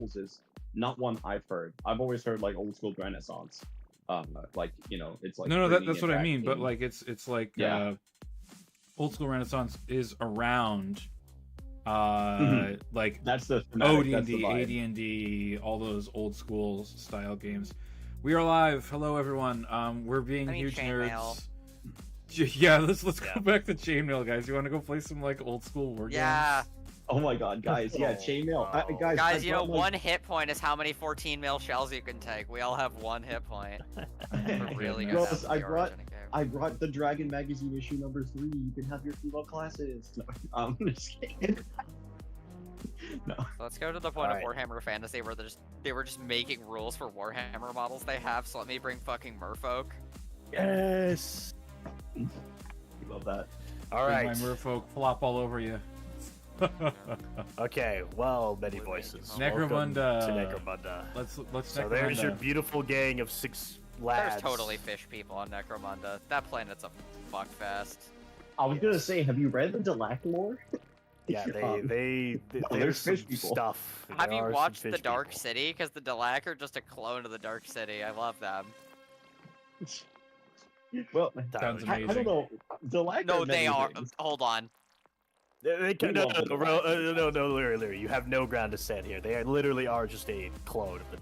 is not one I've heard. I've always heard like old school Renaissance. Like it's like no, that's what I mean. But like it's like old school Renaissance is around. Like that's the OD&D, AD&D, all those old school style games. We are live. Hello, everyone. We're being huge nerds. Yeah, let's go back to Chainmail, guys. You want to go play some like old school war games? Oh my god, guys! Yeah, Chainmail. Guys, you know, one hit point is how many 14 mil shells you can take. We all have one hit point. We're really good. Gross, I brought the Dragon Magazine issue number 3. You can have your female classes. No, I'm just kidding. No. So let's go to the point of Warhammer Fantasy where they were just making rules for Warhammer models they have. So let me bring fucking Merfolk. Yes. Love that. All right. My Merfolk flop all over you. Okay, well, many voices. Necromunda. To Necromunda. Let's so there's your beautiful gang of 6 lads. There's totally fish people on Necromunda. That planet's a fuckfest. I was gonna say, have you read the Delac lore? Yeah, there's fish people stuff. Have you watched the Dark City? Because the Delac are just a clone of the Dark City. I love them. Well, sounds amazing. I don't know. Delac. No, they are. Hold on. No, Larry, you have no ground to stand here. They literally are just a clone of the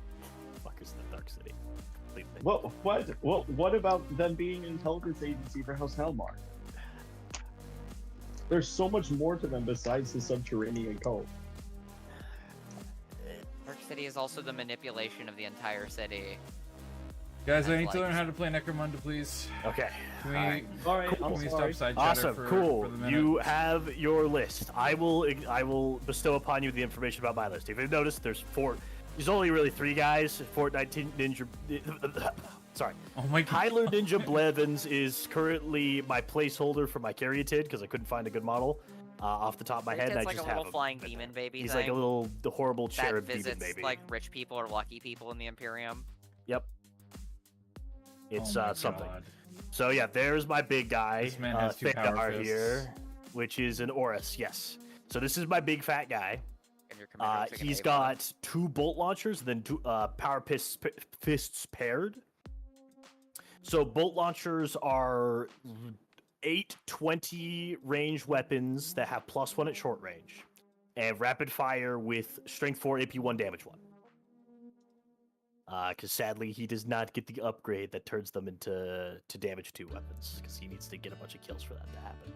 fuckers in the Dark City. Completely. What about them being an intelligence agency for House Helmar? There's so much more to them besides the subterranean cult. Dark City is also the manipulation of the entire city. Guys, I need to learn how to play Necromunda, please. Okay. Can we stop side chatter awesome, for the minute? You have your list. I will bestow upon you the information about my list. If you've noticed, there's only really 3 guys. Fortnite Ninja. Sorry. Oh my god. Tyler Ninja Blevins is currently my placeholder for my Caryatid because I couldn't find a good model off the top of my head. And I like just a have little flying demon baby. He's thing like a little horrible cherub that visits, demon baby. Like rich people or lucky people in the Imperium. Yep. It's something. God. So yeah, there's my big guy. This man has 2 power fists. Here, which is an Horus. Yes. So this is my big fat guy. He's got 2 bolt launchers, and then 2 power fists paired. So bolt launchers are 820 range weapons that have +1 at short range, and rapid fire with strength 4, AP 1, damage 1. Because sadly, he does not get the upgrade that turns them into damage 2 weapons, because he needs to get a bunch of kills for that to happen.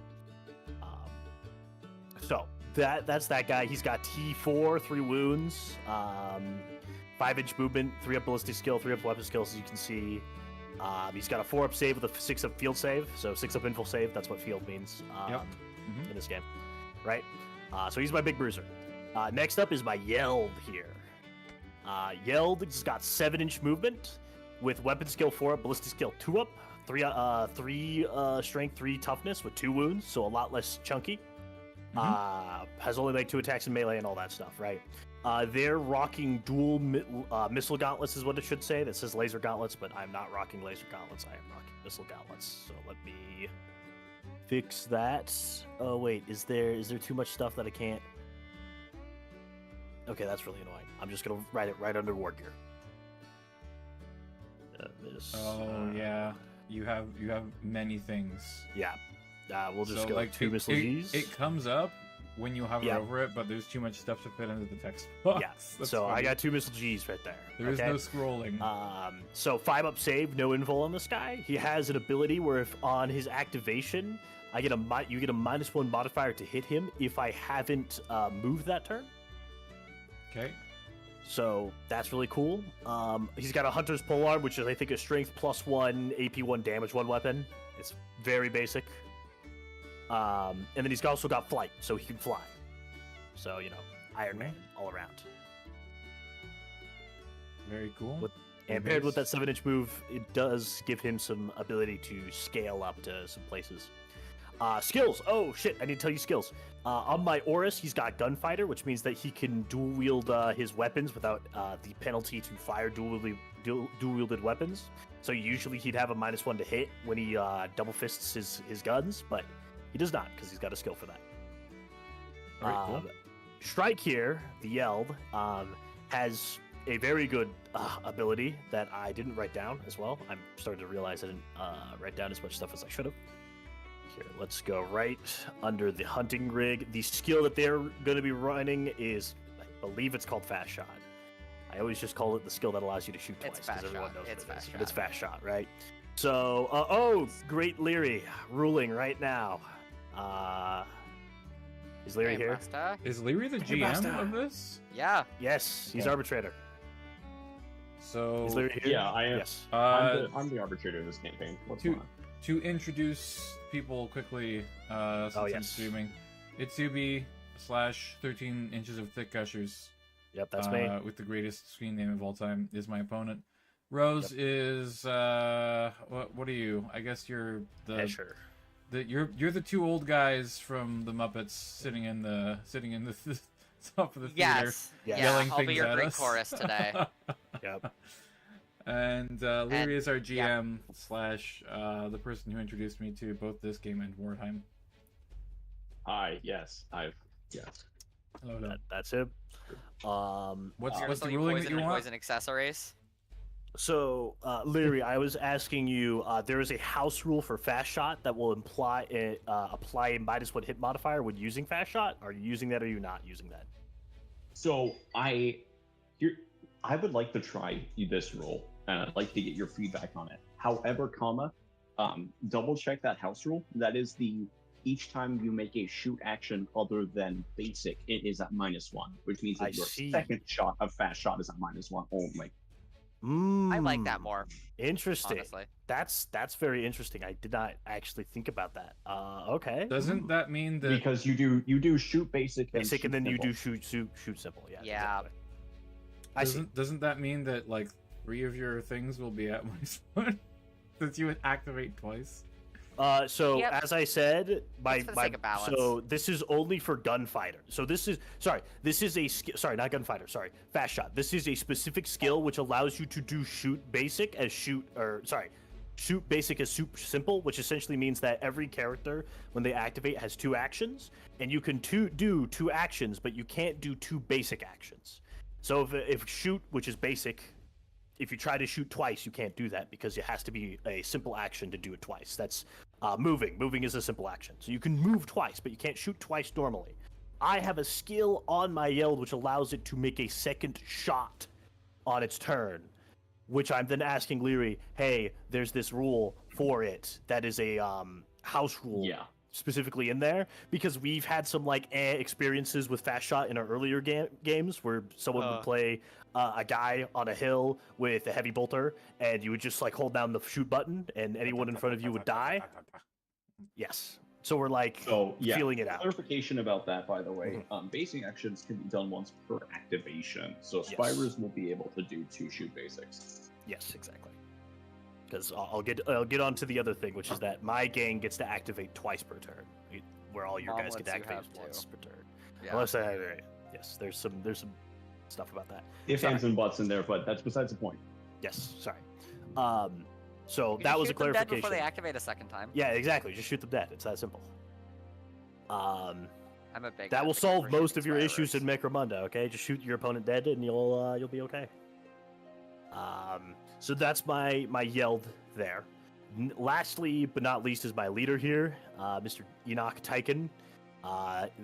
So that's that guy. He's got T4, 3 wounds, 5-inch movement, 3 up ballistic skill, 3 up weapon skills, as you can see. He's got a 4-up save with a 6-up field save, so 6-up infil save. That's what field means in this game, right? So he's my big bruiser. Next up is my Yeld here. Yeld's got 7-inch movement with weapon skill 4 up, ballistic skill 2 up, 3 strength, 3 toughness with 2 wounds, so a lot less chunky. Has only like 2 attacks in melee and all that stuff, right? They're rocking dual missile gauntlets is what it should say. That says laser gauntlets, but I'm not rocking laser gauntlets. I am rocking missile gauntlets. So let me fix that. Oh wait, is there too much stuff that I can't? Okay, that's really annoying. I'm just gonna write it right under war gear. Yeah, you have many things. Yeah, we'll just go like 2 missile Gs. It comes up when you hover over it, but there's too much stuff to fit into the text box. Yeah, so funny. I got 2 missile Gs right there. There is no scrolling. So 5-up save, no invul on this guy. He has an ability where if on his activation, you get a -1 modifier to hit him if I haven't moved that turn. Okay. So that's really cool. He's got a Hunter's Polearm, which is I think a strength +1, AP 1, damage 1 weapon. It's very basic. And then he's also got flight, so he can fly. So, Iron Man all around. Very cool. And paired with that 7-inch move, it does give him some ability to scale up to some places. Skills. Oh, shit. I need to tell you skills. On my Horus, he's got Gunfighter, which means that he can dual-wield his weapons without the penalty to fire dual-wielded weapons. So usually he'd have a -1 to hit when he double fists his guns, but he does not because he's got a skill for that. All right, cool. Strike here, the Yeld, has a very good ability that I didn't write down as well. I'm starting to realize I didn't write down as much stuff as I should have. Here, let's go right under the hunting rig. The skill that they're going to be running is, I believe it's called Fast Shot. I always just call it the skill that allows you to shoot twice. It's Fast everyone Shot. knows It's what it Fast is. Shot. It's Fast Shot, right? So, great Leary ruling right now. Is Leary here? Master. Is Leary the Hey, GM Master. of this? Yeah. Yes, he's Yeah. arbitrator. So Is Leary here? Yeah, I am. Yes. I'm the arbitrator of this campaign. What's to going on? to introduce people quickly, since I'm yes. streaming, Itsubi/13 inches of thick gushers. Yep, that's me. With the greatest screen name of all time is my opponent. Rose is what are you? I guess you're the Yeah, sure. you're the two old guys from the Muppets sitting in the top of the theater. Yes. Yeah. Yelling I'll be things your at Greek us. chorus today. Yep. And Leary And- is our GM slash the person who introduced me to both this game and Wartime. Hi. Yes. Yes. Hello. That's him. What's You're the still ruling that poison you and want? poison accessories. So, Leary, I was asking you. There is a house rule for Fast Shot that will apply a -1 hit modifier when using Fast Shot. Are you using that, or are you not using that? So I would like to try this rule, and I'd like to get your feedback on it. However, double check that house rule. That is each time you make a shoot action other than basic, it is at -1, which means that I your see. second shot of Fast Shot is at -1 only. I like that more, Interesting. honestly. That's very interesting. I did not actually think about that. Okay. Doesn't that mean that Because you do shoot basic, Basic, and then you simple. do shoot simple. Yeah. Yeah. Exactly. I see. doesn't that mean that like 3 of your things will be at -1 since you would activate twice? So Yep. as I said, It's for the sake of balance. so this is only for gunfighter. So this is a skill. Sorry, not gunfighter. Sorry, Fast Shot. This is a specific skill which allows you to do shoot basic as shoot basic as shoot simple, which essentially means that every character when they activate has 2 actions, and you can do 2 actions, but you can't do 2 basic actions. So if shoot, which is basic, if you try to shoot twice, you can't do that because it has to be a simple action to do it twice. That's moving. Moving is a simple action. So you can move twice, but you can't shoot twice normally. I have a skill on my Yeld which allows it to make a second shot on its turn, which I'm then asking Leary, hey, there's this rule for it that is a house rule. Yeah. Specifically in there, because we've had some experiences with Fast Shot in our earlier games where someone would play a guy on a hill with a heavy bolter, and you would just hold down the shoot button, and anyone in front of you would die. Yes. So we're feeling it out. Clarification about that, by the way. Basic actions can be done once per activation, so Yes. Spires will be able to do 2 shoot basics. Yes, exactly. Because I'll get on to the other thing, which is that my gang gets to activate twice per turn, where all your guys get to Omelets you activate have once to. per turn. Yeah. Unless yes, there's some stuff about that. If Sorry. hands and butts in there, but that's besides the point. Yes, sorry. So You that can was a shoot them dead clarification. before they activate a second time. Yeah, exactly. Just shoot them dead. It's that simple. I'm a big. That will advocate solve for most shooting of your issues in Spires. Necromunda. Okay, just shoot your opponent dead, and you'll be okay. So that's my Yeld there. Lastly, but not least, is my leader here, Mr. Enoch Tyken.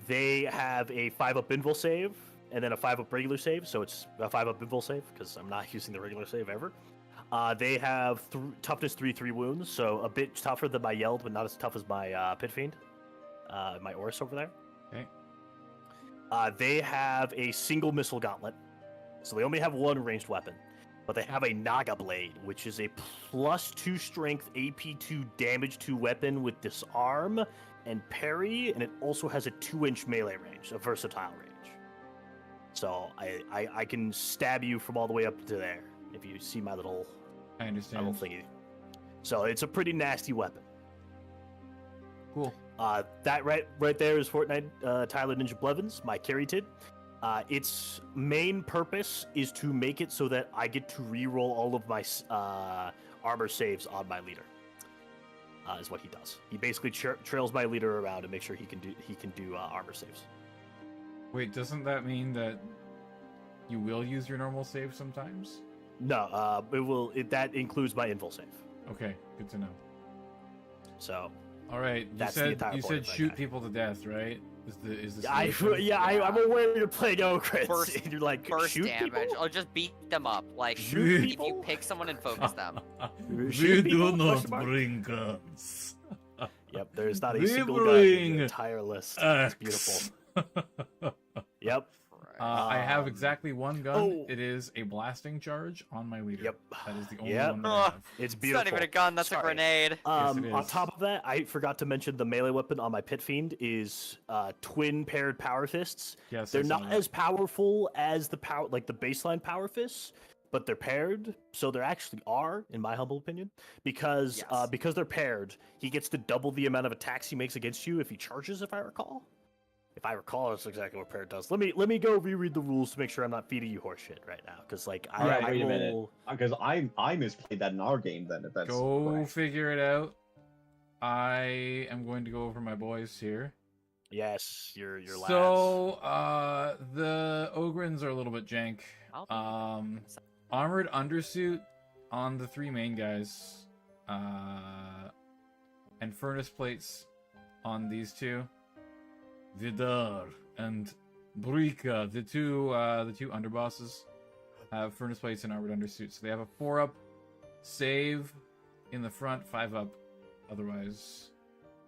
They have a 5-up invul save and then a 5-up regular save, so it's a 5-up invul save because I'm not using the regular save ever. They have toughness 3 wounds, so a bit tougher than my Yeld, but not as tough as my Pit Fiend, my Oris over there. Okay. They have a single missile gauntlet, so they only have 1 ranged weapon, but they have a Naga Blade, which is a +2 strength AP2 damage to weapon with disarm and parry, and it also has a 2-inch melee range, a versatile range. So I can stab you from all the way up to there if you see my little I understand. thingy. So it's a pretty nasty weapon. Cool. That right there is Fortnite Tyler Ninja Blevins, my carry tid. Its main purpose is to make it so that I get to reroll all of my armor saves on my leader. Is what he does. He basically trails my leader around and makes sure he can do armor saves. Wait, doesn't that mean that you will use your normal save sometimes? No, it will. That includes my invul save. Okay, good to know. So. All right, you said shoot people to death, right? Is the I'm aware you're playing Ogryn. And you're like, first shoot damage. people? I'll just beat them up. Like, Shoot if you pick someone and focus them. We do not bring guns. Yep, there's not a We single gun in bring the entire list. It's beautiful. Yep. I have exactly one gun. Oh. It is a blasting charge on my leader. Yep. That is the only Yep. one that I have. It's It's beautiful. not even a gun, that's a Sorry. grenade. Yes, it On is. top of that, I forgot to mention the melee weapon on my Pit Fiend is twin paired power fists. Yes, They're I saw not that. as powerful as the baseline power fists, but they're paired, so they actually are, in my humble opinion, because Yes. they're paired. He gets to double the amount of attacks he makes against you if he charges. If I recall, that's exactly what paired does. Let me go reread the rules to make sure I'm not feeding you horseshit right now, because like I Wait a minute. will. Because I misplayed that in our game. Then if that's Go correct. figure it out. I am going to go over my boys here. Yes, your lads. So, the Ogryns are a little bit jank. I'll be- Armored undersuit on the 3 main guys, and furnace plates on these 2. Vidar and Brika, the two underbosses, have furnace plates and armored undersuit. So they have a 4-up save in the front, 5-up otherwise.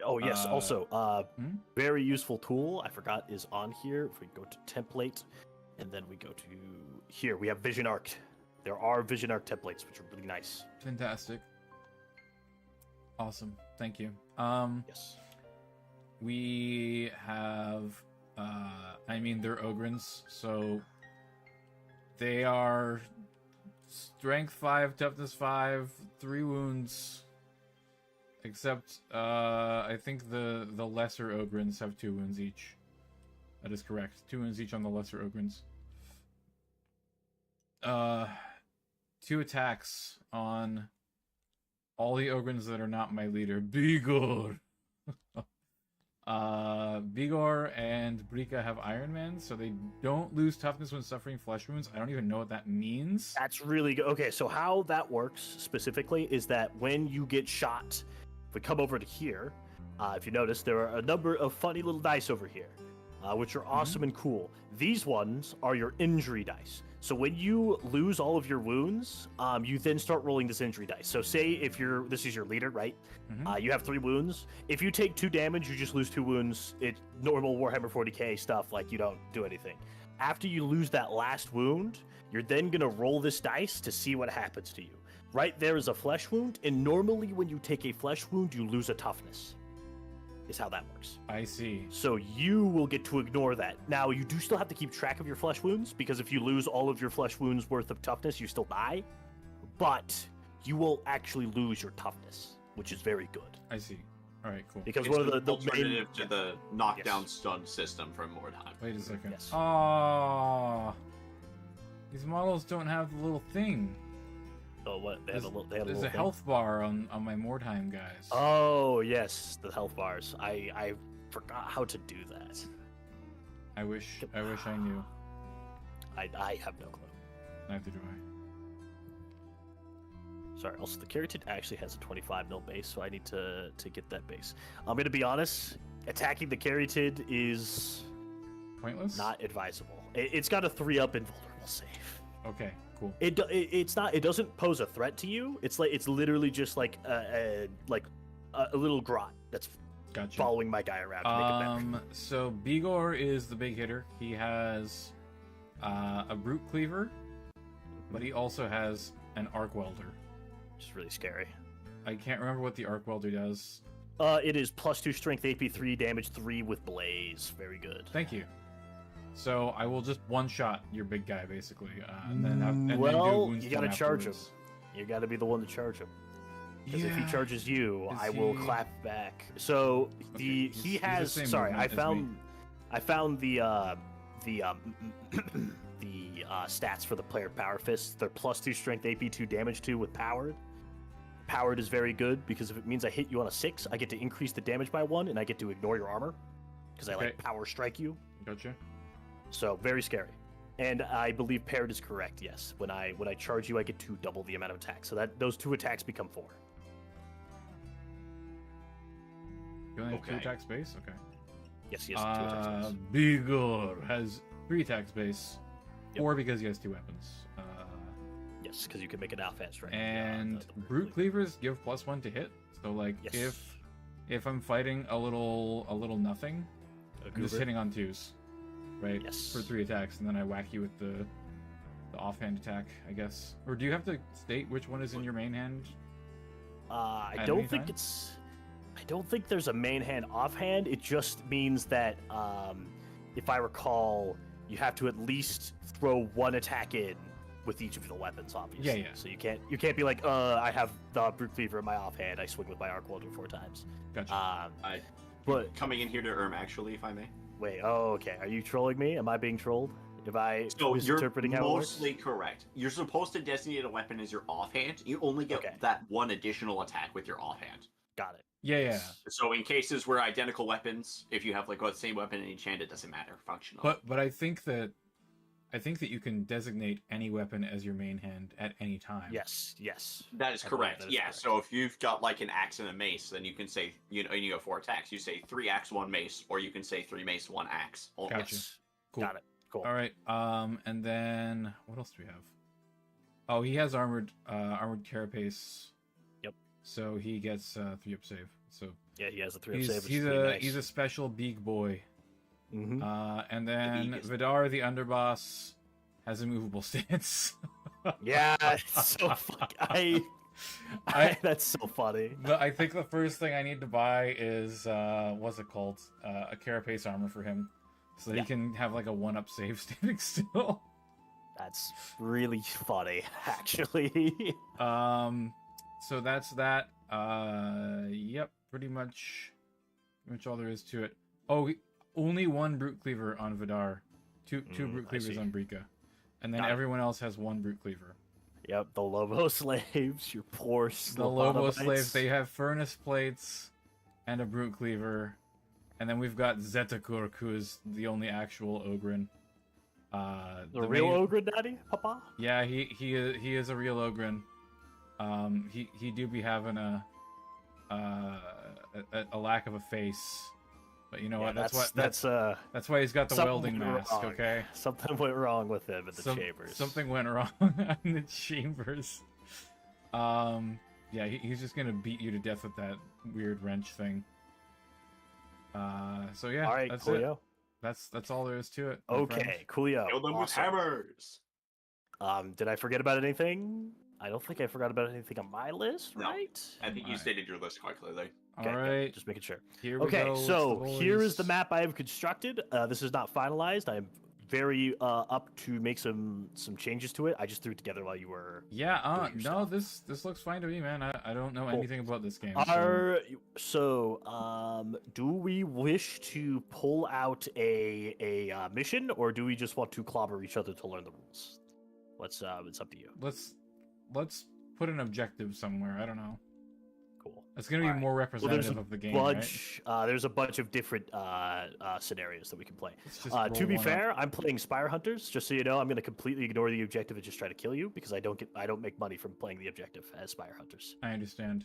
Oh yes, also hmm? very useful tool I forgot is on here. If we go to template, and then we go to here, we have Vision Arc. There are Vision Arc templates, which are really nice. Fantastic. Awesome. Thank you. Yes. We have, they're Ogryns, so they are strength 5, toughness 5, 3 wounds, except, I think the lesser Ogryns have 2 wounds each. That is correct. 2 wounds each on the lesser Ogryns. 2 attacks on all the Ogryns that are not my leader. Bigor! Bigor and Brika have Iron Man, so they don't lose toughness when suffering flesh wounds. I don't even know what that means. That's really good. Okay, so how that works specifically is that when you get shot, if we come over to here, if you notice, there are a number of funny little dice over here, which are awesome and cool. These ones are your injury dice. So when you lose all of your wounds, you then start rolling this injury dice. So say if this is your leader, right? You have 3 wounds. If you take 2 damage, you just lose 2 wounds. It's normal Warhammer 40k stuff, like you don't do anything. After you lose that last wound, you're then gonna roll this dice to see what happens to you. Right there is a flesh wound, and normally when you take a flesh wound, you lose a toughness. Is how that works. I see. So you will get to ignore that. Now, you do still have to keep track of your flesh wounds, because if you lose all of your flesh wounds worth of toughness, you still die. But you will actually lose your toughness, which is very good. I see. All right, cool. Because It's one of an the alternative main... to the knockdown stun system from Mordheim. Wait a second. Yes. Aww. These models don't have the little thing. Oh, what? They have There's, a little there's a thing? health bar on my Mordheim guys. Oh, yes, the health bars. I forgot how to do that. I wish I knew. I have no clue. Neither do I. Sorry, also the Caryatid actually has a 25 mil base, so I need to get that base. I'm gonna be honest, attacking the Caryatid is Pointless? not advisable. It's got a 3-up invulnerable save. Okay, cool. It's not. It doesn't pose a threat to you. It's literally just like a little grot that's Gotcha. following my guy around to make it better. So Bigor is the big hitter. He has a brute cleaver, but he also has an arc welder. Which is really scary. I can't remember what the arc welder does. It is +2 strength, AP 3, damage 3 with blaze. Very good. Thank you. So I will just one-shot your big guy, basically, and then do well, wounds you to him gotta charge him. afterwards. You gotta be the one to charge him. Because if he Yeah. charges you, Is I will he- clap back. So Okay, he he's the has. same Sorry, I movement as found the stats for the player power fists. They're +2 strength, AP 2, damage 2 with powered. Powered is very good because if it means I hit you on a 6, I get to increase the damage by 1, and I get to ignore your armor because I Okay. like power strike you. Gotcha. So very scary. And I believe paired is correct. Yes. When I charge you, I get to double the amount of attack. So that those 2 attacks become 4. You only have 2 attack space? Okay. Yes, he has 2 attack space. Bigor has 3 attack space. 4 because he has 2 weapons. Yes, because you can make an offhand strike. And brute cleavers give +1 to hit. So like if I'm fighting a little nothing, I'm just hitting on 2s, right? Yes. For 3 attacks, and then I whack you with the offhand attack, I guess. Or do you have to state which one is in your main hand? I don't think there's a main hand offhand. It just means that if I recall, you have to at least throw 1 attack in with each of the weapons, obviously. Yeah. So you can't be like, I have the brute cleaver in my offhand. I swing with my arc welder 4 times. Gotcha. But coming in here to actually, if I may. Wait. Oh, okay. Are you trolling me? Am I being trolled? If I So you're misinterpreting how it works? mostly correct. You're supposed to designate a weapon as your offhand. You only get that 1 additional attack with your offhand. Got it. Yeah. So in cases where identical weapons, if you have like the same weapon in each hand, it doesn't matter functionally. But I think that you can designate any weapon as your main hand at any time. Yes. That is correct. That is correct. So if you've got like an axe and a mace, then you can say, you go 4 attacks. You say 3 axe, 1 mace, or you can say 3 mace, 1 axe. Gotcha. Cool. Got it. Cool. All right. And then what else do we have? Oh, he has armored carapace. Yep. So he gets 3 up save. So yeah, he has a 3 up save. He's a special big boy. Mm-hmm. And then Vidar, the underboss, has a movable stance. Yeah, it's so that's so funny. But I think the first thing I need to buy is what's it called? A carapace armor for him, so that he can have like a 1-up save standing still. That's really funny, actually. So that's that. Yep, pretty much all there is to it. Oh, only 1 brute cleaver on Vidar, two brute cleavers on Brika, and then everyone else has 1 brute cleaver. Yep, the Lobo slaves, your poor the Lobo slaves. They have furnace plates and a brute cleaver, and then we've got Zetakurk, who is the only actual Ogryn. The real Ogryn, Daddy, Papa. Yeah, he is a real Ogryn. He do be having a lack of a face. But you know what? That's why he's got the welding mask. Wrong. Okay. Something went wrong with him in the chambers. Something went wrong in the chambers. Yeah, he's just gonna beat you to death with that weird wrench thing. So yeah, all right, that's coolio. it. That's all there is to it. Okay, coolio. Kill them with hammers. Did I forget about anything? I don't think I forgot about anything on my list, right? I think you stated your list quite clearly. Okay, all right, just making sure. Here we go. So here is the map I have constructed. This is not finalized. I am very up to make some changes to it. I just threw it together while you were. Yeah. No, this looks fine to me, man. I don't know anything about this game. Do we wish to pull out a mission, or do we just want to clobber each other to learn the rules? It's up to you. Let's put an objective somewhere. I don't know. Cool. It's going to be more representative of the game, right? There's a bunch of different scenarios that we can play. To be fair, I'm playing Spire Hunters. Just so you know, I'm going to completely ignore the objective and just try to kill you because I don't make money from playing the objective as Spire Hunters. I understand.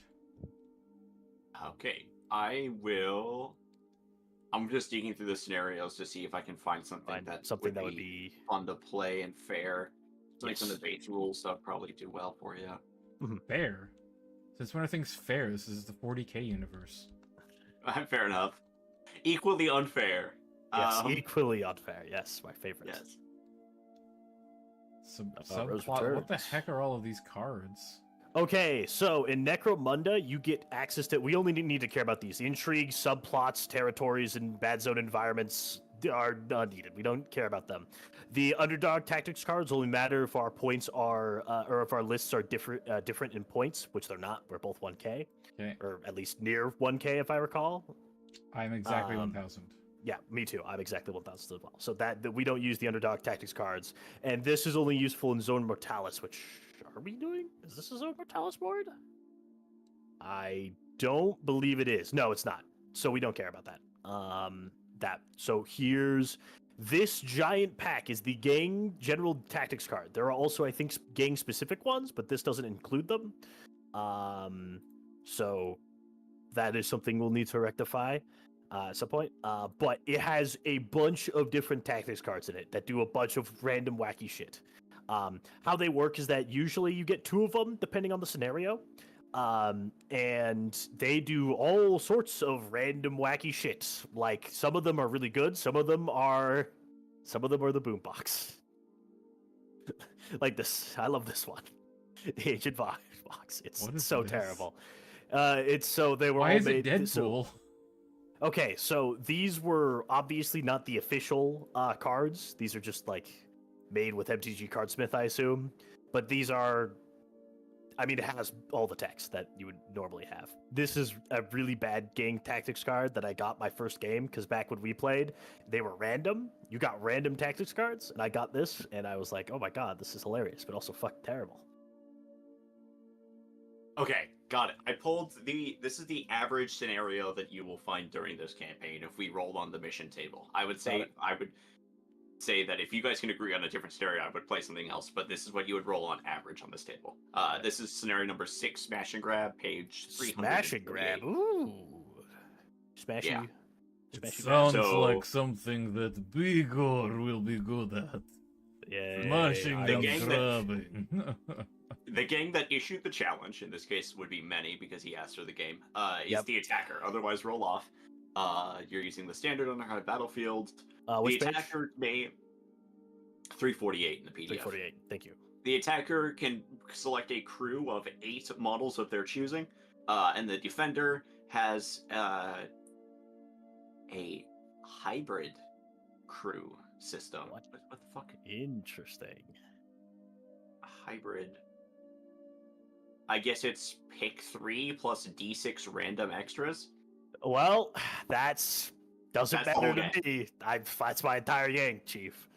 Okay, I'm just digging through the scenarios to see if I can find something that would be fun to play and fair. Like some of the base rules that probably do well for you. Fair? Since when are things fair? This is the 40k universe. Fair enough. Equally unfair. Yes, equally unfair. Yes, my favorite. Yes. Subplot. What the heck are all of these cards? Okay, so in Necromunda, you get access to... We only need to care about these. The intrigue, subplots, territories, and bad zone environments are not needed. We don't care about them. The underdog tactics cards only matter if our points are, or if our lists are different in points, which they're not. We're both 1k, or at least near 1k, if I recall. I'm exactly 1,000. Yeah, me too. I'm exactly 1,000 as well. So that we don't use the underdog tactics cards, and this is only useful in Zone Mortalis. Which are we doing? Is this a Zone Mortalis board? I don't believe it is. No, it's not. So we don't care about that. So here's This giant pack is the gang general tactics card. There are also, I think, gang specific ones, but this doesn't include them. So that is something we'll need to rectify at some point. But it has a bunch of different tactics cards in it that do a bunch of random wacky shit. How they work is that usually you get 2 of them, depending on the scenario. And they do all sorts of random wacky shit. Like, some of them are really good, some of them are the boombox. Like this, I love this one. The Ancient Box. It's so terrible. They were Why all is made. it Deadpool? Okay, so these were obviously not the official cards. These are just like made with MTG Cardsmith, I assume. But these are, I mean, it has all the text that you would normally have. This is a really bad gang tactics card that I got my first game, because back when we played, they were random. You got random tactics cards, and I got this, and I was like, oh my god, this is hilarious, but also fucking terrible. Okay, got it. I pulled this is the average scenario that you will find during this campaign if we roll on the mission table. I would say that if you guys can agree on a different scenario, I would play something else, but this is what you would roll on average on this table. This is scenario number 6, Smash and Grab, page 300. Smash and Grab, ooh. Smashing. Yeah. Sounds like something that Bigor will be good at. Yeah. Smashing and grabbing. The gang that issued the challenge, in this case would be Many because he asked for the game, is the attacker. Otherwise, roll off. You're using the standard on the high battlefield. The attacker may 348 in the PDF. 348. Thank you. The attacker can select a crew of 8 models of their choosing, and the defender has a hybrid crew system. What the fuck? Interesting. Hybrid. I guess it's pick 3 plus D6 random extras. Well, that's doesn't matter to me. That's my entire gang, Chief.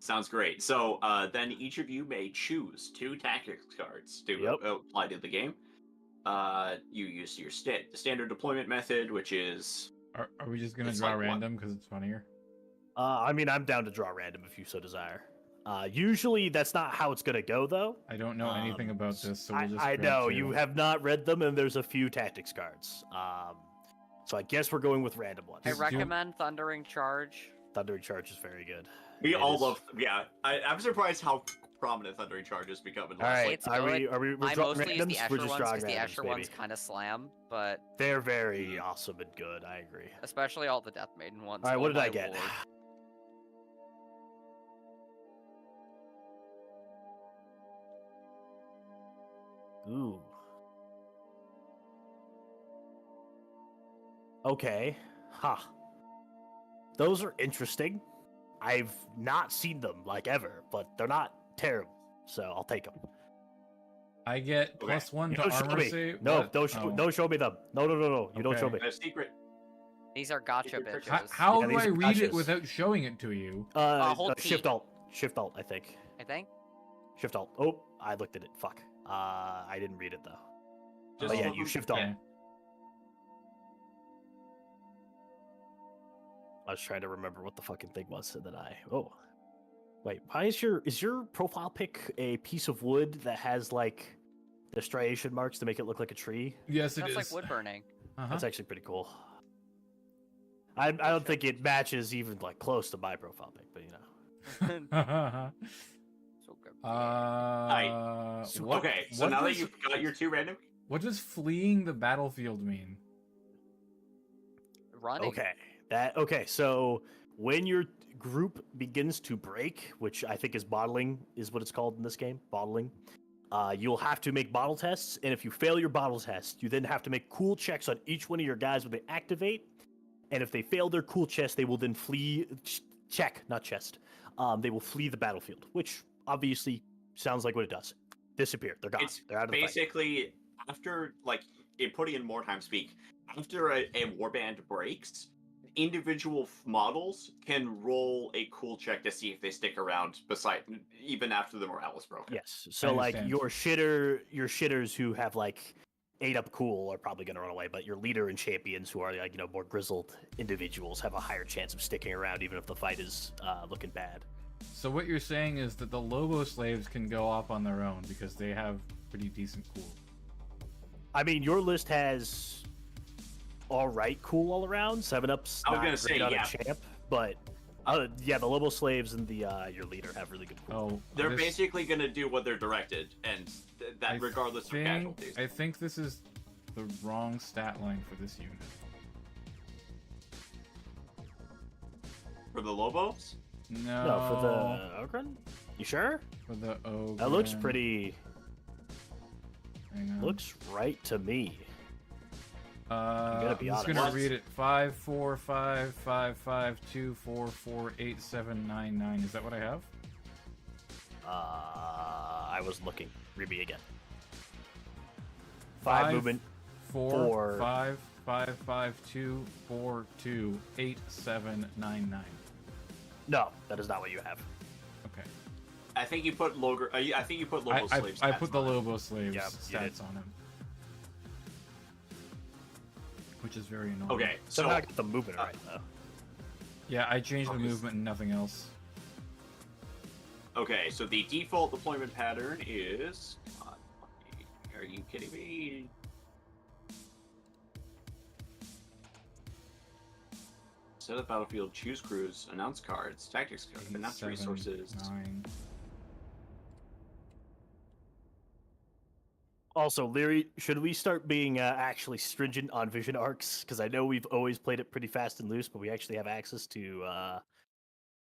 Sounds great. So then each of you may choose 2 tactics cards to apply to the game. You use your standard deployment method, which is... Are we just going to draw random because it's funnier? I mean, I'm down to draw random if you so desire. Usually that's not how it's going to go, though. I don't know anything about this, so we'll just I know, you have not read them, and there's a few tactics cards. So I guess we're going with random ones. I recommend Thundering Charge. Thundering Charge is very good. We all love... Yeah, I'm surprised how prominent Thundering Charge has become in the last... It's are we I mostly use the we're Escher just ones drawing because the randoms, Escher baby. ones kind of slam, but... They're very awesome and good, I agree. Especially all the Death Maiden ones. Alright, what did I get? Lord. Ooh. Okay. Huh. Those are interesting. I've not seen them, like, ever, but they're not terrible, so I'll take them. I get +1 to armor save. No, don't show me them. No. You don't show me. A secret. These are gotcha bitches. How do I read it without showing it to you? Hold Shift Alt. Shift Alt, I think. Shift Alt. Oh, I looked at it. Fuck. I didn't read it though. But yeah, you Shift Alt. Okay. I was trying to remember what the fucking thing was, and then wait. Why is your profile pic a piece of wood that has like the striation marks to make it look like a tree? Yes, it is. That's like wood burning. That's actually pretty cool. I don't think it matches even like close to my profile pic, but you know. So good. Okay, so now that you've got your 2 random... What does fleeing the battlefield mean? Running. Okay, so when your group begins to break, which I think is bottling, is what it's called in this game, bottling, you'll have to make bottle tests, and if you fail your bottle test, you then have to make cool checks on each one of your guys when they activate, and if they fail their cool chest, they will then flee, they will flee the battlefield, which obviously sounds like what it does. Disappear. They're gone. They're out of the fight. Basically, after, like, in putting in more time speak, after a warband breaks, individual models can roll a cool check to see if they stick around even after the morale is broken. Yes. So like your shitters who have like ate up cool are probably going to run away, but your leader and champions, who are like more grizzled individuals, have a higher chance of sticking around even if the fight is looking bad. So what you're saying is that the Lobo slaves can go off on their own because they have pretty decent cool. I mean, your list has all right cool all around. 7-Up's I was not gonna say, great on yeah. a champ, but yeah, the Lobo slaves and the your leader have really good cool. Oh, They're basically going to do what they're directed, and that regardless of casualties. I think this is the wrong stat line for this unit. For the Lobos? No, for the Ogryn? You sure? For the Ogryn. That looks pretty. Hang on. Looks right to me. I'm be just honest. gonna read it. 5 4 5 5 5 2 4 4 8 7 9 9. Is that what I have? I was looking. Read me again. 5 5 movement. 4 5 5 5 2 4 2 8 7 9 9. No, that is not what you have. Okay. I think you put Lobo slaves. I put the Lobo slaves Yeah, you did. stats on him, which is very annoying. Okay, so Somehow I got the movement right though. Yeah, I changed the Okay. movement and nothing else. okay, so the default deployment pattern is. Are you kidding me? Set up battlefield, choose crews, announce cards, tactics cards, 8, announce 7, resources. 9. Also, Leary, should we start being actually stringent on vision arcs? Because I know we've always played it pretty fast and loose, but we actually have access to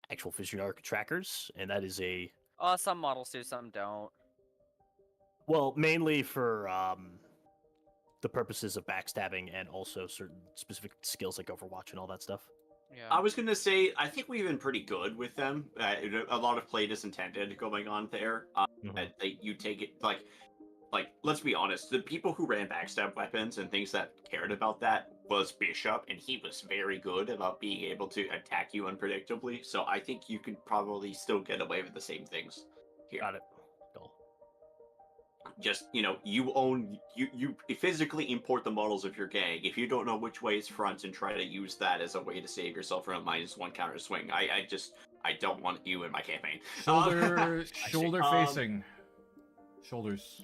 actual vision arc trackers, and that is a Some models do, some don't. well, mainly for the purposes of backstabbing and also certain specific skills like Overwatch and all that stuff. Yeah. I was gonna say, I think we've been pretty good with them. A lot of play disintended going on there. You take it like, let's be honest. The people who ran backstab weapons and things that cared about that was Bishop, and he was very good about being able to attack you unpredictably. So I think you can probably still get away with the same things here. Got it. Cool. Just you physically import the models of your gang. If you don't know which way is front and try to use that as a way to save yourself from a -1 counter swing, I don't want you in my campaign. Shoulder facing. Shoulders.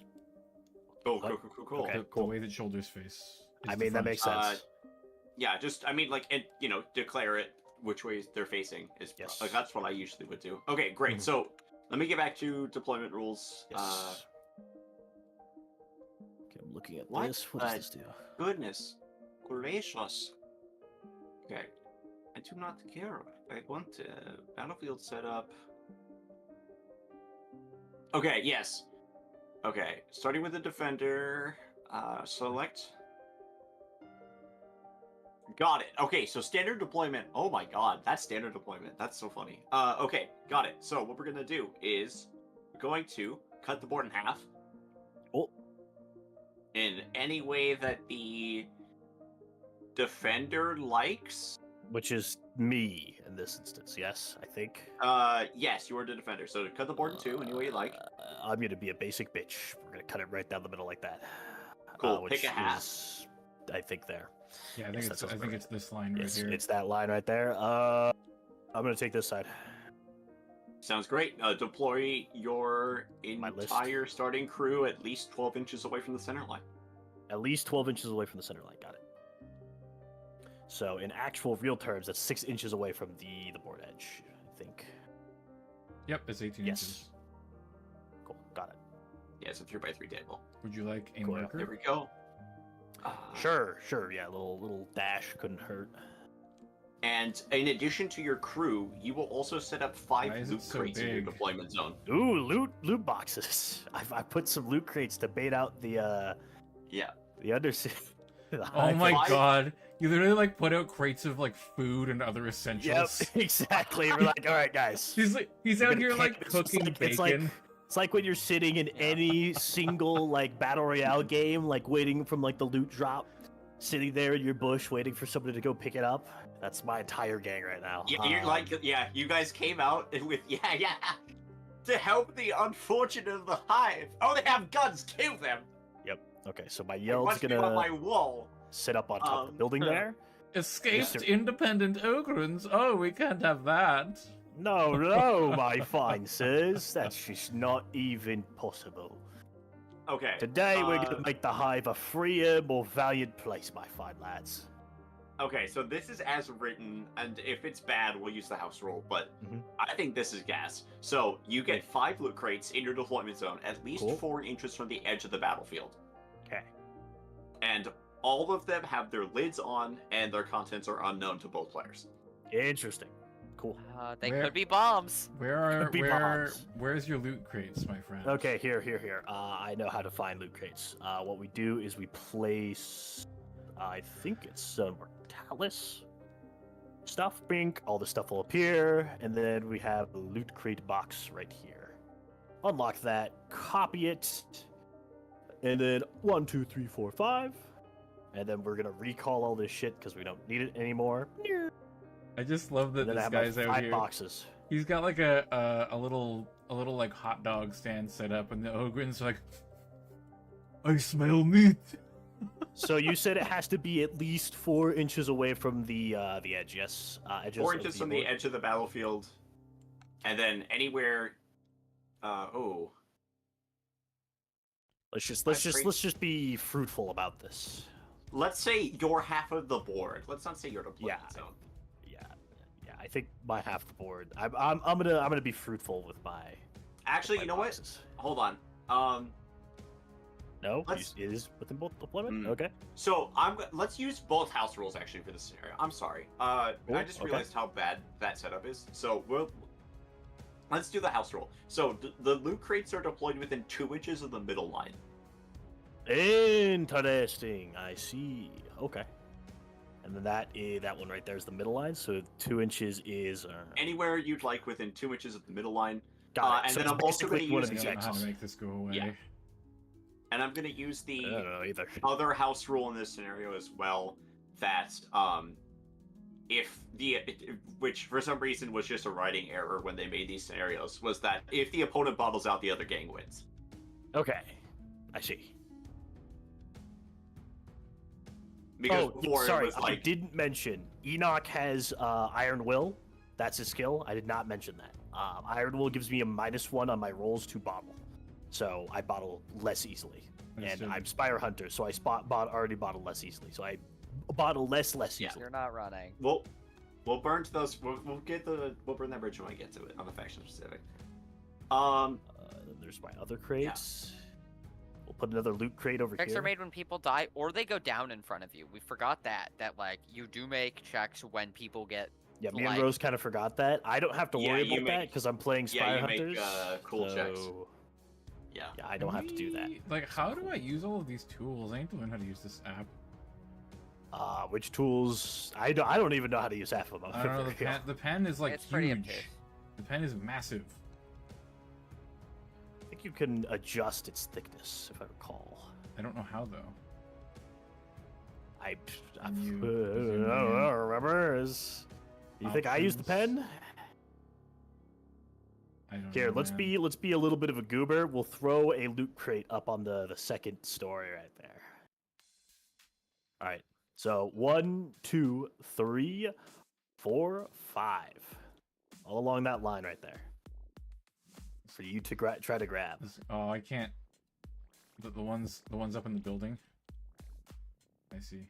Cool. Okay. The way that shoulders face. I mean, that makes sense. Yeah, declare it which way they're facing is Yes. that's what I usually would do. Okay, great. So let me get back to deployment rules. Yes. Okay, I'm looking at what? this. What does this do? Goodness gracious. Okay, I do not care. I want battlefield setup. Okay, yes. Okay, starting with the defender. Select. Got it. Okay, so standard deployment. Oh my god, that's standard deployment. That's so funny. Okay, got it. So what we're gonna do is we're going to cut the board in half. Oh. In any way that the defender likes. Which is me in this instance, yes, I think. Yes, you are the defender. So cut the board in two any way you like. I'm gonna be a basic bitch. We're gonna cut it right down the middle like that. Cool. Which Pick a half. is, I think there. Yeah, I Yes, think that it's sounds right. it's this line right here. It's that line right there. I'm gonna take this side. Sounds great. Deploy your My list. entire starting crew at least 12 inches away from the center line. At least 12 inches away from the center line. Got it. So in actual real terms, that's 6 inches away from the board edge, I think. Yep, it's 18 Yes. inches. Cool. Got it. Yeah, it's a 3x3 table. Would you like a Cool. marker? There we go. Sure. Yeah, little dash couldn't hurt. And in addition to your crew, you will also set up Why 5 is loot it so crates in your big? deployment zone. Ooh, loot boxes. I put some loot crates to bait out the Yeah. undersea. Oh my Why- god! You literally put out crates of food and other Yep, essentials. exactly. We're like, all right, guys. He's We're out gonna here camp. It's cooking bacon. It's like when you're sitting in any single battle royale game, waiting from the loot drop, sitting there in your bush waiting for somebody to go pick it up. That's my entire gang right now. Yeah, you're you guys came out with to help the unfortunate of the hive. Oh, they have guns. Kill them. Yep. Okay, so my It Yeld's must be on gonna my wall. sit up on top of the building there. Escaped Mr. independent Ogryns. Oh, we can't have that. No, no, my fine sirs. That's just not even possible. Okay. Today we're gonna make the Hive a freer, more valiant place, my fine lads. Okay, so this is as written, and if it's bad, we'll use the house rule, but Mhm. I think this is gas. So you get 5 loot crates in your deployment zone, at least Cool. 4 inches from the edge of the battlefield. Okay. And all of them have their lids on, and their contents are unknown to both players. Interesting. Cool. They Where- could be bombs. Could be bombs. Where's your loot crates, my friend? Okay, here. I know how to find loot crates. What we do is we place, I think it's Mortalis stuff. Bink. All the stuff will appear, and then we have a loot crate box right here. Unlock that. Copy it, and then 1, 2, 3, 4, 5, and then we're gonna recall all this shit because we don't need it anymore. I just love that And then I this have my guy's out 5 here. boxes. He's got like a little like hot dog stand set up, and the Ogryn's like, I smell meat. So you said it has to be at least 4 inches away from the edge, yes? Edges 4 of inches from the edge of the battlefield, and then anywhere. Let's just be fruitful about this. Let's say you're half of the board. Let's not say you're deployment Yeah. zone. Yeah. I think my half the board. I'm gonna be fruitful with my. Actually, my you know boxes. what? Hold on. No, Let's- it is within both deployment. Mm. Okay. So let's use both house rules actually for this scenario. I'm sorry. Cool, I just okay. realized how bad that setup is. So let's do the house rule. So the loot crates are deployed within 2 inches of the middle line. Interesting. I see. Okay. And then that one right there is the middle line. So 2 inches is. Anywhere you'd like within 2 inches of the middle line. Got it. and So then it's I'm also basically gonna one use of I these don't know how X's. to make this go away. Yeah. And I'm gonna use I don't know either. other house rule in this scenario as well, that if which for some reason was just a writing error when they made these scenarios, was that if the opponent bottles out, the other gang wins. Okay. I see. Because before sorry, it was I like, didn't mention Enoch has Iron Will. That's his skill. I did not mention that. Iron Will gives me a -1 on my rolls to bottle, so I bottle less easily. Understood. And I'm Spire Hunter, so I already bottle less easily. So I bottle less Yeah. easily. You're not running. we'll burn to those. We'll burn that bridge when I get to it on the faction specific. Then there's my other crates. We'll put another loot crate over Checks here. are made when people die, or they go down in front of you. We forgot that like you do make checks when people get. Yeah, me like- and Rose kind of forgot that. I don't have to Yeah, worry you about that make- because I'm playing yeah, Spire you make, Hunters. cool checks. so, Yeah. Yeah, I don't have to do that. Like, how do I use all of these tools? I need to learn how to use this app. Which tools? I don't even know how to use half of them. I don't know. The pen is like It's pretty huge. obtuse. The pen is massive. I think you can adjust its thickness, if I recall. I don't know how though. I You don't remember. You think I use the pen? I don't Here, know, let's man. be a little bit of a goober. We'll throw a loot crate up on the second story right there. All right. So 1, 2, 3, 4, 5, all along that line right there, for you to try to grab. Oh, I can't. The ones up in the building. I see.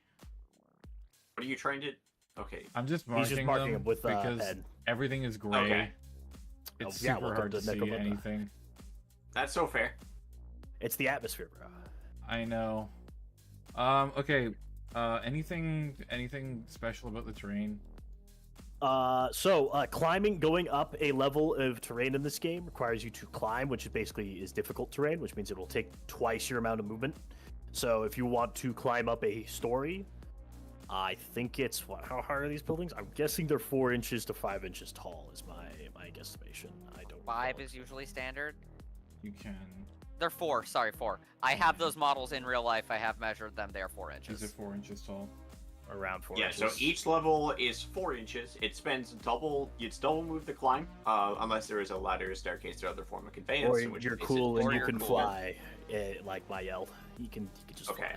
What are you trying to? Okay. I'm just He's just marking them with because pen. everything is gray. Okay. It's yeah, super welcome hard to to see Necromunda. anything. That's so fair. It's the atmosphere, bro. I know. Okay. Anything special about the terrain? Climbing, going up a level of terrain in this game requires you to climb, which basically is difficult terrain, which means it will take twice your amount of movement. So if you want to climb up a story, I think it's how high are these buildings? I'm guessing they're 4 inches to 5 inches tall is my guesstimation. I don't. 5 know. is usually standard. You can. They're 4. Sorry, 4. I have those models in real life. I have measured them. They are 4 inches. These are 4 inches tall. Around 4 Yeah, inches. so each level is 4 inches. It spends double. It's double move to climb, unless there is a ladder, staircase, or other form of conveyance. Or in which you're case cool it- and or you you're can cool. fly. like Mael. He can just fly.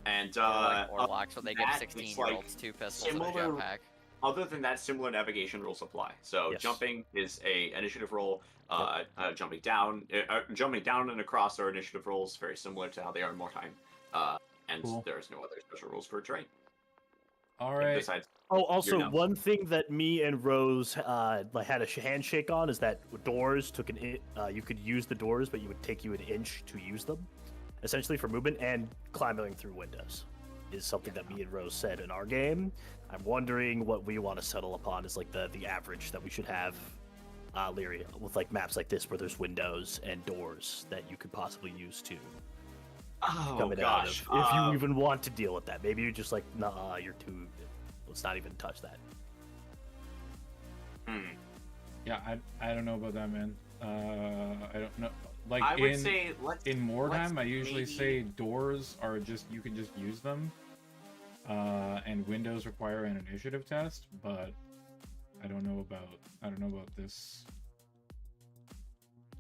And like Warlock, so they give that, 16-year-olds 2 pistols and a similar- jetpack. Other than that, similar navigation rules apply. So Yes. jumping is a initiative roll. Jumping down and across are initiative rolls, very similar to how they are in Wartime. And Cool. there's no other special rules for terrain. All right. Besides, Oh, also, You're one thing that me and Rose had a handshake on is that doors took you could use the doors, but you would take you an inch to use them, essentially for movement, and climbing through windows is something that me and Rose said in our game. I'm wondering what we want to settle upon is like the average that we should have, Leary, with like maps like this where there's windows and doors that you could possibly use to come in out of. If you even want to deal with that, maybe you're just like, nah, you're too. Let's not even touch that. Yeah, I don't know about that, man. I don't know. Like I would say in Mordheim, I let's usually maybe- say doors are just you can just use them, and windows require an initiative test. But I don't know about this.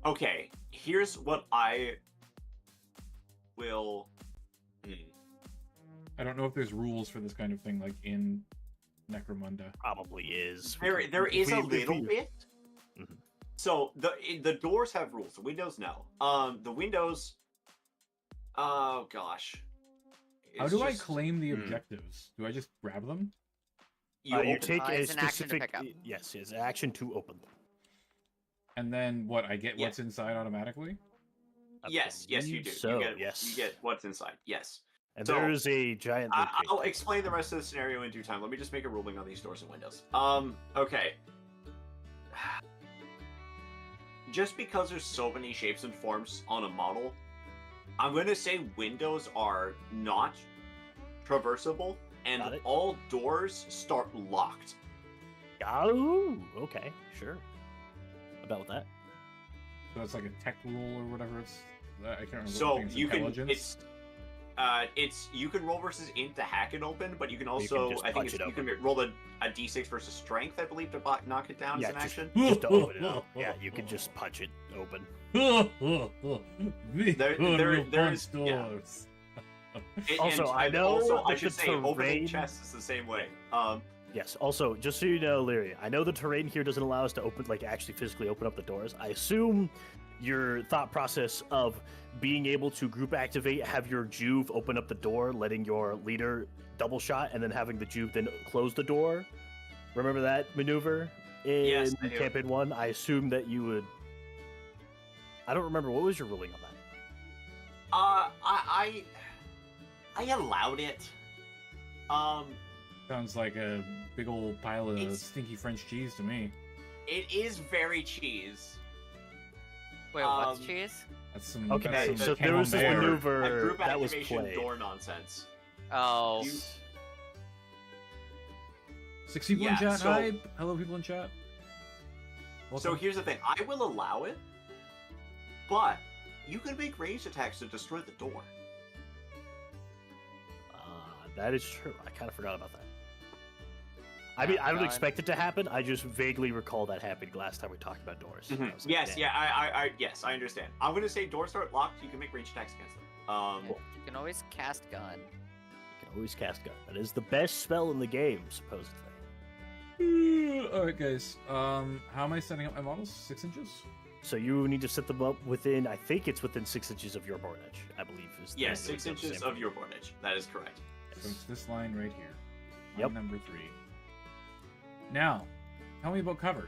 Okay, here's what I will. I don't know if there's rules for this kind of thing, like in Necromunda. Probably is. There is a little bit. Mhm. So the doors have rules. The windows no. The windows. Oh gosh. How It's do I just- claim the objectives? Do I just grab them? You, You open- take a it's an action to specific. pick up. Yes, it's an action to open them. And then what? I get Yeah. what's inside automatically? Yes, you believe do. So, you yes. get what's inside. Yes. And So, there is a giant. I'll location. explain the rest of the scenario in due time. Let me just make a ruling on these doors and windows. Okay. Just because there's so many shapes and forms on a model, I'm going to say windows are not traversable, and Got it. all doors start locked. Oh, okay, sure. About that. So it's like a tech rule or whatever. I can't remember. So I think it's you can intelligence. you can roll versus int to hack it open, but you can can also just I think punch it's, it you can roll a d6 versus strength, I believe, to knock it down as an just, action. just to open it up. Yeah, you can just punch it open. There's yeah. doors. Also, I know Also, I that should the say, opening terrain- chests is the same way. Yes. Also, just so you know, Leary, I know the terrain here doesn't allow us to open, like, actually physically open up the doors. I assume your thought process of being able to group activate, have your Juve open up the door, letting your leader double shot, and then having the Juve then close the door. Remember that maneuver in Yes, I do. campaign 1? I assume that you would. I don't remember. What was your ruling on that? I allowed it. Sounds like a big old pile of It's- stinky French cheese to me. It is very cheese. Wait, what's Um, cheese? That's some. Okay, that's some so there was this camembert. A maneuver group that was activation played. door nonsense. Oh, You- 6 people Yeah, in chat. so- Hi, hello, people in chat. So Welcome. here's the thing: I will allow it, but you can make ranged attacks to destroy the door. That is true. I kind of forgot about that. I mean, I don't God. expect it to happen. I just vaguely recall that happened last time we talked about doors. I was like, Yes, damn. yeah, yes, I understand. I'm gonna say doors start locked. You can make ranged attacks against them. you can always cast gun. You can always cast gun. That is the best spell in the game, supposedly. All right, guys. How am I setting up my models? 6 inches. So you need to set them up within. I think it's within 6 inches of your board edge. I believe is. the- Yes, the 6 same inches thing. of your board edge. That is correct. So it's this line right here. Yep. Line number 3. Now, tell me about cover.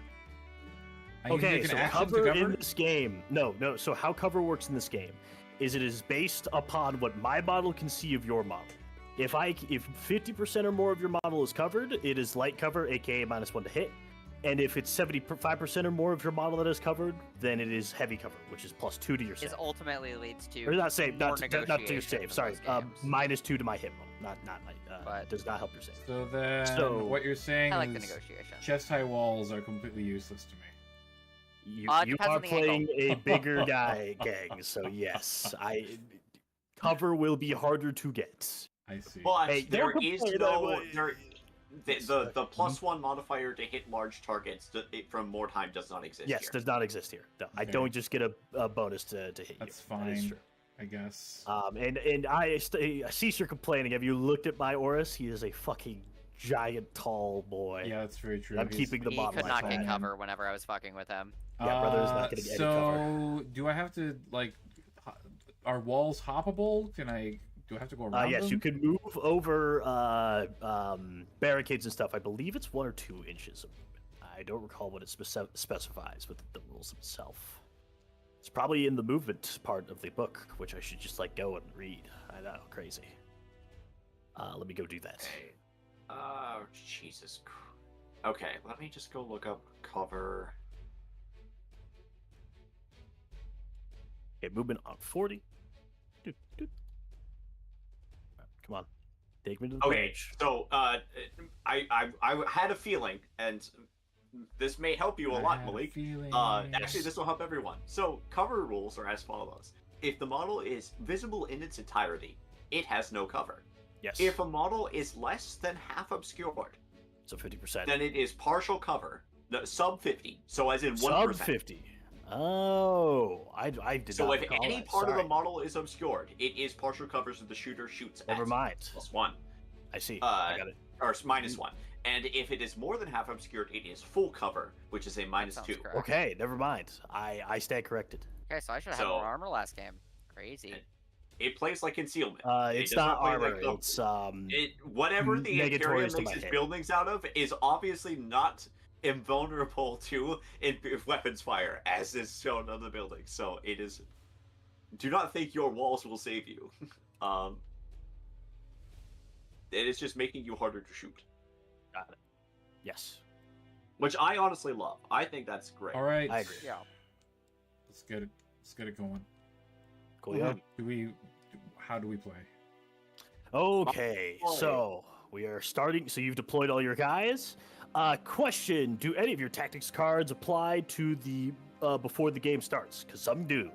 I can Okay, take an so action cover to in cover. this game. No. So how cover works in this game is it is based upon what my model can see of your model. If 50% or more of your model is covered, it is light cover, aka -1 to hit. And if it's 75% or more of your model that is covered, then it is heavy cover, which is +2 to your save. This ultimately leads to Or not save, more not to your negotiation save. in Sorry, those games. -2 to my hit roll. Not my. But- Does not help your save. So then, So- what you're saying I like the is negotiation. chest-high walls are completely useless to me. You It depends are on the playing a bigger guy, gang. So yes, cover will be harder to get. I see. But Hey, there don't is complain, no I- there. The +1 modifier to hit large targets from more time does not exist Yes, here. does not exist here. No, I Okay. don't just get a bonus to hit you. That's That is fine. true. I guess. And I cease your complaining. Have you looked at my Oris? He is a fucking giant, tall boy. Yeah, that's very true. I'm keeping the He bottom. could not get man. cover whenever I was fucking with him. Yeah, brother is not getting any cover. So, do I have to like? Are walls hoppable? Do I have to go around? Yes, them? you can move over barricades and stuff. I believe it's 1 or 2 inches. I don't recall what it specifies with the rules itself. It's probably in the movement part of the book, which I should just like go and read. I know, crazy. Let me go do that. Okay. Oh, Jesus Christ. Okay, let me just go look up cover. Okay, movement on 40. Come on, take me to the Okay, page. so I had a feeling, and this may help you a lot, Malik. Actually, this will help everyone. So cover rules are as follows: if the model is visible in its entirety, it has no cover. Yes. If a model is less than half obscured, So 50%. then it is partial cover. No, sub 50. So as in 1%. Sub 50. Oh, I did So not if recall any that. part of Sorry. the model is obscured, it is partial cover, so the shooter shoots Never at mind. +1. I see. I got it. Or -1. And if it is more than half obscured, it is full cover, which is a Sounds -2. correct. Okay, never mind. I stand corrected. Okay, so I should have had So- more armor last game. Crazy. It plays like concealment. It's does not play armor. like cover. It's Whatever the negatories Imperium to makes my its hit. buildings out of is obviously not invulnerable to weapons fire, as is shown on the building. So it is. Do not think your walls will save you. It is just making you harder to shoot, Got it. Yes, which I honestly love. I think that's great. All right. I agree. Yeah. Let's get it going. Cool. Yeah. How do we play? Okay, Oh. so we are starting. So you've deployed all your guys. Question: do any of your tactics cards apply to the before the game starts? Because some do.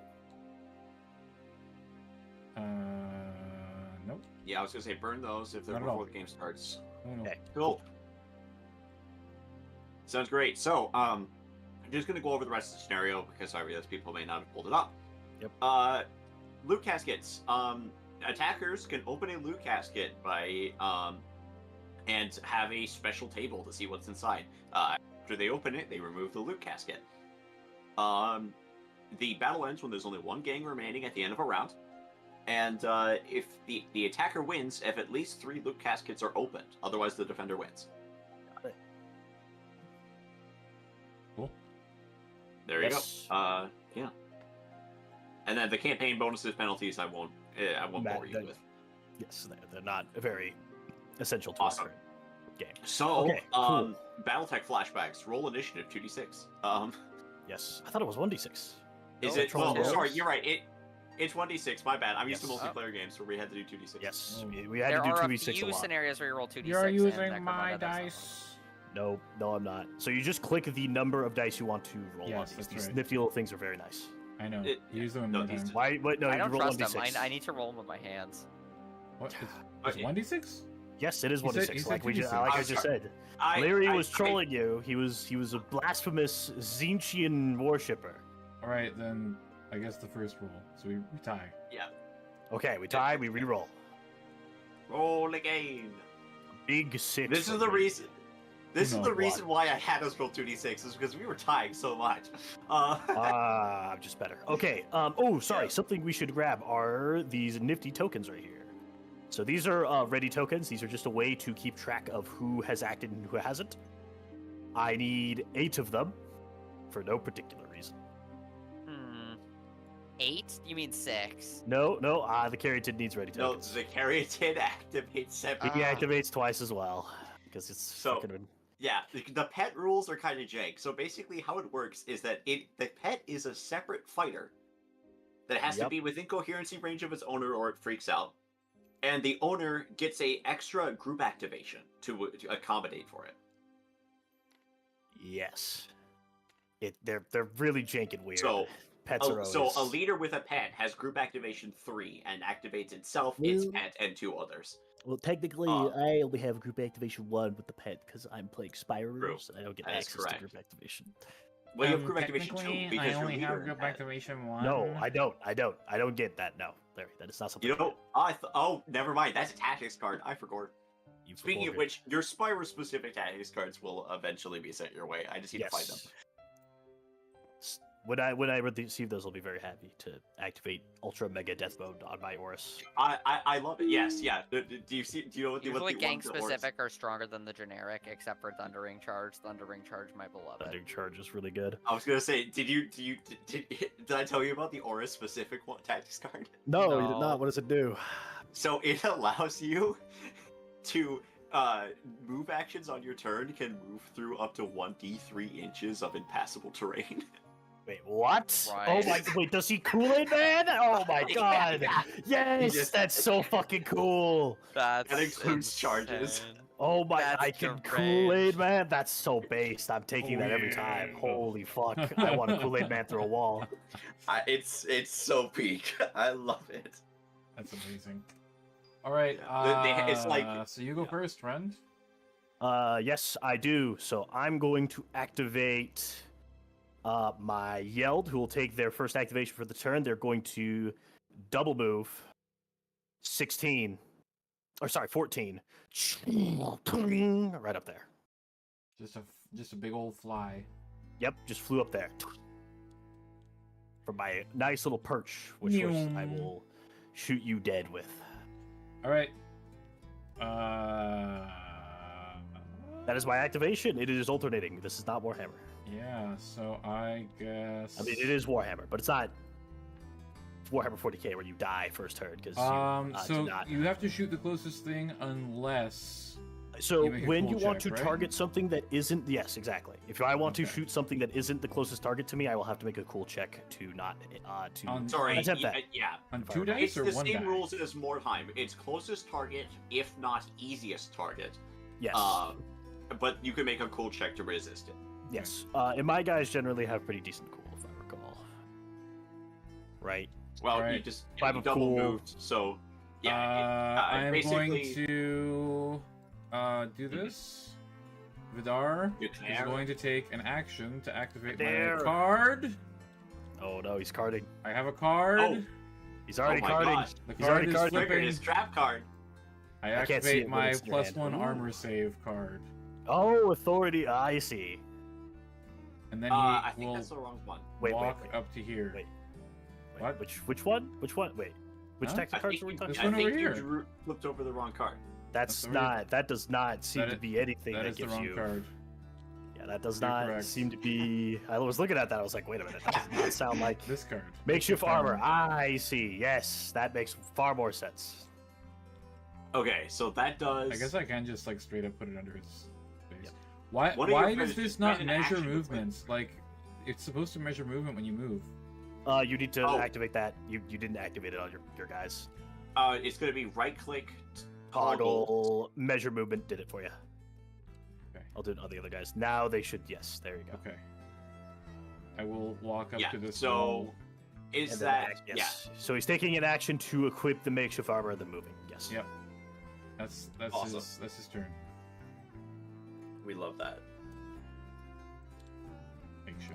Nope. Yeah, I was gonna say burn those if they're Not at all. before the game starts. Oh, no. Okay. Cool. Sounds great. So, I'm just gonna go over the rest of the scenario because I realize people may not have pulled it up. Yep. Loot caskets. Attackers can open a loot casket by and have a special table to see what's inside. After they open it, they remove the loot casket. The battle ends when there's only one gang remaining at the end of a round. And if the attacker wins, if at least 3 loot caskets are opened, otherwise the defender wins. Got it. Cool. There Yes. you go. Yeah. And then the campaign bonuses, penalties, I won't bore you with. Yes, they're not very essential to Awesome. our current game. So, Okay, cool. BattleTech flashbacks. Roll initiative 2d6. Yes, I thought it was 1d6. Is No, it? it's Well, rolls. sorry, you're right. It's 1d6. My bad. I'm used to Yes. multiplayer games where we had to do 2d6. Yes, Oh. we had There to do are a 2d6 a few lot. scenarios where you roll 2d6. You're and using my Necromunda does not. dice. No, I'm not. So you just click the number of dice you want to roll Yes, on these. that's These right. nifty little things are very nice. I know. It- Use them. no, many these times. two- Why? What? No, I you don't roll trust 1d6. them. I need to roll them with my hands. What? It's Okay. 1d6? Yes, it is You said- 1d6. you said Like we just, 2d6. like I I'm just sorry. said. Larry was I- trolling you. He was a blasphemous Zinchian worshipper. All right, then I guess the first roll. So we tie. Okay, we tie. We re-roll. Roll again. Big 6. This for is the me. reason. This is No, the what? reason why I had us roll 2d6 is because we were tying so much. I'm just better. Okay. Oh, sorry. Yeah. Something we should grab are these nifty tokens right here. So these are ready tokens. These are just a way to keep track of who has acted and who hasn't. I need 8 of them for no particular reason. 8? You mean 6? No. The Caryatid needs ready No, tokens. the Caryatid activates separate. He activates twice as well because it's So- fucking. Yeah, the pet rules are kind of jank. So basically, how it works is that the pet is a separate fighter that has to Yep. be within coherency range of its owner, or it freaks out. And the owner gets a extra group activation to accommodate for it. Yes. They're really jank and weird. So, Pets are always... so a leader with a pet has group activation 3 and activates itself, its Well- pet, and 2 others. Well, technically, Uh, I only have group activation 1 with the pet because I'm playing Spire rules and I don't get That is access to correct. group activation. Well, you have group activation 2 because I only your have leader group had- activation 1. No, I don't. I don't get that. No, Larry. That is not something. You know, oh, never mind. That's a tactics card. I forgot. Speaking of which, your Spire specific tactics cards will eventually be sent your way. I just need to find them. When I receive those, I'll be very happy to activate Ultra Mega Death Mode on my Oris. I love it. Yes, yeah. Do you know what Usually the gang specific are stronger than the generic, except for Thundering Charge. Thundering Charge, my beloved. Thundering Charge is really good. I was gonna say, did I tell you about the Aura specific tactics card? No, you did not. What does it do? So it allows you to move actions on your turn can move through up to 1d3 inches of impassable terrain. Wait, what? Right. Oh my! Wait, does he Kool-Aid Man? Oh my god! Yes, just- that's so fucking cool. That includes charges. Oh my! That's I can the Kool-Aid Man. That's so based. I'm taking that every time. Holy fuck! I want a Kool-Aid Man through a wall. It's so peak. I love it. That's amazing. All right. It's like So you go first, friend. Yes, I do. So I'm going to activate my Yelled, who will take their first activation for the turn. They're going to double move 16. Or sorry, 14. Right up there. Just a big old fly. Yep, just flew up there. For my nice little perch, which I will shoot you dead with. All right. That is my activation. It is alternating. This is not Warhammer. Yeah, so I guess. I mean, it is Warhammer, but it's not Warhammer 40k where you die first turn because so you have to shoot the closest thing unless. So you make a when cool you want check, to right? target something that isn't, yes, exactly. If I want to Okay. shoot something that isn't the closest target to me, I will have to make a cool check to not to. sorry. attempt that. Yeah. On 2 It's dice It's or the 1 same die? rules as Mordheim. It's closest target, if not easiest target. Yes. But you can make a cool check to resist it. Yes. And my guys generally have pretty decent cool, if I recall. Right. Well, Right. you just Five you of double cool. moved, so yeah. I am basically, going to do this. Vidar is Declare. going to take an action to activate There. my card. Oh no, he's carding. I have a card. Oh. He's already Oh my carding. gosh. The He's card already is carding. Trigger flipping. his trap card. I I can't see activate it when my it's in your hand. +1 Ooh. armor save card, Oh, authority. I see. and then I he think will that's the wrong one. Wait, walk wait. up to here. Wait. What? Which one? Which one? Wait. Which Huh? tactic I cards think are we you- talking This I one about? over think here. flipped over the wrong card. That's over here. not. That does not seem That to is- be anything That that is the gives wrong you. card. Yeah, that does You're not correct. seem to be. I was looking at that. I was like, wait a minute. That does not sound like This card. makeshift This armor. card. I see. Yes, that makes far more sense. Okay, so that does. I guess I can just like straight up put it under his face. Yep. Why? What are Why your does friends- this just not spend an measure action with movements? Like, it's supposed to measure movement when you move. You need to Oh. activate that. You didn't activate it on your guys. It's gonna be right click. Toggle measure movement did it for you. Okay. I'll do it on the other guys. Now they should. Yes, there you go. Okay. I will walk up Yeah. to this So wall. is And then that yes. So he's taking an action to equip the makeshift armor and then moving. Yes. Yep. That's Awesome. his turn. yeah? We love that. Makeshift.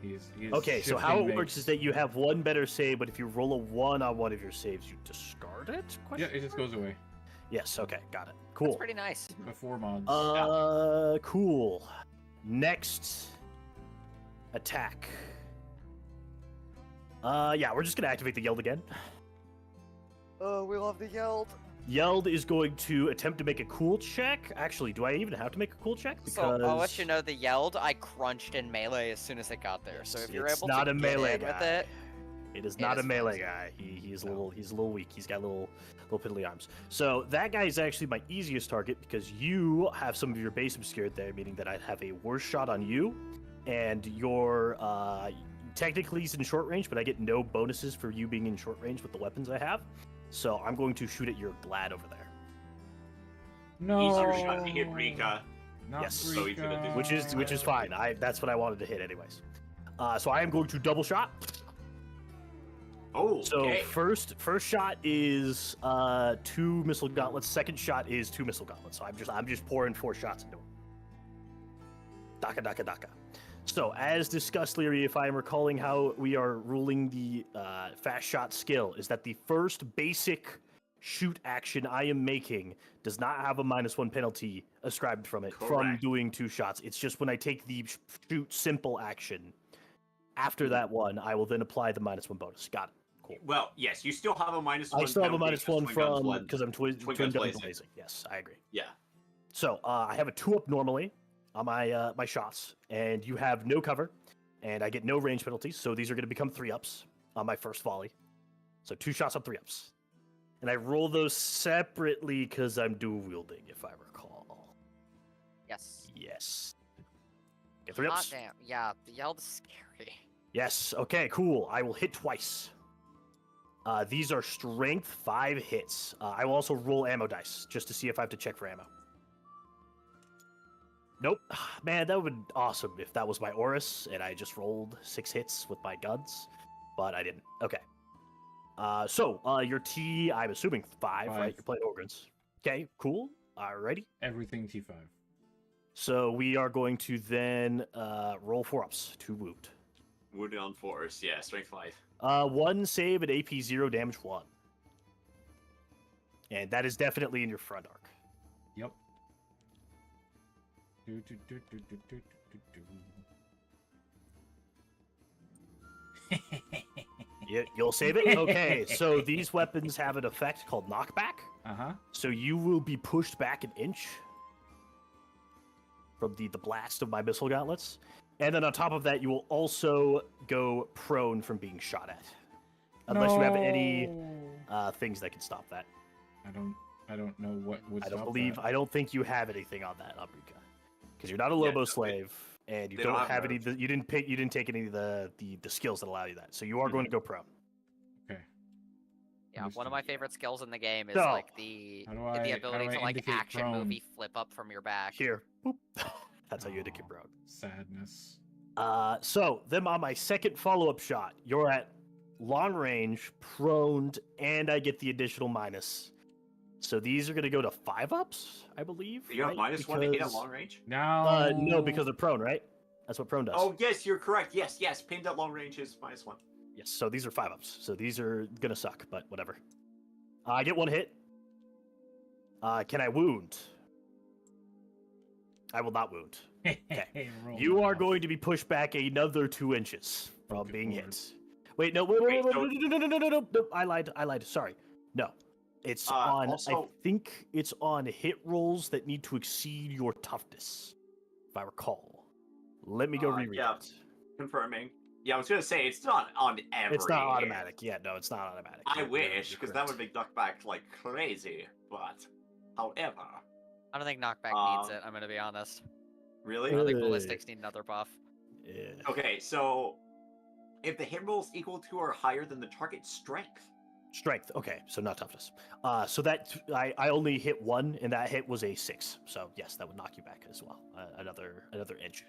He's Okay, so how it shifting works makes- is that you have one better save, but if you roll a 1 on one of your saves, you discard it? Yeah, it just goes away. Yes, okay, got it. That's Cool. pretty nice. Before mods. Cool. Next attack. Yeah, we're just gonna activate the Yelled again. Oh, we love the Yelled. Yelled is going to attempt to make a cool check. Actually, do I even have to make a cool check? So I'll let you know the Yelled I crunched in melee as soon as it got there. So if you're It's able not to a get melee in with guy. it, It is not a is melee fine. guy. He's a little weak. He's got little piddly arms. So that guy is actually my easiest target because you have some of your base obscured there, meaning that I'd have a worse shot on you, and your technically he's in short range, but I get no bonuses for you being in short range with the weapons I have. So I'm going to shoot at your Glad over there, no. Easier shot to hit Rika. Not Yes. So he's gonna do- which is fine. That's what I wanted to hit anyways. So I am going to double shot. Oh, So okay. first shot is 2 missile gauntlets. Second shot is 2 missile gauntlets. So I'm just pouring 4 shots into him. Daka daka daka. So, as discussed, Leary, if I am recalling how we are ruling the fast shot skill, is that the first basic shoot action I am making does not have a -1 penalty ascribed from it from doing 2 shots. It's just when I take the shoot simple action. After that one, I will then apply the -1 bonus. Got it. Cool. Well, yes, you still have a -1. I still have a penalty -1 from because I'm twin gun blazing. Yes, I agree. Yeah. So I have a 2-up normally on my my shots, and you have no cover, and I get no range penalties. So these are going to become 3-ups on my first volley. So 2 shots on 3-ups, and I roll those separately because I'm dual wielding, if I recall. Yes. Yes. Get 3-ups. Damn. Yeah, the yelled is scary. Yes. Okay. Cool. I will hit twice. These are strength 5 hits. I will also roll ammo dice just to see if I have to check for ammo. Nope. Man, that would be awesome if that was my Oris and I just rolled 6 hits with my guns, but I didn't. Okay. So your T, I'm assuming 5, right? You're playing Ogryn's. Okay, cool. Alrighty. Everything T5. So we are going to then roll 4-ups to wound. Wounded on 4s, yeah, strength 5. 1 save at AP 0, damage 1. And that is definitely in your front arc. Yep. You'll save it? Okay, so these weapons have an effect called knockback. Uh-huh. So you will be pushed back an inch from the blast of my missile gauntlets. And then on top of that, you will also go prone from being shot at. Unless you have any things that can stop that. I don't know what would stop that. I don't think you have anything on that, Abrika. Because you're not a Lobo slave, and you don't have any. You didn't take any of the skills that allow you that. So you are going to go prone. Okay. Yeah, one of my favorite skills in the game is like the ability to like action movie flip up from your back. Here. Boop. That's how you indicate prone. Sadness. So then on my second follow-up shot, you're at long range, proned, and I get the additional minus. So these are going to go to 5-ups, I believe. You have -1 to hit at long range? No, because they're prone, right? That's what prone does. Oh, yes, you're correct. Yes, pinned at long range is -1. Yes, so these are 5-ups. So these are going to suck, but whatever. I get 1 hit. Can I wound? I will not wound. Okay. You are going to be pushed back another 2 inches from being hit. Wait, no, wait, no, I lied. Sorry. No. It's on, I think it's on hit rolls that need to exceed your toughness, if I recall. Let me go reread it. Confirming. Yeah, I was going to say, it's not on every It's not automatic. Yeah, no, it's not automatic. I wish, because that would make knockback like crazy, but however... I don't think knockback needs it, I'm going to be honest. Really? I don't think ballistics need another buff. Yeah. Okay, so if the hit rolls equal to or higher than the target's strength. Strength, okay, so not toughness. So that I only hit 1, and that hit was a 6. So yes, that would knock you back as well. Another inch.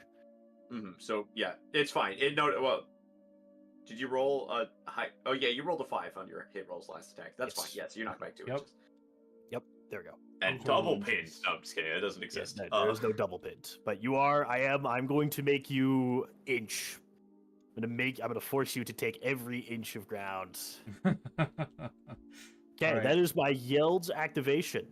So yeah, it's fine. Did you roll a high? Oh yeah, you rolled a 5 on your hit rolls last attack. That's fine. Yeah, so you knock back 2 inches. Yep, there we go. And double pinned. No, I'm just kidding. It doesn't exist. Yes, there is no double pinned. But you are. I'm going to make you inch. I'm gonna force you to take every inch of ground. Okay, that is my Yeld's activation.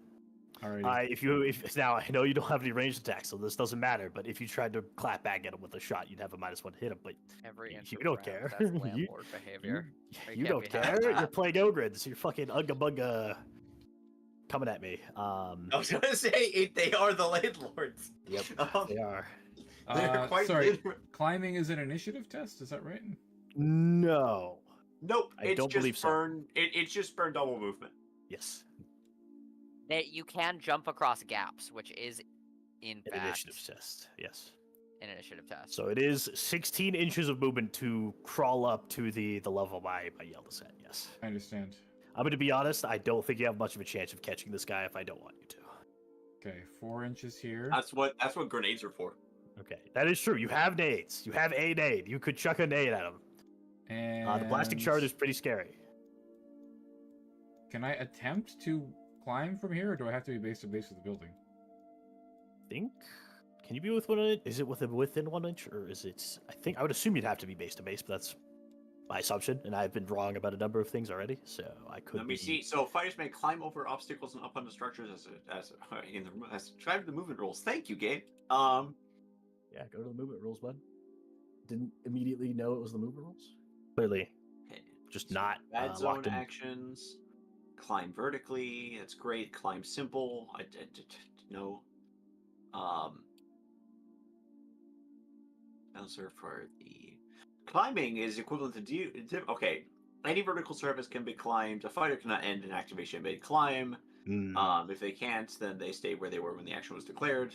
Alright. If now I know you don't have any ranged attacks, so this doesn't matter. But if you tried to clap back at him with a shot, you'd have a -1 to hit him. But every inch you of don't ground, care. That's landlord behavior. You don't care. You're playing Ogryn, so you're fucking ugga bugga coming at me. I was gonna say they are the landlords. Yep, they are. Sorry, climbing is an initiative test, is that right? No. Nope. I don't believe so. It's just burn double movement. Yes. You can jump across gaps, which is in fact an initiative test. Yes. An initiative test. So it is 16 inches of movement to crawl up to the level my Yeld is at. Yes. I understand. I'm going to be honest. I don't think you have much of a chance of catching this guy if I don't want you to. Okay, 4 inches here. That's what grenades are for. Okay, that is true. You have nades. You have a nade. You could chuck a nade at him. And the plastic shard is pretty scary. Can I attempt to climb from here, or do I have to be base to base with the building? Think. Can you be within 1 inch? Is it within 1 inch, or is it? I would assume you'd have to be base to base, but that's my assumption, and I've been wrong about a number of things already, so I could. Let me see. So fighters may climb over obstacles and up onto structures as described in the movement rules. Thank you, Gabe. Yeah, go to the movement rules, bud. Didn't immediately know it was the movement rules. Clearly, just so not bad zone locked in. actions. Climb vertically. That's great. Climb simple. No. Answer for the climbing is equivalent to okay. Any vertical surface can be climbed. A fighter cannot end an activation mid-climb. If they can't, then they stay where they were when the action was declared.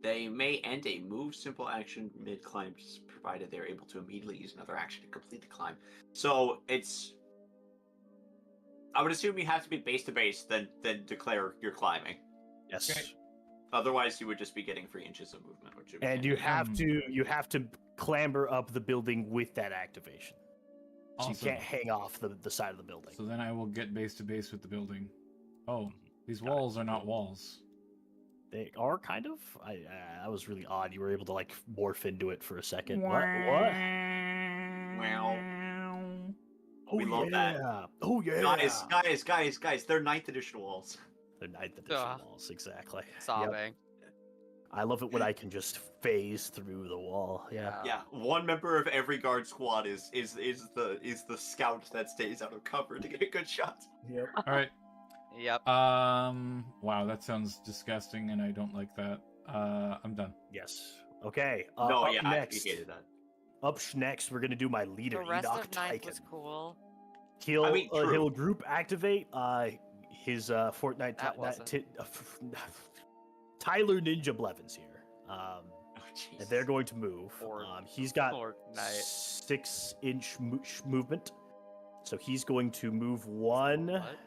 They may end a move simple action mid-climb, provided they're able to immediately use another action to complete the climb. So it's... I would assume you have to be base to base, then declare you're climbing. Yes. Okay. Otherwise, you would just be getting 3 inches of movement. Which And you have to clamber up the building with that activation. So you can't hang off the side of the building. So then I will get base to base with the building. Oh, these walls are not walls. They are kind of. That was really odd. You were able to like morph into it for a second. What? Well, we love that. Oh yeah. Guys! They're 9th edition walls. They're 9th edition walls, exactly. Sobbing. Yep. I love it when I can just phase through the wall. Yeah. Yeah. One member of every guard squad is the scout that stays out of cover to get a good shot. Yep. All right. Yep. Wow, that sounds disgusting, and I don't like that. I'm done. Yes. Okay. Next. I hated that. Up next, we're gonna do my leader, The rest Enoch of 9th Tyken. was cool. He'll group activate his Fortnite Tyler Ninja Blevins here. And they're going to move. He's got 6-inch movement, so he's going to move 1. What?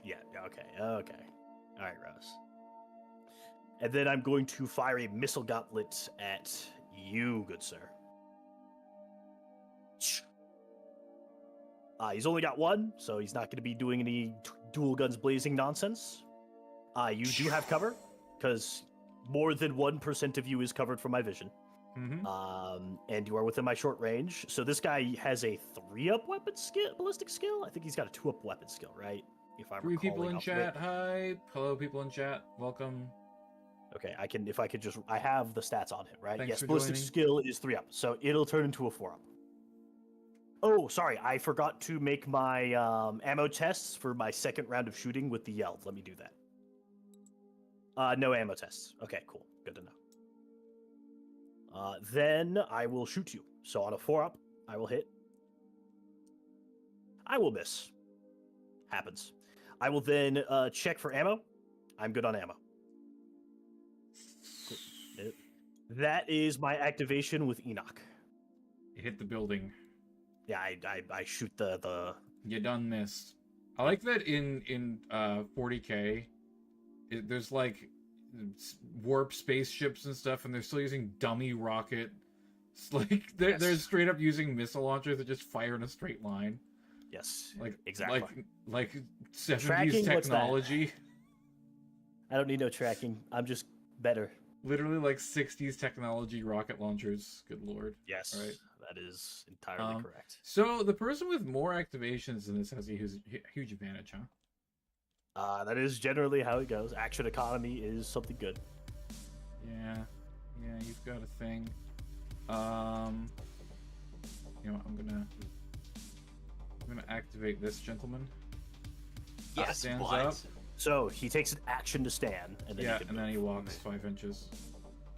Yeah. Okay. All right, Rose. And then I'm going to fire a missile gauntlet at you, good sir. He's only got 1, so he's not going to be doing any dual guns blazing nonsense. You do have cover, because more than 1% of you is covered from my vision. Mm-hmm. And you are within my short range. So this guy has a 3-up weapon skill, ballistic skill. I think he's got a 2-up weapon skill, right? If I'm 3 people in off chat. Hi, hello, people in chat. Welcome. Okay, I have the stats on him, right? Thanks Yes, for ballistic joining. skill is 3-up, so it'll turn into a 4-up. Oh, sorry, I forgot to make my ammo tests for my second round of shooting with the yell. Let me do that. No ammo tests. Okay, cool. Good to know. Then I will shoot you. So on a 4-up, I will hit. I will miss. Happens. I will then check for ammo. I'm good on ammo. Cool. That is my activation with Enoch. You hit the building. Yeah, I shoot the. You done missed. I like that in 40K, there's like warp spaceships and stuff, and they're still using dummy rocket. It's like they're straight up using missile launchers that just fire in a straight line. Yes, Like exactly. Like 70s Tracking, what's that? technology. I don't need no tracking. I'm just better. Literally like 60s technology rocket launchers. Good lord. Yes, Right. that is entirely correct. So the person with more activations in this has a huge advantage, huh? That is generally how it goes. Action economy is something good. Yeah, you've got a thing. You know what, I'm gonna activate this gentleman. Yes, stands but... up. So he takes an action to stand, and then Then he walks 5 inches.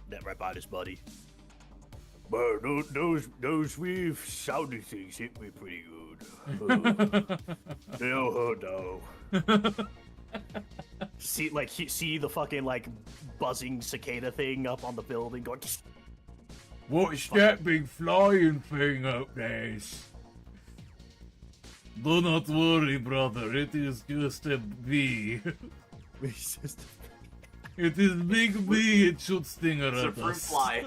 That right by his buddy. But those we've sounded things hit me pretty good. No. See the fucking like buzzing cicada thing up on the building going. What's that big flying thing up there? Do not worry, brother. It is just a bee. It is big bee. It should sting at us. It's a fruit fly.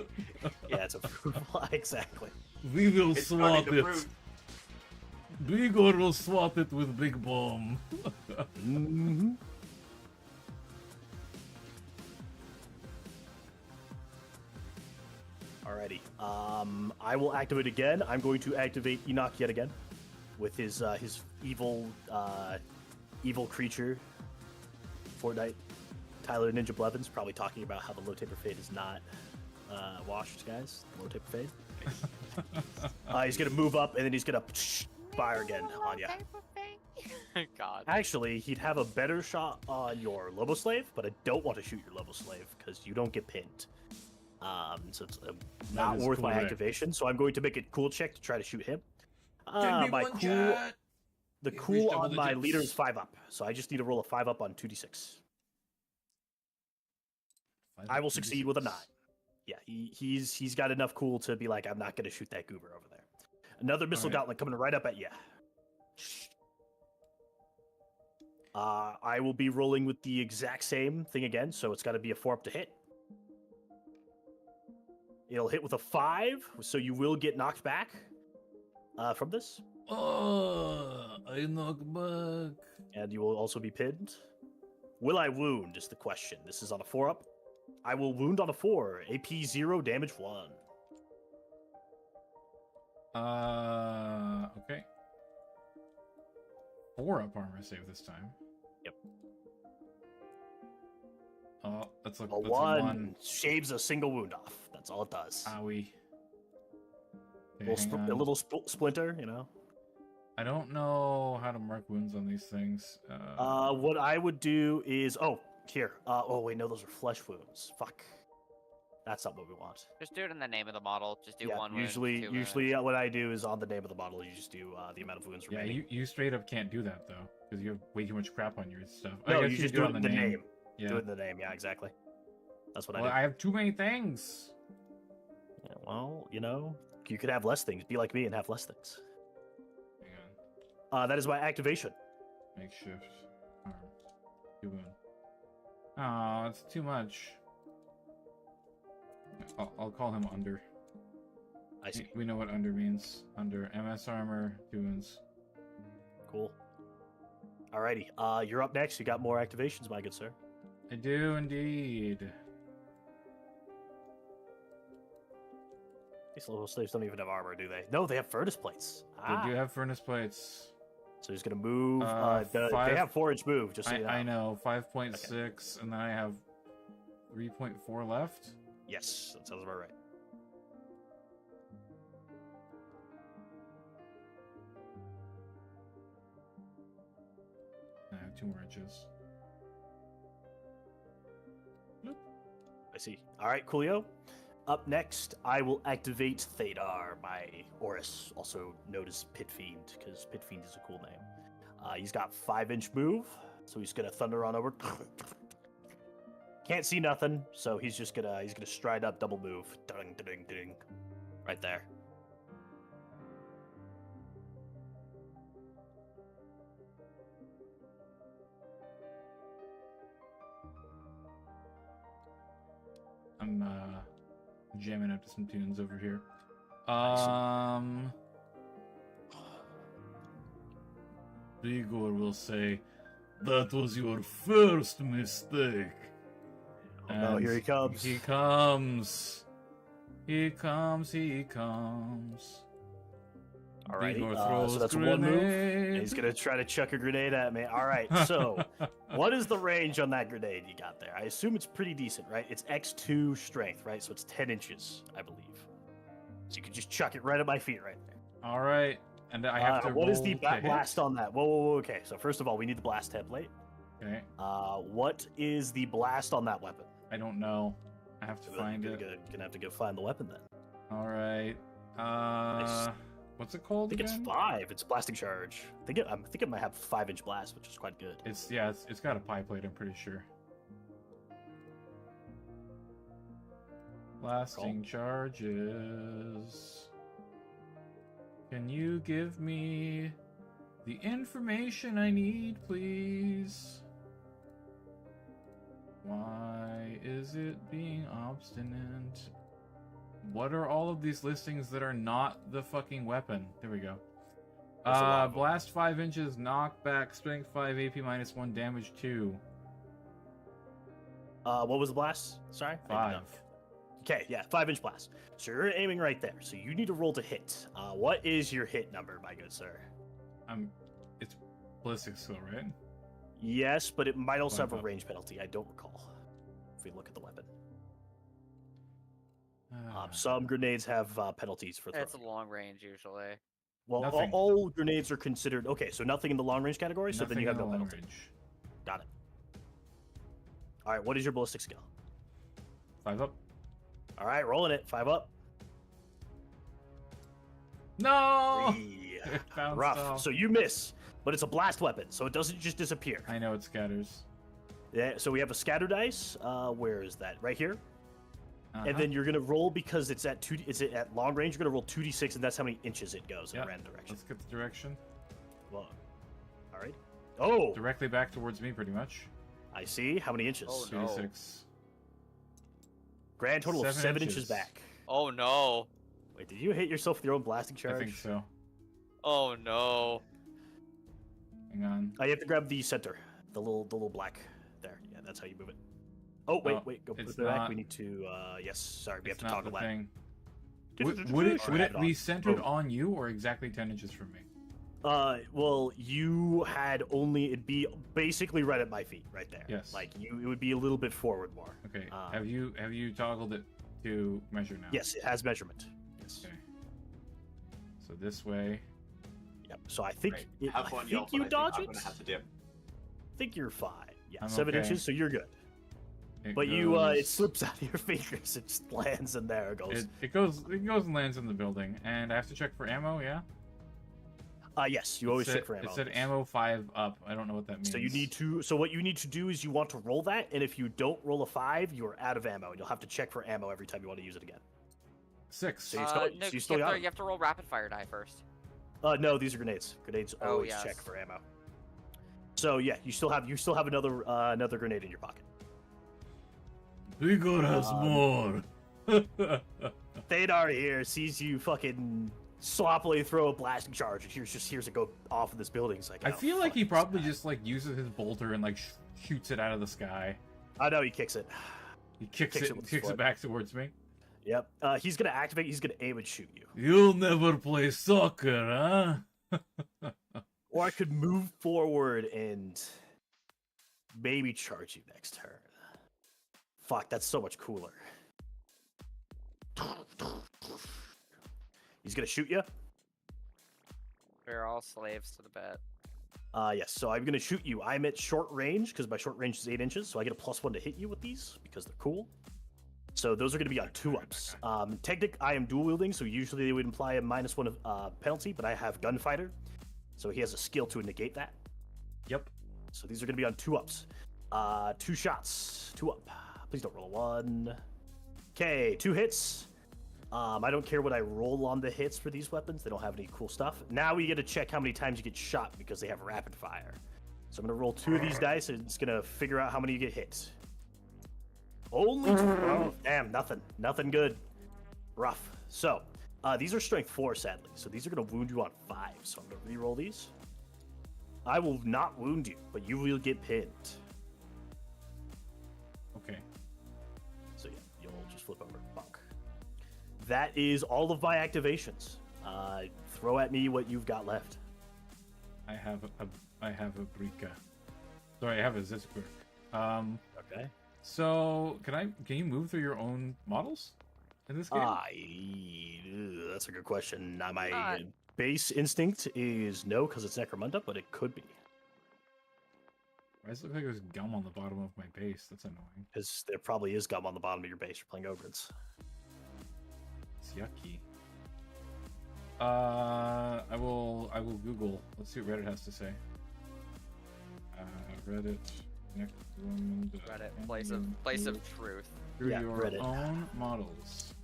Yeah, it's a fruit fly, exactly. We will It's swat running the it. fruit. Big or will swat it with big bomb. Mm-hmm. Alrighty. I will activate again. I'm going to activate Enoch yet again with his evil creature. Fortnite. Tyler Ninja Blevins probably talking about how the low taper fade is not washed, guys. Low taper fade. He's gonna move up and then he's gonna fire again on you. God. Actually, he'd have a better shot on your Lobo Slave, but I don't want to shoot your Lobo Slave because you don't get pinned. So it's not worth my activation. So I'm going to make a cool check to try to shoot him. The cool on my leader is 5 up, so I just need to roll a 5 up on 2d6. I will succeed with a 9. Yeah, he's got enough cool to be like, I'm not going to shoot that goober over there. Another missile gauntlet coming right up at you. I will be rolling with the exact same thing again, so it's got to be a 4 up to hit. It'll hit with a 5, so you will get knocked back from this. I knock back. And you will also be pinned. Will I wound is the question. This is on a 4 up. I will wound on a 4. AP 0, damage 1. Okay. 4 up armor save this time. Yep. Oh, that's a 1. Shaves a single wound off. That's all it does. Owie. Okay, a little splinter, you know. I don't know how to mark wounds on these things. What I would do is... here. Wait, no, those are flesh wounds. Fuck. That's not what we want. Just do it in the name of the model. Just do one wound. Usually what I do is on the name of the model, you just do the amount of wounds remaining. Yeah, you straight up can't do that, though, because you have way too much crap on your stuff. No, you just do it in the name. Yeah. Do it in the name, yeah, exactly. That's what I do. I have too many things. Yeah, well, you know, you could have less things. Be like me and have less things. Hang on. That is my activation. Makeshift arm. 2 wound. Oh, it's too much. I'll call him under. I see. We know what under means. Under MS armor, 2 wounds. Cool. Alrighty. You're up next. You got more activations, my good sir. I do indeed. These little slaves don't even have armor, do they? No, they have furnace plates. They do have furnace plates. So he's gonna move. They have 4-inch move. Just so you know. I know 5.6, and then I have 3.4 left. Yes, that sounds about right. I have 2 more inches. I see. All right, coolio. Up next, I will activate Thadar, my Oris, also known as Pit Fiend, because Pit Fiend is a cool name. He's got 5-inch move, so he's gonna thunder on over. Can't see nothing, so he's gonna stride up, double move, ding, ding, ding, right there. I'm jamming out to some tunes over here. Igor will say, "That was your first mistake." Oh no, here he comes. He comes. He comes. He comes. Alrighty, so that's one move. He's gonna try to chuck a grenade at me. Alright, so what is the range on that grenade you got there? I assume it's pretty decent, right? It's X2 strength, right? So it's 10 inches, I believe. So you can just chuck it right at my feet right there. Alright, and I have to What is the blast on that? Whoa, okay. So first of all, we need the blast template. Okay. What is the blast on that weapon? I don't know. I have to find it. Gonna have to go find the weapon then. Alright. Nice. What's it called? I think again? it's 5. It's blasting charge. I think it might have 5-inch blast, which is quite good. It's got a pie plate, I'm pretty sure. Blasting charges. Can you give me the information I need, please? Why is it being obstinate? What are all of these listings that are not the fucking weapon? There we go. Blast 5 inches, knockback, strength 5, AP -1, damage 2. What was the blast? Sorry? 5. Okay, yeah, 5-inch blast. So you're aiming right there. So you need to roll to hit. What is your hit number, my good sir? It's ballistic skill, right? Yes, but it might also have a Up. range penalty. I don't recall. If we look at the weapon. Some grenades have penalties for throwing. It's a long range usually. Well, all grenades are considered... Okay, so nothing in the long range category, so then you have no penalty. Range. Got it. All right, what is your ballistic skill? 5 up. All right, rolling it. 5 up. No! Rough. Off. So you miss, but it's a blast weapon, so it doesn't just disappear. I know it scatters. Yeah, so we have a scatter dice. Where is that? Right here. Uh-huh. And then you're gonna roll because it's at at long range. You're gonna roll 2d6, and that's how many inches it goes in a random direction. Let's get the direction. Well, all right. Oh, Directly back towards me, pretty much. I see. How many inches? Oh, no. 36. Grand total of 7 inches. inches back. Oh no. Wait, did you hit yourself with your own blasting charge? I think so. Oh no. Hang on. You have to grab the center, the little black. There, yeah, that's how you move it. Oh wait, go put it back. We need to. Yes, sorry, we have to toggle that. Thing. Would it be centered on you or exactly 10 inches from me? Well, you had only it'd be basically right at my feet, right there. Yes. Like it would be a little bit forward more. Okay. Have you toggled it to measure now? Yes, it has measurement. Yes. Okay. So this way. Yep. So I think Right. Have fun, y'all, you but dodge I'm it. gonna have to dip. I think you're fine. Yeah, I'm 7 okay. inches, so you're good. It But goes, it slips out of your fingers. It just lands in there. It goes. It goes and lands in the building, and I have to check for ammo. Yeah. Yes, you always check for ammo. It said ammo 5 up. I don't know what that means. So you need to. So what you need to do is you want to roll that, and if you don't roll a 5, you are out of ammo, and you'll have to check for ammo every time you want to use it again. 6. So you still got it. You have to roll rapid fire die first. No, these are grenades. Grenades always check for ammo. So yeah, you still have another grenade in your pocket. Igor has more. Thadar here sees you fucking sloppily throw a blasting charge. Here's it go off in this building. It's like, I feel like he probably just like uses his bolter and like shoots it out of the sky. I know he kicks it. He kicks it back towards me. Yep. He's gonna activate. He's gonna aim and shoot you. You'll never play soccer, huh? Or I could move forward and maybe charge you next turn. Fuck, that's so much cooler. He's gonna shoot you. We're all slaves to the bet. Yes. So I'm gonna shoot you. I'm at short range because my short range is 8 inches, so I get a +1 to hit you with these because they're cool. So those are gonna be on 2-ups. I am dual wielding, so usually they would imply a -1 penalty, but I have gunfighter, so he has a skill to negate that. Yep. So these are gonna be on 2-ups. 2 shots, 2 up. Please don't roll a 1. Okay, 2 hits. I don't care what I roll on the hits for these weapons. They don't have any cool stuff. Now we get to check how many times you get shot because they have rapid fire. So I'm going to roll 2 of these dice, and it's going to figure out how many you get hit. Only 2. Oh, damn, nothing. Nothing good. Rough. So, these are strength 4, sadly. So these are going to wound you on 5. So I'm going to re-roll these. I will not wound you, but you will get pinned. Okay. So yeah, you'll just flip over. Bonk. That is all of my activations. Throw at me what you've got left. I have a Brika. Sorry, I have a Zizkur. Okay. So can you move through your own models in this game? That's a good question. My base instinct is no, because it's Necromunda, but it could be. Why does it look like there's gum on the bottom of my base? That's annoying. Because there probably is gum on the bottom of your base. You're playing Ogryns. It's yucky. I will Google. Let's see what Reddit has to say. Reddit. Reddit, place of truth. Through Yeah, your Reddit. own models.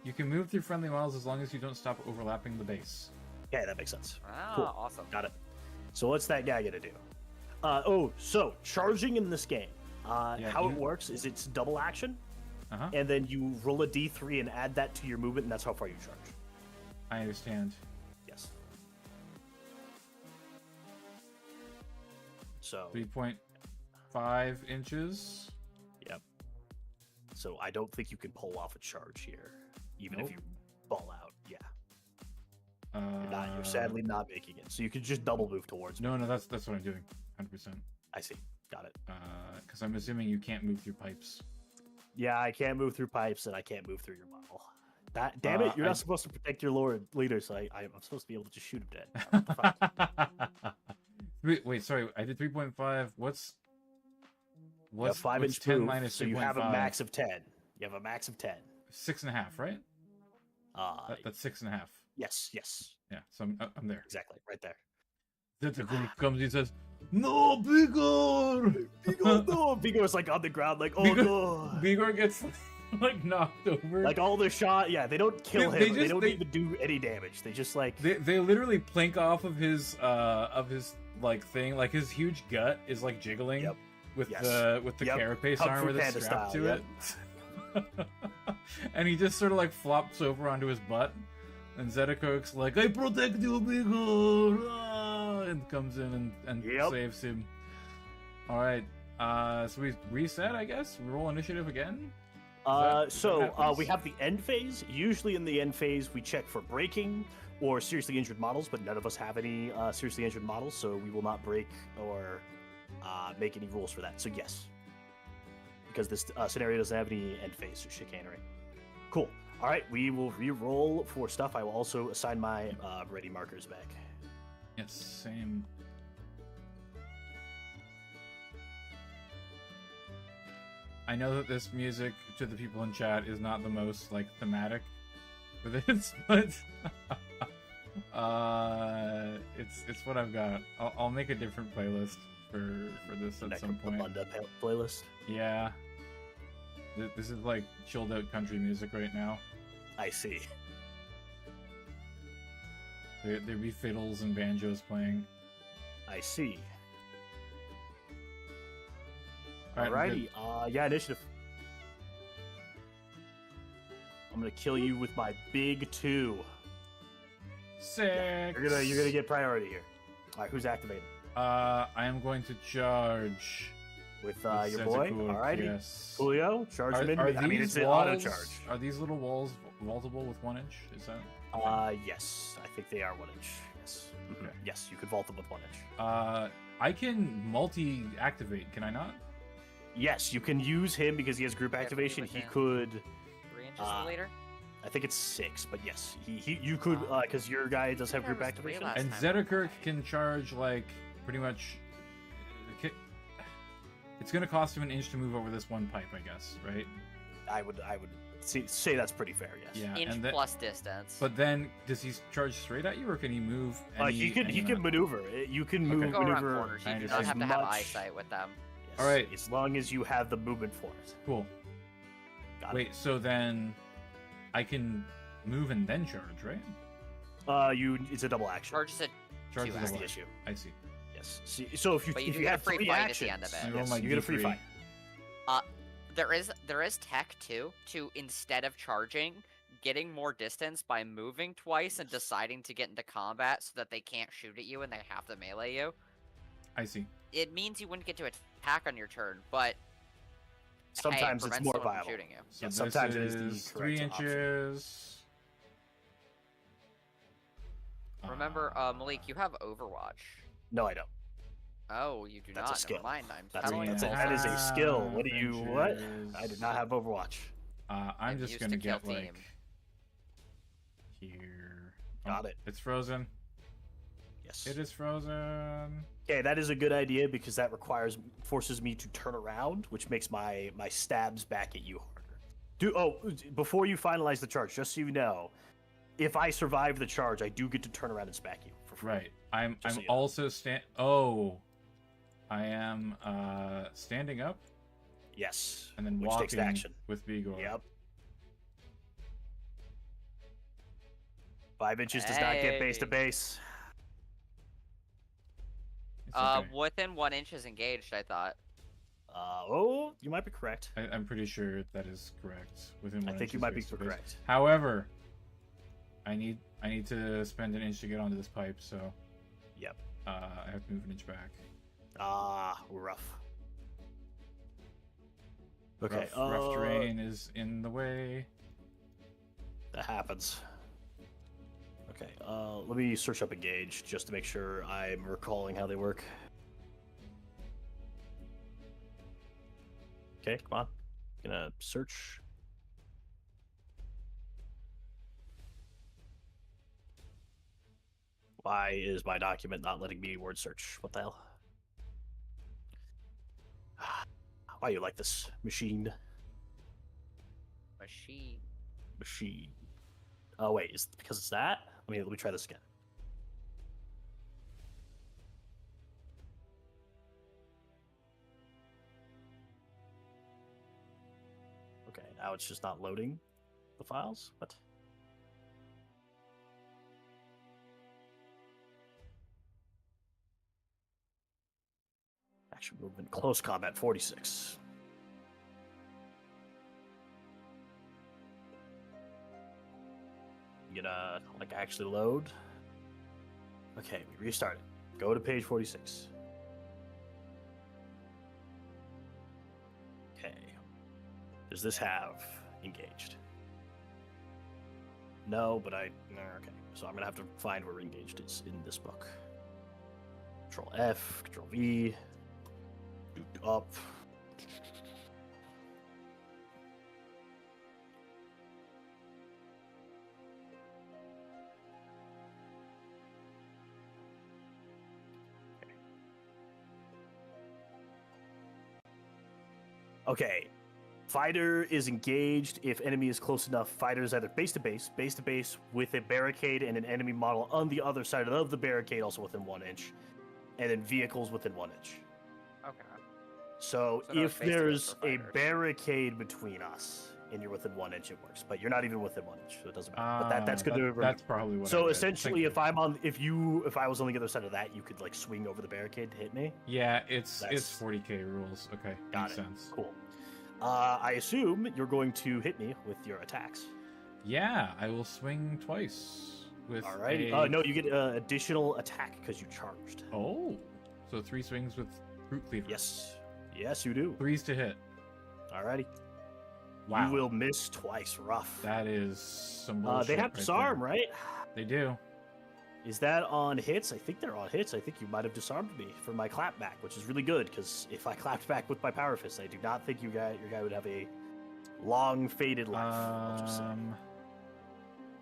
You can move through friendly models as long as you don't stop overlapping the base. Yeah, that makes sense. Ah, Cool. awesome. Got it. So what's that guy gonna do? So charging in this game. How it works is it's double action, and then you roll a d3 and add that to your movement, and that's how far you charge. I understand. Yes. So 3.5 inches. Yep. So I don't think you can pull off a charge here, even if you ball out. Yeah. You're sadly not making it. So you can just double move towards me. No, that's what I'm doing. 100%. I see. Got it. Because I'm assuming you can't move through pipes. Yeah, I can't move through pipes, and I can't move through your model. Damn it! You're not supposed to protect your leader, so I'm supposed to be able to just shoot him dead. Wait, sorry. I did 3.5. What's 5-inch 10 move, minus 3.5? So you have a max of 10. You have a max of 10. 6.5, right? That's 6.5. Yes. Yeah, so I'm there. Exactly, right there. Tentacle comes and says, "No, Bigor! Bigor, no!" Bigor's like on the ground, like, oh no. Bigor gets like knocked over. Like all their shot, yeah, they don't kill him. They don't even do any damage. They just like they literally plink off of his like thing. Like his huge gut is like jiggling with the carapace armor that's strapped to it. And he just sort of like flops over onto his butt. And Zedekerk's like, "I protect you, Bigor!" And comes in and saves him. Alright, so we reset, I guess? We roll initiative again? We have the end phase. Usually in the end phase, we check for breaking or seriously injured models, but none of us have any seriously injured models, so we will not break or make any rules for that. So yes, because this scenario doesn't have any end phase chicanery. Cool. All right, we will re-roll for stuff. I will also assign my ready markers back. Yes, same. I know that this music to the people in chat is not the most like thematic for this, but it's what I've got. I'll make a different playlist for this at some point. Necromunda playlist. Yeah, this is like chilled out country music right now. I see. There'd be fiddles and banjos playing. I see. Alrighty. Yeah, initiative. I'm gonna kill you with my big 2. 6. Yeah, you're gonna get priority here. All right, who's activated? I am going to charge with your boy. Alrighty. Yes. Julio, charge him in. I mean, it's an auto charge. Are these little walls vaultable with 1 inch? Is that? Yes. I think they are 1 inch. Yes. Okay. Yes, you could vault them with 1 inch. I can multi-activate. Can I not? Yes, you can use him because he has group activation. He could. 3 inches later. I think it's 6, but yes, you could because your guy does have group activation. And Zedekerk can charge like pretty much. It's gonna cost him 1 inch to move over this one pipe, I guess, right? I would say that's pretty fair. Yes. Yeah. Inch plus distance. But then, does he charge straight at you, or can he move? He can maneuver. You can move maneuver. Corners. You do not have to have eyesight with them. Yes, all right. As long as you have the movement for it. Cool. Wait. So then, I can move and then charge, right? It's a double action. Charge is a Charge is the issue. I see. Yes. So if you have free free fight actions, at the end of it. Yes, you get a free fight. There is tech too to, instead of charging, getting more distance by moving twice and deciding to get into combat so that they can't shoot at you and they have to melee you. I see. It means you wouldn't get to attack on your turn, but sometimes it's more viable. Shooting you. So sometimes it is the 3 inches. Remember, Malik, you have Overwatch. No, I don't. Oh, you do That's not. a skill. Never mind. That is a skill. What do you? What? I do not have Overwatch. I'm just gonna get like team. here. Got it. It's frozen. Yes. It is frozen. Okay, that is a good idea because that forces me to turn around, which makes my stabs back at you harder. Before you finalize the charge, just so you know, if I survive the charge, I do get to turn around and smack you for free. Right. I'm also I am standing up. Yes. And then which walking takes action with Bigor. Yep. 5 inches does not get base to base. Okay. Within 1 inch is engaged, I thought. You might be correct. I'm pretty sure that is correct. Within 1 inch. I think you might be correct. However, I need to spend 1 inch to get onto this pipe, so. Yep. I have to move 1 inch back. Rough. Okay. Rough terrain is in the way. That happens. Okay. Let me search up Engage just to make sure I'm recalling how they work. Okay, come on. Gonna search. Why is my document not letting me word search? What the hell? Why you like this machine? Machine. Oh wait, is it because it's that? Let me try this again. Okay, now it's just not loading the files. What? Action movement, close combat, 46. You gonna actually load? Okay, we restart it. Go to page 46. Okay. Does this have engaged? No, but okay. So I'm gonna have to find where engaged is in this book. Control F, Control V, do up. Okay. Fighter is engaged if enemy is close enough. Fighter is either base to base with a barricade and an enemy model on the other side of the barricade, also within 1 inch, and then vehicles within 1 inch. Okay. So no if face-to-face there's for a fighters. barricade between us and you're within 1 inch, it works. But you're not even within 1 inch, so it doesn't matter. But that's good to remember. That's probably what. So I did. essentially, Thank you. if I was on the other side of that, you could like swing over the barricade to hit me. Yeah, it's That's- 40k rules. Okay, Got makes it. sense. Cool. I assume you're going to hit me with your attacks. Yeah, I will swing twice with. All right. a- No, you get additional attack because you charged. Oh, so 3 swings with Root Cleaver. Yes. Yes, you do. 3s to hit. Alrighty. Wow. You will miss twice. Rough. That is some bullshit. They have right disarm, there. right? They do. Is that on hits? I think they're on hits. I think you might have disarmed me for my clap back, which is really good because if I clapped back with my power fist, I do not think your guy would have a long faded life. I'll just say.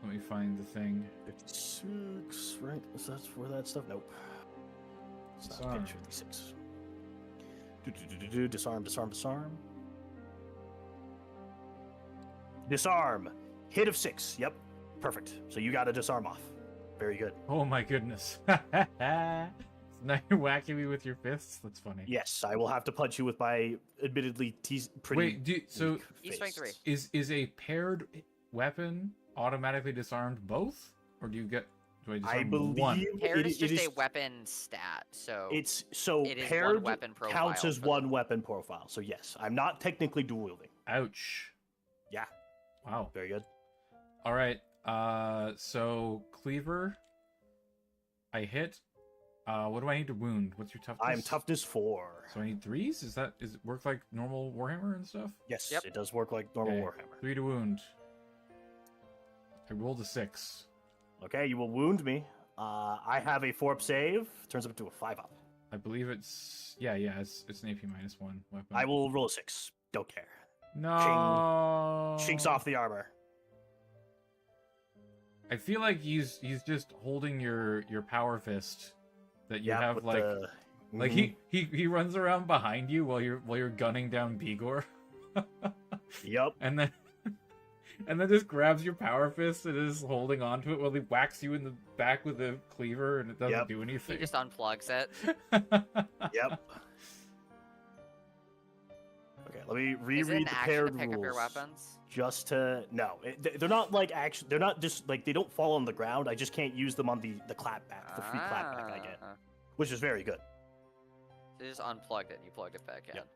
Let me find the thing. 56, right? Is that for that stuff? Nope. It's not Disarm. page 56. Disarm, disarm, disarm. Disarm. Hit of 6. Yep. Perfect. So you got a disarm off. Very good. Oh my goodness. So now you're whacking me with your fists? That's funny. Yes, I will have to punch you with my admittedly pretty. Wait, so weak E-Strength fists. 3. is a paired weapon automatically disarmed both? Or do I disarm I believe one? Paired is it just is, a weapon stat, so It's so it is paired one weapon profile counts as for one them. weapon profile. So yes, I'm not technically dual wielding. Ouch. Yeah, Wow. very good. All right. So Cleaver, I hit. What do I need to wound? What's your toughness? I'm toughness 4. So I need 3s? Is it work like normal Warhammer and stuff? Yes, Yep. it does work like normal Okay. Warhammer. 3 to wound. I rolled a 6. Okay, you will wound me. I have a 4-up save. Turns up to a 5-up. I believe it's it's an AP -1 weapon. I will roll a 6. Don't care. No. Chinks off the armor. I feel like he's just holding your power fist that you Yeah, have with like the- like he runs around behind you while you're gunning down Bigor. Yep. and then just grabs your power fist and is holding onto it while he whacks you in the back with a cleaver and it doesn't Yep. do he anything. just unplugs it. Yep. Okay, let me Is it reread an the action to paired pick rules. up your weapons? Just to they're not like action. They're not just like they don't fall on the ground. I just can't use them on the clapback, the free clapback I get, Ah. which is very good. So you just unplugged it and you plugged it back in. Yep.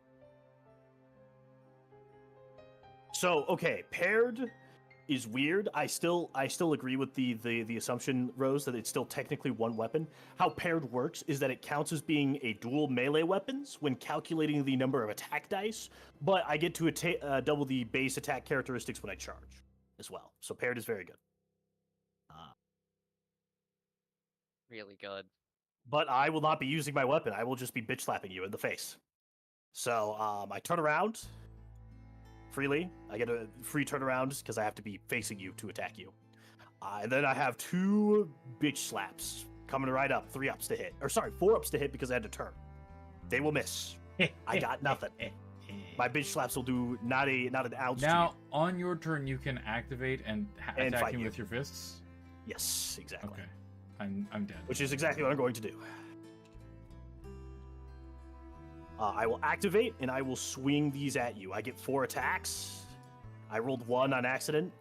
So okay, paired is weird. I still agree with the assumption, Rose, that it's still technically one weapon. How paired works is that it counts as being a dual melee weapons when calculating the number of attack dice, but I get to double the base attack characteristics when I charge as well. So paired is very good. Really good. But I will not be using my weapon. I will just be bitch slapping you in the face. So I turn around freely. I get a free turnaround because I have to be facing you to attack you. And then I have 2 bitch slaps coming right up, 3 ups to hit. Or sorry, 4 ups to hit because I had to turn. They will miss. I got nothing. My bitch slaps will do not an ounce. Now, on your turn, you can activate and attack him with your fists? Yes, exactly. Okay. I'm dead. Which is exactly what I'm going to do. I will activate, and I will swing these at you. I get 4 attacks. I rolled 1 on accident,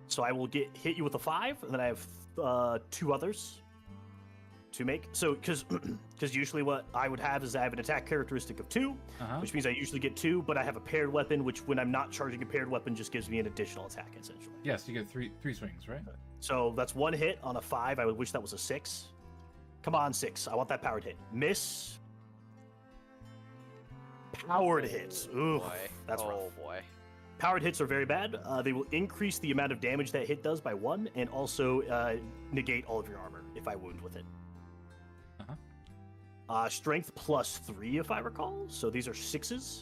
so I will hit you with a 5, and then I have 2 others to make. So, because usually what I would have is I have an attack characteristic of 2, which means I usually get 2, but I have a paired weapon, which when I'm not charging a paired weapon just gives me an additional attack, essentially. Yes, you get three swings, right? So that's 1 hit on a 5. I would wish that was a 6. Come on, 6. I want that powered hit. Miss. Powered hits. Ooh, that's rough. Oh boy. Powered hits are very bad. They will increase the amount of damage that hit does by 1, and also negate all of your armor if I wound with it. Strength +3, if I recall. So these are 6s.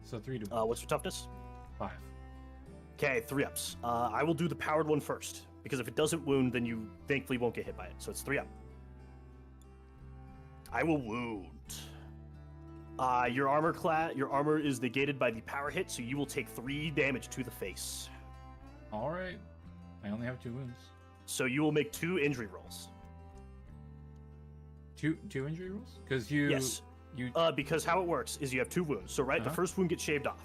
So 3 to what's your toughness? 5. Okay, 3 ups. I will do the powered one first, because if it doesn't wound, then you thankfully won't get hit by it. So it's 3 up. I will wound. Your armor is negated by the power hit, so you will take 3 damage to the face. All right. I only have 2 wounds. So you will make 2 injury rolls. 2 injury rolls? Because you... Yes. Because how it works is you have 2 wounds. So the first wound gets shaved off.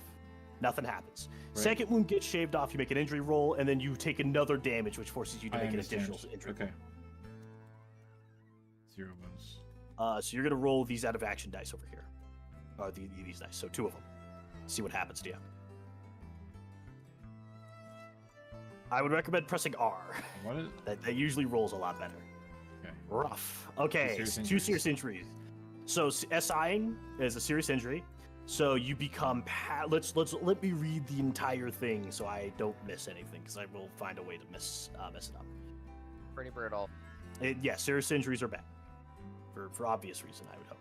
Nothing happens. Right. Second wound gets shaved off, you make an injury roll, and then you take another damage, which forces you to make an additional injury roll. 0 wounds. So you're going to roll these out of action dice over here. These dice, so 2 of them. See what happens to you. I would recommend pressing R. What is... That usually rolls a lot better. Okay. Rough. Okay, 2 serious injuries. So SIing is a serious injury. So you become let me read the entire thing so I don't miss anything, because I will find a way to mess it up. Pretty brutal. Yeah, serious injuries are bad. For obvious reason, I would hope.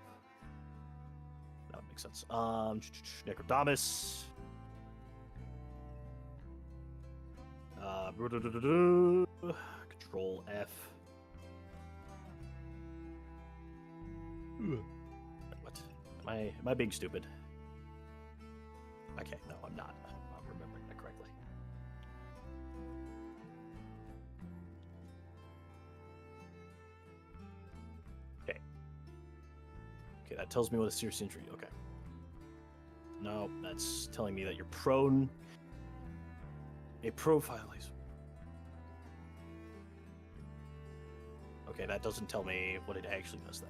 That would make sense. Necrodamus. Control F. What? Am I being stupid? Okay, no, I'm not. I'm not remembering that correctly. Okay. Okay, that tells me what a serious injury. Okay. No, that's telling me that you're prone. A profile is. Okay, that doesn't tell me what it actually does, though.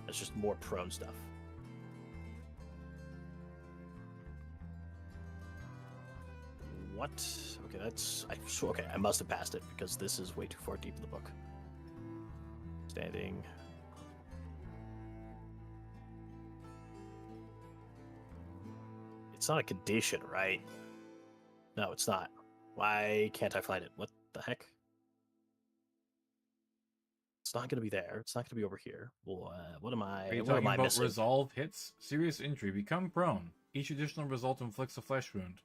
That's just more prone stuff. What? Okay, okay, I must have passed it because this is way too far deep in the book. Standing. It's not a condition, right? No, it's not. Why can't I find it? What the heck? It's not going to be there. It's not going to be over here. Well, what am I? Are you what talking am I about missing? resolve hits? Serious injury. Become prone. Each additional result inflicts a flesh wound.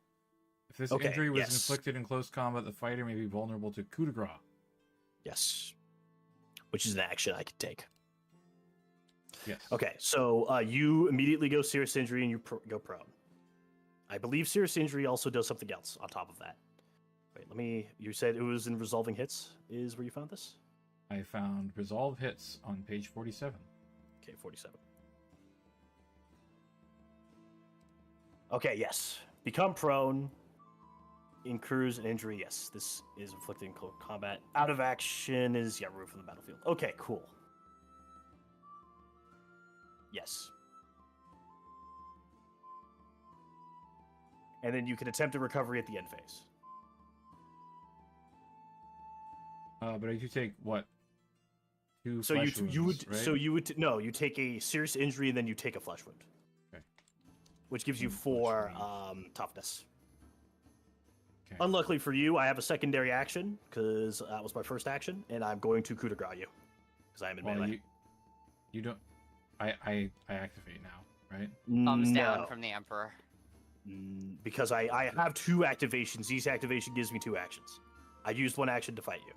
If this injury was inflicted in close combat, the fighter may be vulnerable to coup de grace. Yes. Which is an action I could take. Yes. Okay, so you immediately go serious injury and you go prone. I believe serious injury also does something else on top of that. Wait, you said it was in resolving hits is where you found this? I found resolve hits on page 47. Okay, 47. Okay, yes. Become prone. Incurs an injury. Yes, this is inflicted in close combat. Out of action is, removed from the battlefield. Okay, cool. Yes. and then you can attempt a recovery at the end phase. But I do take what? Two So flesh wounds, right? You take a serious injury and then you take a flesh wound. Okay. Which gives you Flesh 4 wound. toughness. Okay. Unluckily for you, I have a secondary action because that was my first action, and I'm going to coup de grace you because I am in melee. You don't. I activate now, right? Thumbs No. down from the Emperor. Because I have 2 activations. Each activation gives me 2 actions. I used 1 action to fight you.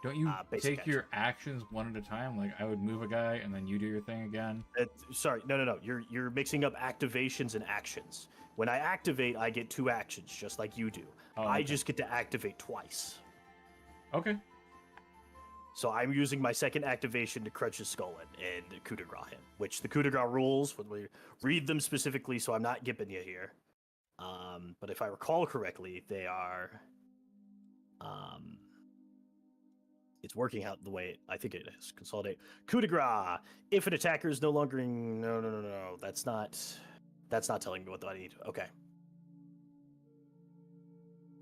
Don't you basic take your actions one at a time? Like I would move a guy and then you do your thing again. Sorry, no. You're mixing up activations and actions. When I activate, I get 2 actions, just like you do. I just get to activate twice. Okay. So I'm using my second activation to crunch his skull and coup de grace him, which the coup de grace rules, when we read them specifically, so I'm not gipping you here. But if I recall correctly, they are... it's working out the way I think it is. Consolidate. Coup de grace. If an attacker is no longer in... No. That's not telling me what I need. Okay.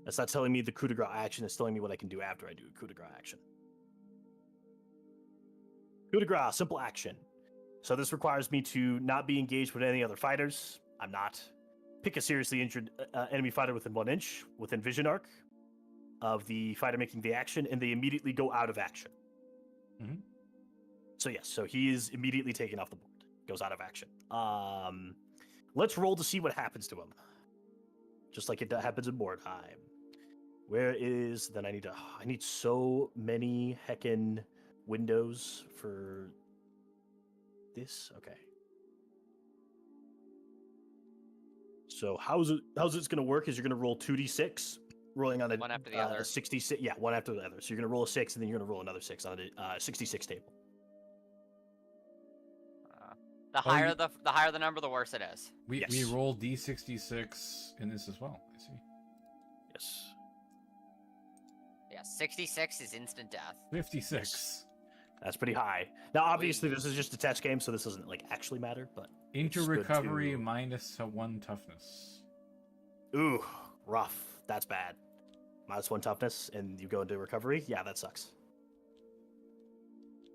That's not telling me the coup de grace action. It's telling me what I can do after I do a coup de grace action. Coup de grace, simple action. So this requires me to not be engaged with any other fighters. I'm not. Pick a seriously injured enemy fighter within 1 inch, within vision arc of the fighter making the action, and they immediately go out of action. Mm-hmm. So yes, so he is immediately taken off the board. Goes out of action. Let's roll to see what happens to him. Just like it happens in Mordheim. Where is... Then I need so many heckin' windows for this. Okay. So how's it going to work is you're going to roll 2d6, rolling on One after the other. 66. Yeah, one after the other. So you're going to roll a 6, and then you're going to roll another 6 on a 66 table. The higher the number, the worse it is. We roll d66 in this as well. I see. Yes. Yeah, 66 is instant death. 56. Yes. That's pretty high. Now, obviously, this is just a test game, so this doesn't actually matter. But into recovery minus 1 toughness. Ooh, rough. That's bad. Minus 1 toughness, and you go into recovery. Yeah, that sucks.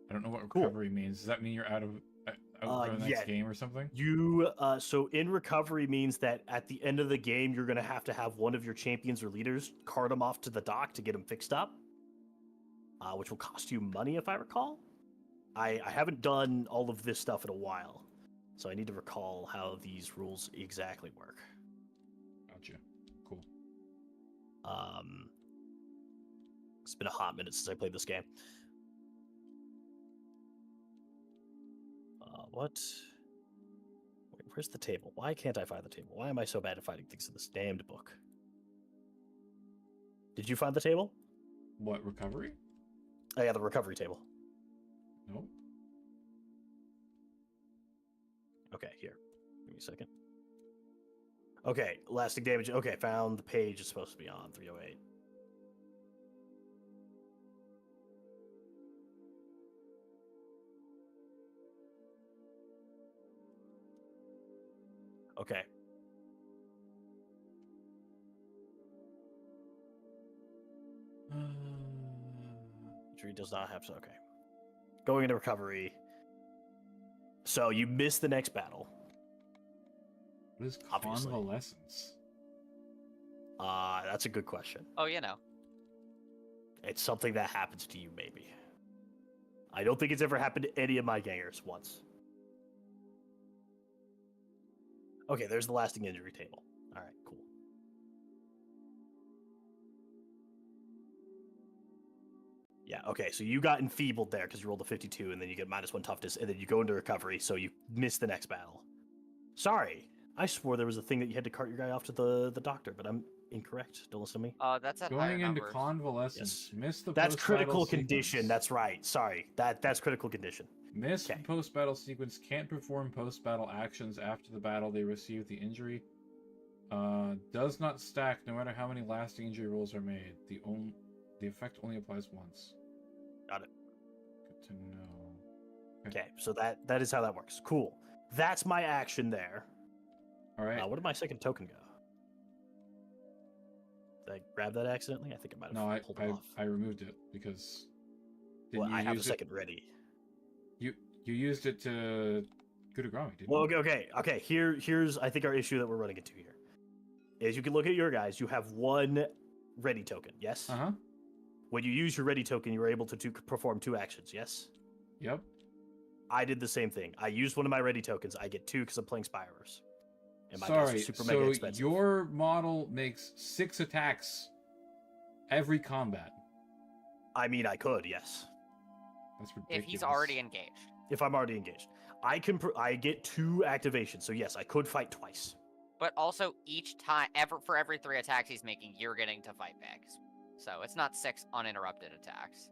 I don't know what recovery means. Does that mean you're out for the next game or something? So in recovery means that at the end of the game, you're going to have one of your champions or leaders cart them off to the dock to get them fixed up, which will cost you money, if I recall. I haven't done all of this stuff in a while, so I need to recall how these rules exactly work. Gotcha. Cool. It's been a hot minute since I played this game. What? Wait, where's the table? Why can't I find the table? Why am I so bad at finding things in this damned book? Did you find the table? What, recovery? Oh, yeah, the recovery table. Nope. Okay, here. Give me a second. Okay, lasting damage. Okay, found the page it's supposed to be on, 308. Okay. Injury does not have to. Okay. Going into recovery. So you miss the next battle. What is Obviously. Convalescence? That's a good question. Oh, you know. It's something that happens to you, maybe. I don't think it's ever happened to any of my gangers once. Okay, there's the lasting injury table. All right, cool. Yeah, okay, so you got enfeebled there because you rolled a 52, and then you get -1 toughness, and then you go into recovery, so you miss the next battle. Sorry, I swore there was a thing that you had to cart your guy off to the doctor, but I'm incorrect. Don't listen to me. That's at higher Going into numbers. convalescence. Yes. Miss the That's critical post-battle condition. sequence. That's right. Sorry, that's critical condition. Miss Okay. post-battle sequence. Can't perform post-battle actions after the battle they receive the injury. Does not stack no matter how many lasting injury rolls are made. The effect only applies once. Got it. Good to know. Okay, so that is how that works. Cool. That's my action there. All right. Where did my second token go? Did I grab that accidentally? I think I might have pulled it off. I removed it because. Well, I have a second ready. You used it to Gudagami, didn't you? Well, okay. Here's I think our issue that we're running into here. Is you can look at your guys. You have one ready token. Yes. When you use your ready token, you are able to perform 2 actions. Yes. Yep. I did the same thing. I used one of my ready tokens. I get 2 because I'm playing Spires. And my guys are super mega expensive. Your model makes 6 attacks every combat. I mean, I could, yes. That's ridiculous. If he's already engaged. If I'm already engaged. I get 2 activations, so yes, I could fight twice. But also, each time, for every 3 attacks he's making, you're getting to fight back. So it's not 6 uninterrupted attacks.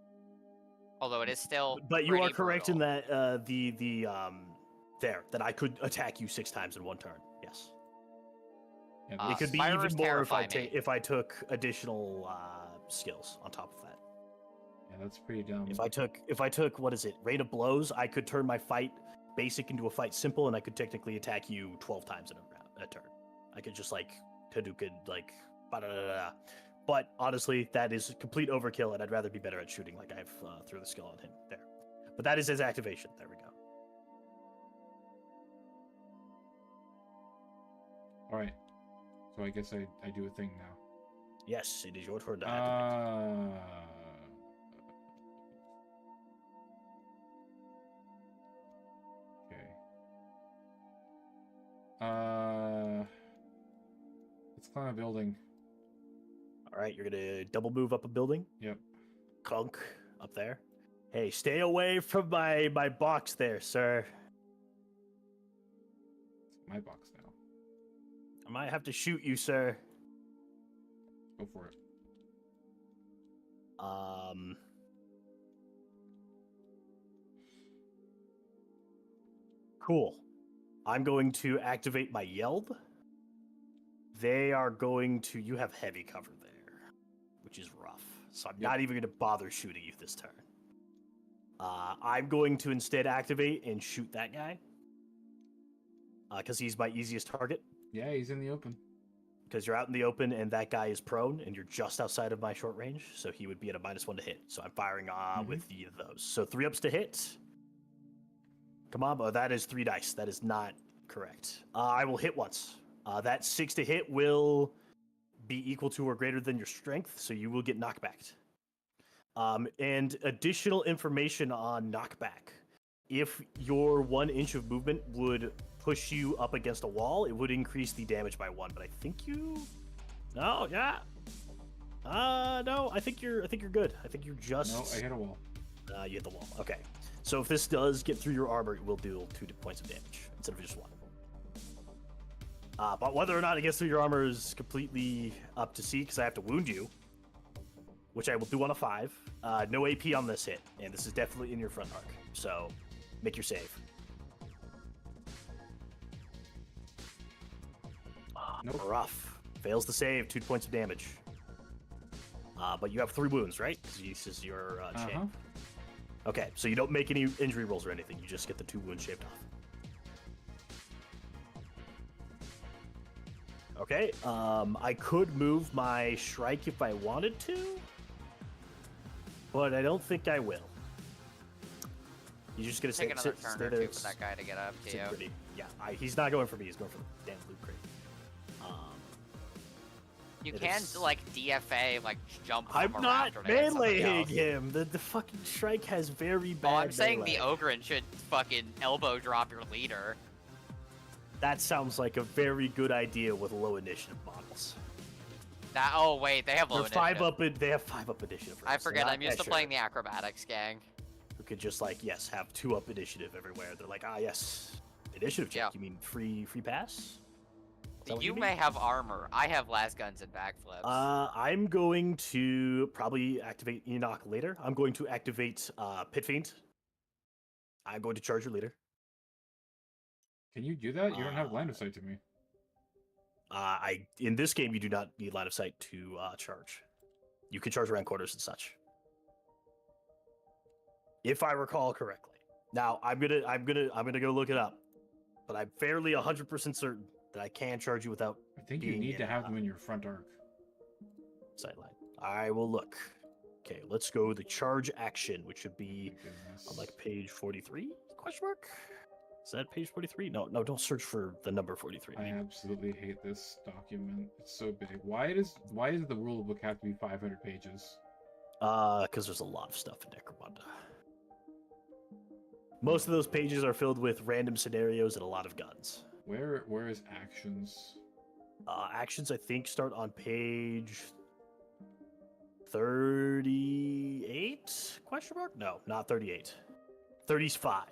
Although it is still. But you are correct in that that I could attack you 6 times in one turn. Yes. It could be even more if I took additional skills on top of that. Yeah, that's pretty dumb. If I took what is it, Rain of Blows, I could turn my fight basic into a fight simple, and I could technically attack you 12 times in a turn. I could just like Hadouken like ba-da-da-da. But honestly, that is complete overkill, and I'd rather be better at shooting like I've threw the skill on him there. But that is his activation. There we go. All right. So I guess I do a thing now. Yes, it is your turn to activate. Okay. Let's climb a building. All right, you're gonna double move up a building. Yep. Clunk up there. Hey, stay away from my box there, sir. It's my box now. I might have to shoot you, sir. Go for it. Cool. I'm going to activate my Yelb. They are going to. You have heavy cover there, which is rough. So I'm not even going to bother shooting you this turn. I'm going to instead activate and shoot that guy. Because he's my easiest target. Yeah, he's in the open. Because you're out in the open and that guy is prone and you're just outside of my short range. So he would be at a -1 to hit. So I'm firing with either of those. So 3 ups to hit. Come on, but that is 3 dice. That is not correct. I will hit once. That 6 to hit will be equal to or greater than your strength, so you will get knockbacked. And additional information on knockback. If your 1 inch of movement would push you up against a wall, it would increase the damage by 1. But I think you... No, yeah. No, I think you're good. I think you're just... No, I hit a wall. You hit the wall. Okay. So if this does get through your armor, it will do 2 points of damage instead of just 1. But whether or not it gets through your armor is completely up to see, because I have to wound you, which I will do on a 5. No AP on this hit, and this is definitely in your front arc. So make your save. Nope. Rough. Fails the save, 2 points of damage. But you have 3 wounds, right? This is your champ. Okay, so you don't make any injury rolls or anything. You just get the 2 wounds shaved off. Okay, I could move my Shrike if I wanted to, but I don't think I will. You're just gonna take another turn or 2 for that guy to get up to you. Pretty, yeah, he's not going for me. He's going for the damn loot crate. You can like DFA, like jump. I'm not meleeing him. The fucking Shrike has very bad. I'm saying melee. the Ogryn should fucking elbow drop your leader. That sounds like a very good idea with low initiative models. Oh wait, they have low initiative. They have 5 up initiative. I forget. I'm used to playing the acrobatics gang. Who could just like have 2 up initiative everywhere. They're like, yes, initiative check. Yeah. You mean free pass? You may have armor. I have las guns and backflips. I'm going to probably activate Enoch later. I'm going to activate Pit Fiend. I'm going to charge your leader. Can you do that? You don't have line of sight to me. In this game, you do not need line of sight to charge. You can charge around corners and such, if I recall correctly. Now, I'm gonna go look it up, but I'm fairly 100% certain that I can charge you without. I think you need to have them in your front arc. Sightline. I will look. Okay, let's go the charge action, which should be on like page 43? Question mark? Is that page 43? No, don't search for the number 43. I absolutely hate this document. It's so big. Why does the rule book have to be 500 pages? Because there's a lot of stuff in Necromunda. Most of those pages are filled with random scenarios and a lot of guns. Where is actions? Actions, I think, start on page 38? Question mark? No, not 38. 35.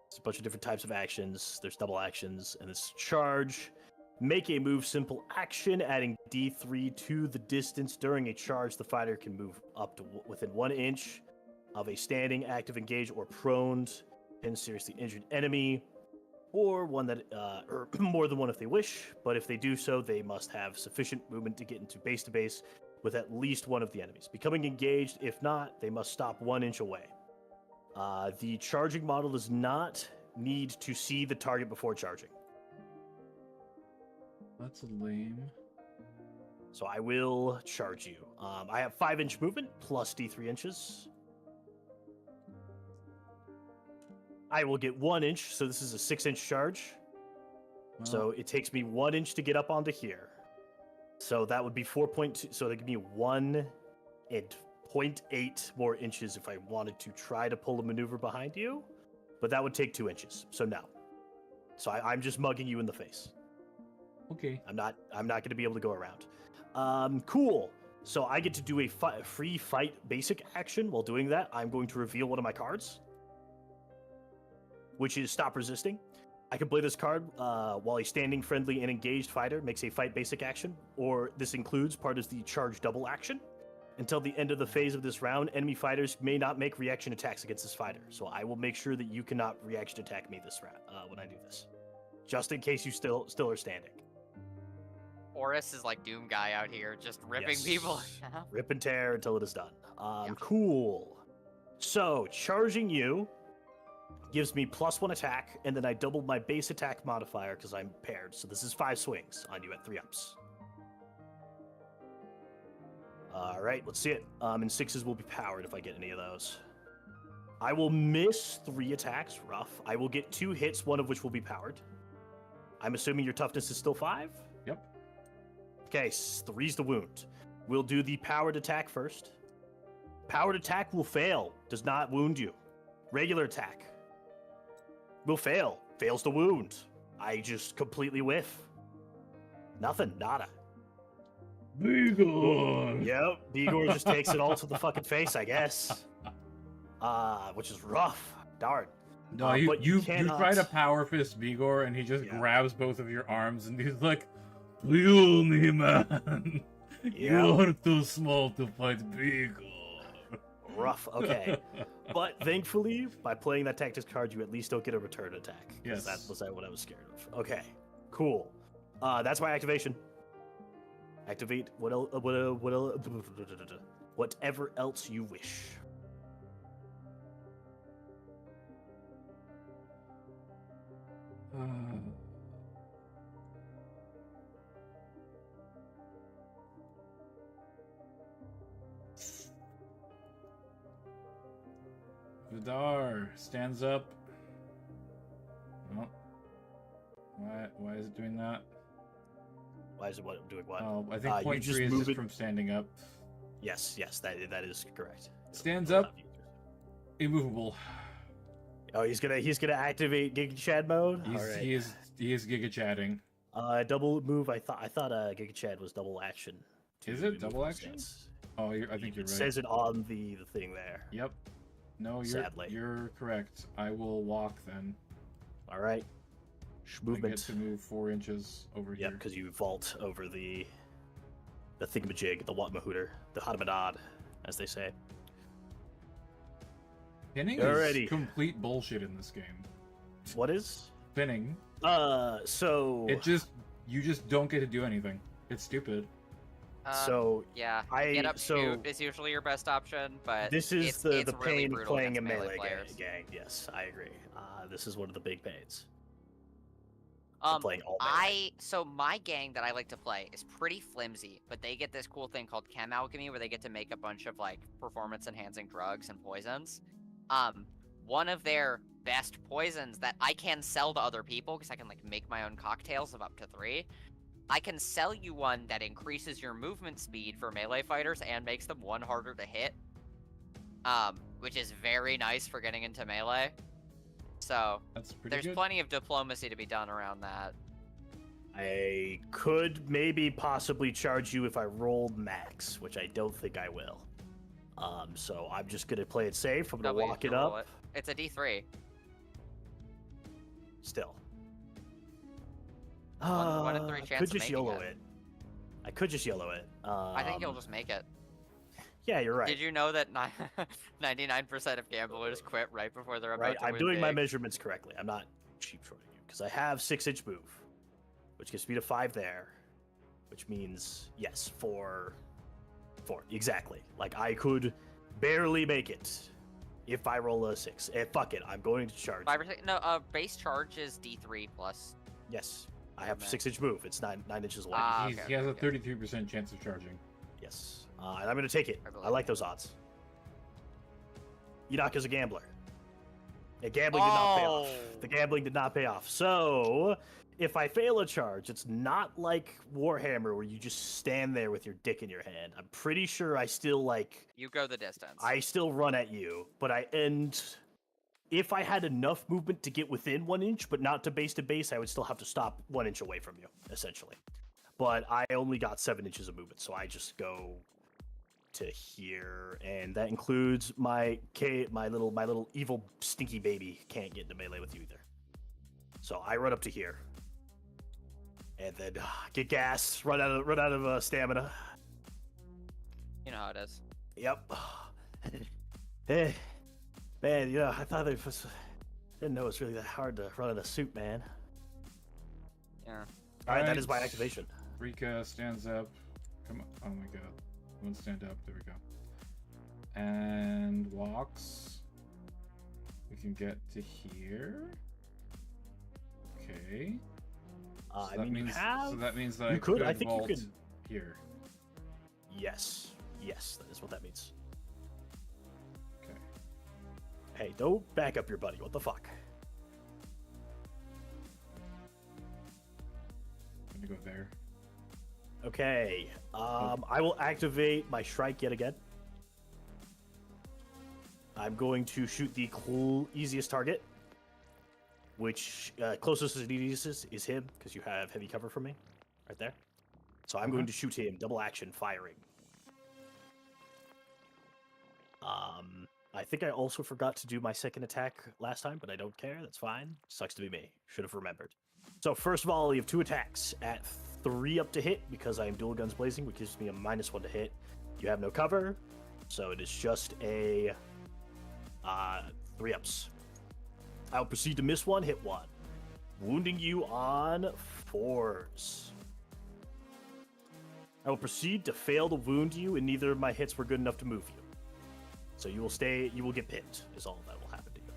It's a bunch of different types of actions. There's double actions, and this charge. Make a move simple action, adding D3 to the distance. During a charge, the fighter can move up to within 1 inch of a standing, active, engaged, or prone and seriously injured enemy, or one that, or more than one if they wish. But if they do so, they must have sufficient movement to get into base to base with at least one of the enemies. Becoming engaged, if not, they must stop 1 inch away. The charging model does not need to see the target before charging. That's lame. So I will charge you. I have 5 inch movement plus D3 inches. I will get 1 inch, so this is a 6 inch charge. Well, So it takes me 1 inch to get up onto here. So that would be 4.2. So that give me 1.8 more inches if I wanted to try to pull a maneuver behind you. But that would take 2 inches. So no. So I'm just mugging you in the face. okay. I'm not going to be able to go around. Cool. So I get to do a free fight basic action. While doing that, I'm going to reveal one of my cards, which is Stop Resisting. I can play this card while a standing, friendly, and engaged fighter makes a fight basic action, or this includes part of the charge double action. Until the end of the phase of this round, enemy fighters may not make reaction attacks against this fighter. So I will make sure that you cannot reaction attack me this round when I do this, just in case you still are standing. Horus is like Doom guy out here, just ripping Yes. people. Rip and tear until it is done. Yeah. Cool. So charging you gives me +1 attack, and then I doubled my base attack modifier because I'm paired. So this is 5 swings on you at 3 ups. All right, let's see it. And 6s will be powered if I get any of those. I will miss 3 attacks, rough. I will get 2 hits, one of which will be powered. I'm assuming your toughness is still 5? Yep. Okay, 3's the wound. We'll do the powered attack first. Powered attack will fail, does not wound you. Regular attack will fail, fails to wound. I just completely whiff. Nothing, nada. Vigor! Yep, Vigor just takes it all to the fucking face, I guess. Which is rough. Darn. No, but you cannot- try to power fist Vigor, and he just Yeah. grabs both of your arms, and he's like, "Feel me, man. Yep. You're too small to fight Vigor." Rough, okay. But thankfully, by playing that tactics card, you at least don't get a return attack. 'Cause Yes. That was what I was scared of. Okay, cool. That's my activation. Activate whatever else you wish. Vidar stands up. Oh. Why is it doing that? Why is it doing what? Oh, I think you point just 3 is move just it- from standing up. Yes, that is correct. Stands up, immovable. Oh, he's gonna activate Giga Chad mode. All right. He is giga chatting. Double move. I thought Giga Chad was double action. Is to it move double the action? stance. Oh, I think you're It right. says it on the thing there. Yep. No, Sadly. you're correct. I will walk then. All right. I get Movement. to move 4 inches over Yep, here. because you vault over the thingamajig, the Watmahooter, the Hadamadad, as they say. Pinning Alrighty. is complete bullshit in this game. What is? Pinning. So You just don't get to do anything. It's stupid. so Yeah, I- get up so- shoot is usually your best option, but this is it's the really pain brutal playing a against melee players. gang. Yes, I agree. This is one of the big pains. Playing all melee. So my gang that I like to play is pretty flimsy, but they get this cool thing called chem alchemy where they get to make a bunch of like performance enhancing drugs and poisons. One of their best poisons that I can sell to other people because I can like make my own cocktails of up to 3. I can sell you one that increases your movement speed for melee fighters and makes them 1 harder to hit. Which is very nice for getting into melee. So That's pretty there's good. plenty of diplomacy to be done around that. I could maybe possibly charge you if I rolled max, which I don't think I will. So I'm just gonna play it safe. I'm gonna walk it up. It's a D3. Still. One in 3 chance could of just making YOLO it. it. I could just YOLO it. I think you'll just make it. Yeah, you're right. Did you know that 99% of gamblers quit right before they're about Right, to I'm win doing my big? measurements correctly. I'm not cheap shorting you because I have 6-inch move, which gives me to 5 there, which means yes, 4 exactly. Like I could barely make it if I roll a 6. Fuck it, I'm going to charge. 5%? No, base charge is D3 plus. Yes, I have Okay. 6-inch move. It's 9 inches away. He has a 33% chance of charging. Yes, and I'm going to take it. I believe I like you. those odds. Enoch is a gambler. And gambling did not pay off. The gambling did not pay off. So, if I fail a charge, it's not like Warhammer where you just stand there with your dick in your hand. I'm pretty sure I still, You go the distance. I still run at you, but I end... If I had enough movement to get within 1 inch, but not to base, I would still have to stop 1 inch away from you, essentially. But I only got 7 inches of movement, so I just go to here, and that includes my little evil stinky baby can't get into melee with you either. So I run up to here, and then get gas, run out of stamina. You know how it is. Yep. Hey, man, I thought didn't know it was really that hard to run in a suit, man. Yeah. All right, that is my activation. Rika stands up. Come on. Oh my god. One stand up. There we go. And walks. We can get to here. Okay. I mean, means, you have. So that means that you I could. could I think vault you could. here. Yes, that is what that means. Okay. Hey, don't back up your buddy. What the fuck? I'm gonna go there. Okay. I will activate my Shrike yet again. I'm going to shoot the easiest target, which closest to the easiest is him, because you have heavy cover from me, right there. So I'm going to shoot him, double action, firing. I think I also forgot to do my second attack last time, but I don't care. That's fine. Sucks to be me. Should have remembered. So first of all, you have 2 attacks at 3 up to hit because I am dual guns blazing, which gives me a -1 to hit. You have no cover, so it is just a 3 ups. I will proceed to miss 1, hit 1, wounding you on 4s. I will proceed to fail to wound you, and neither of my hits were good enough to move you. So you will get pinned, is all that will happen to you.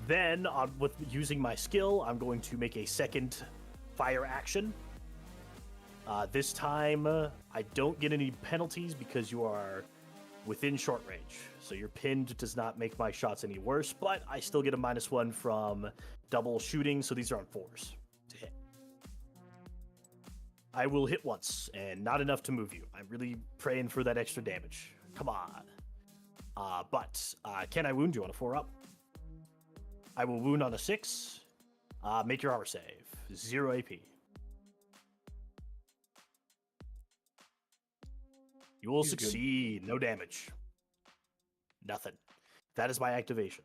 Then, with using my skill, I'm going to make a second fire action. This time, I don't get any penalties because you are within short range. So your pinned does not make my shots any worse, but I still get a -1 from double shooting, so these are on 4s to hit. I will hit once, and not enough to move you. I'm really praying for that extra damage. Come on. But can I wound you on a 4 up? I will wound on a 6. Make your armor save. 0 AP. You will succeed. No damage. Nothing. That is my activation.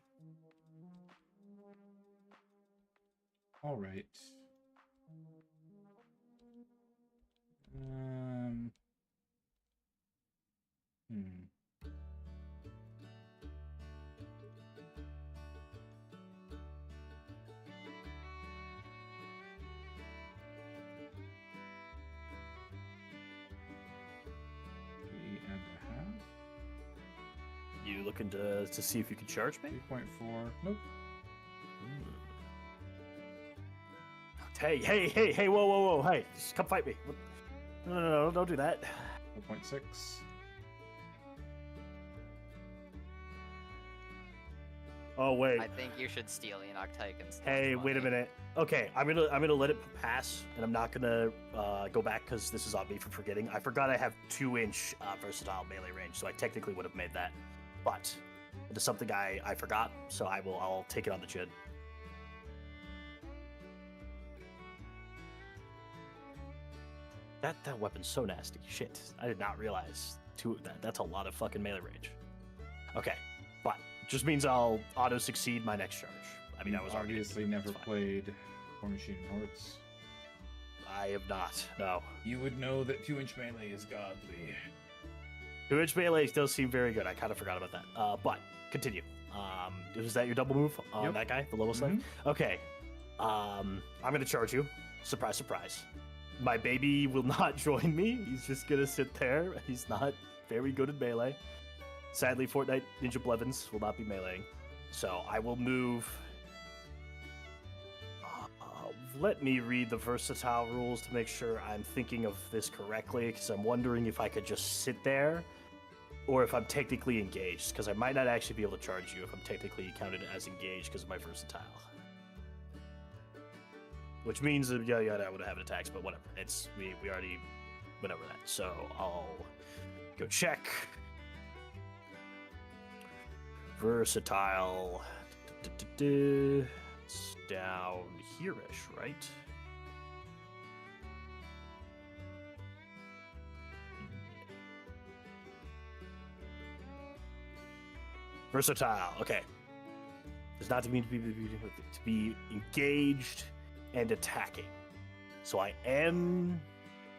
All right. You looking to see if you can charge me? 3.4. Nope. Hey, whoa, hey, just come fight me. No, don't do that. 4.6. Oh wait. I think you should steal Enoch Tychon's. Hey, wait a minute. Okay, I'm gonna let it pass, and I'm not gonna go back because this is on me for forgetting. I forgot I have 2-inch versatile melee range, so I technically would have made that, but it is something I forgot, so I'll take it on the chin. That weapon's so nasty. Shit, I did not realize that's a lot of fucking melee range. Okay, but just means I'll auto succeed my next charge. I mean, I was obviously never played War Machine Hordes. I have not. No. You would know that 2-inch melee is godly. 2-inch melee does seem very good. I kind of forgot about that. But continue. Was that your double move on that guy, the lowest thing? Okay. I'm gonna charge you. Surprise, surprise. My baby will not join me. He's just gonna sit there. He's not very good at melee. Sadly, Fortnite Ninja Blevins will not be meleeing. So I will move. Let me read the versatile rules to make sure I'm thinking of this correctly, because I'm wondering if I could just sit there or if I'm technically engaged, because I might not actually be able to charge you if I'm technically counted as engaged because of my versatile. Which means that, I would have attacks, but whatever. We already went over that. So I'll go check. Versatile. It's down here-ish, right? Versatile. Okay. Does not mean to be engaged and attacking. So I am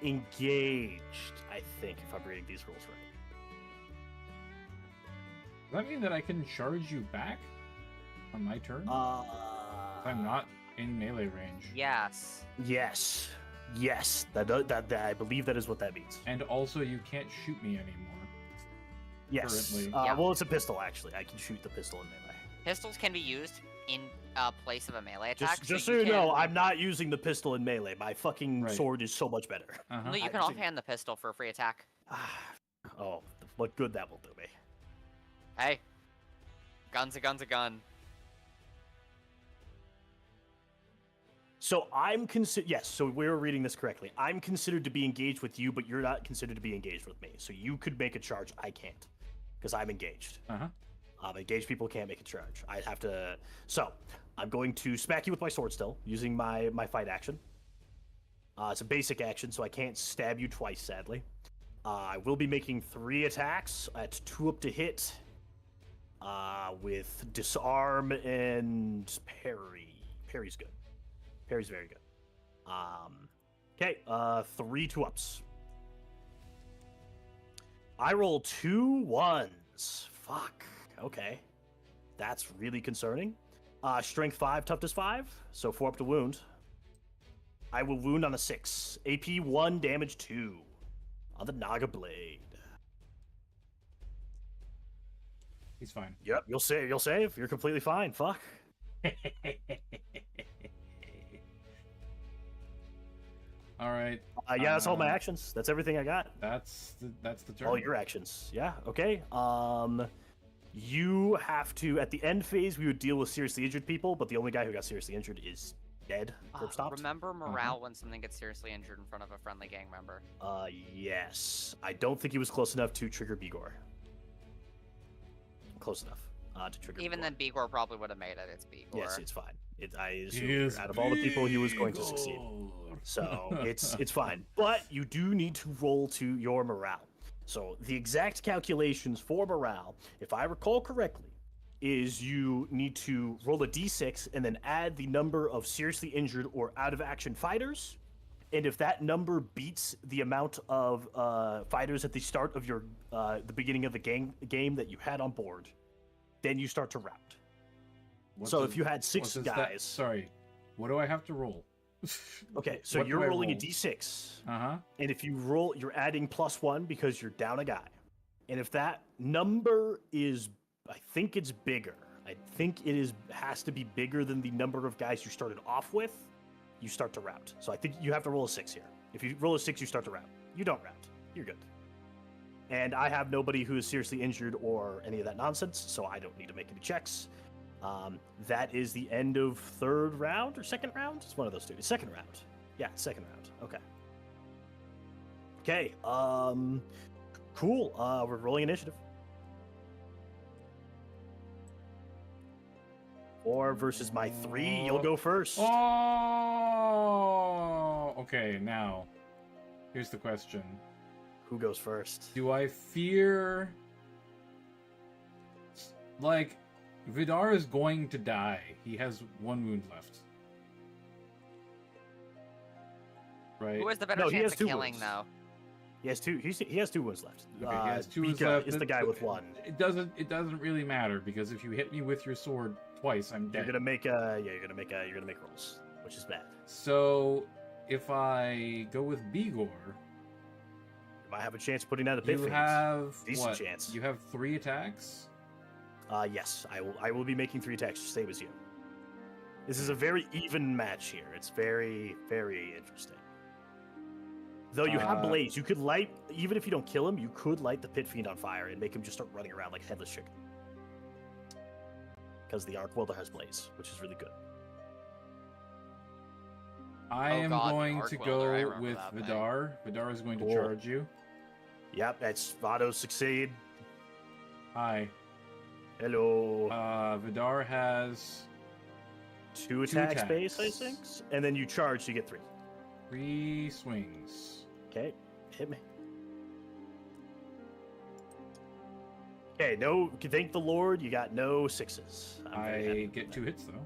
engaged, I think, if I'm reading these rules right. Does that mean that I can charge you back on my turn? If I'm not in melee range. Yes. Yes. That I believe that is what that means. And also, you can't shoot me anymore. Yes. Currently. Well, it's a pistol, actually. I can shoot the pistol in melee. Pistols can be used in place of a melee attack. Just so you know, I'm not using the pistol in melee. My fucking sword is so much better. No, you can offhand the pistol for a free attack. Oh, what good that will do me. Hey, gun's a gun. So I'm considered. Yes, so we're reading this correctly. I'm considered to be engaged with you, but you're not considered to be engaged with me. So you could make a charge. I can't, because I'm engaged. Engaged people can't make a charge. I'd have to. So I'm going to smack you with my sword still, using my fight action. It's a basic action, so I can't stab you twice, sadly. I will be making 3 attacks at 2 up to hit. With disarm and parry. Parry's good. Parry's very good. Okay, 3 2-ups. I roll 2 1s. Fuck. Okay. That's really concerning. Strength 5, toughness 5, so 4 up to wound. I will wound on a 6. AP 1, damage 2 on the Naga Blade. He's fine. Yep, you'll save. You're completely fine. Fuck. All right. Yeah, that's all my actions. That's everything I got. That's the turn. All your actions. Yeah. Okay. You have to, at the end phase, we would deal with seriously injured people, but the only guy who got seriously injured is dead. Stopped. Remember morale when something gets seriously injured in front of a friendly gang member. Yes. I don't think he was close enough to trigger Bigor. Close enough to trigger. Even Bigor. then, Bigor probably would have made it. It's Bigor. Yes, it's fine. I assume out of all the people, he was going to succeed. So it's fine. But you do need to roll to your morale. So the exact calculations for morale, if I recall correctly, is you need to roll a d6 and then add the number of seriously injured or out of action fighters. And if that number beats the amount of fighters at the start of your the beginning of the game that you had on board, then you start to round. If you had 6 guys... Sorry, what do I have to roll? Okay, so you're rolling a d6. And if you roll, you're adding +1 because you're down a guy. And if that number is, I think it's bigger. I think it has to be bigger than the number of guys you started off with. you start to rout. So I think you have to roll a 6 here. If you roll a 6, you start to rout. You don't rout. You're good. And I have nobody who is seriously injured or any of that nonsense, so I don't need to make any checks. That is the end of third round or second round? It's one of those two. It's second round. Yeah, second round. Okay. Okay. Cool. We're rolling initiative. 4 versus my 3. You'll go first. Oh! Okay, now, here's the question. Who goes first? Do I fear... Like, Vidar is going to die. He has 1 wound left. Right? Who has the better chance of killing, wounds. though? He has 2. He has 2 wounds left. Okay, he has 2 wounds Mika left. is the guy with 1. It doesn't really matter, because if you hit me with your sword twice, I'm dead. You're gonna make rolls, which is bad. So if I go with Bigor, You might have a chance of putting out a pit you phase. have Decent what? chance. You have 3 attacks. Yes, I will be making 3 attacks, same as you. This is a very even match here. It's very, very interesting. Though you have Blaze, you could light, even if you don't kill him, you could light the Pit Fiend on fire and make him just start running around like a headless chicken. Because the Arc Welder has Blaze, which is really good. I am going Arc to Welder, go with that thing. Vidar. Vidar is going to Cool. charge you. Yep, that's Vado succeed. Hi. Hello. Vidar has 2 attacks attacks. base, I think. And then you charge, you get 3. 3 swings. Okay, hit me. Okay, no, thank the Lord, you got no 6s. I'm very happy I with get that. 2 hits though.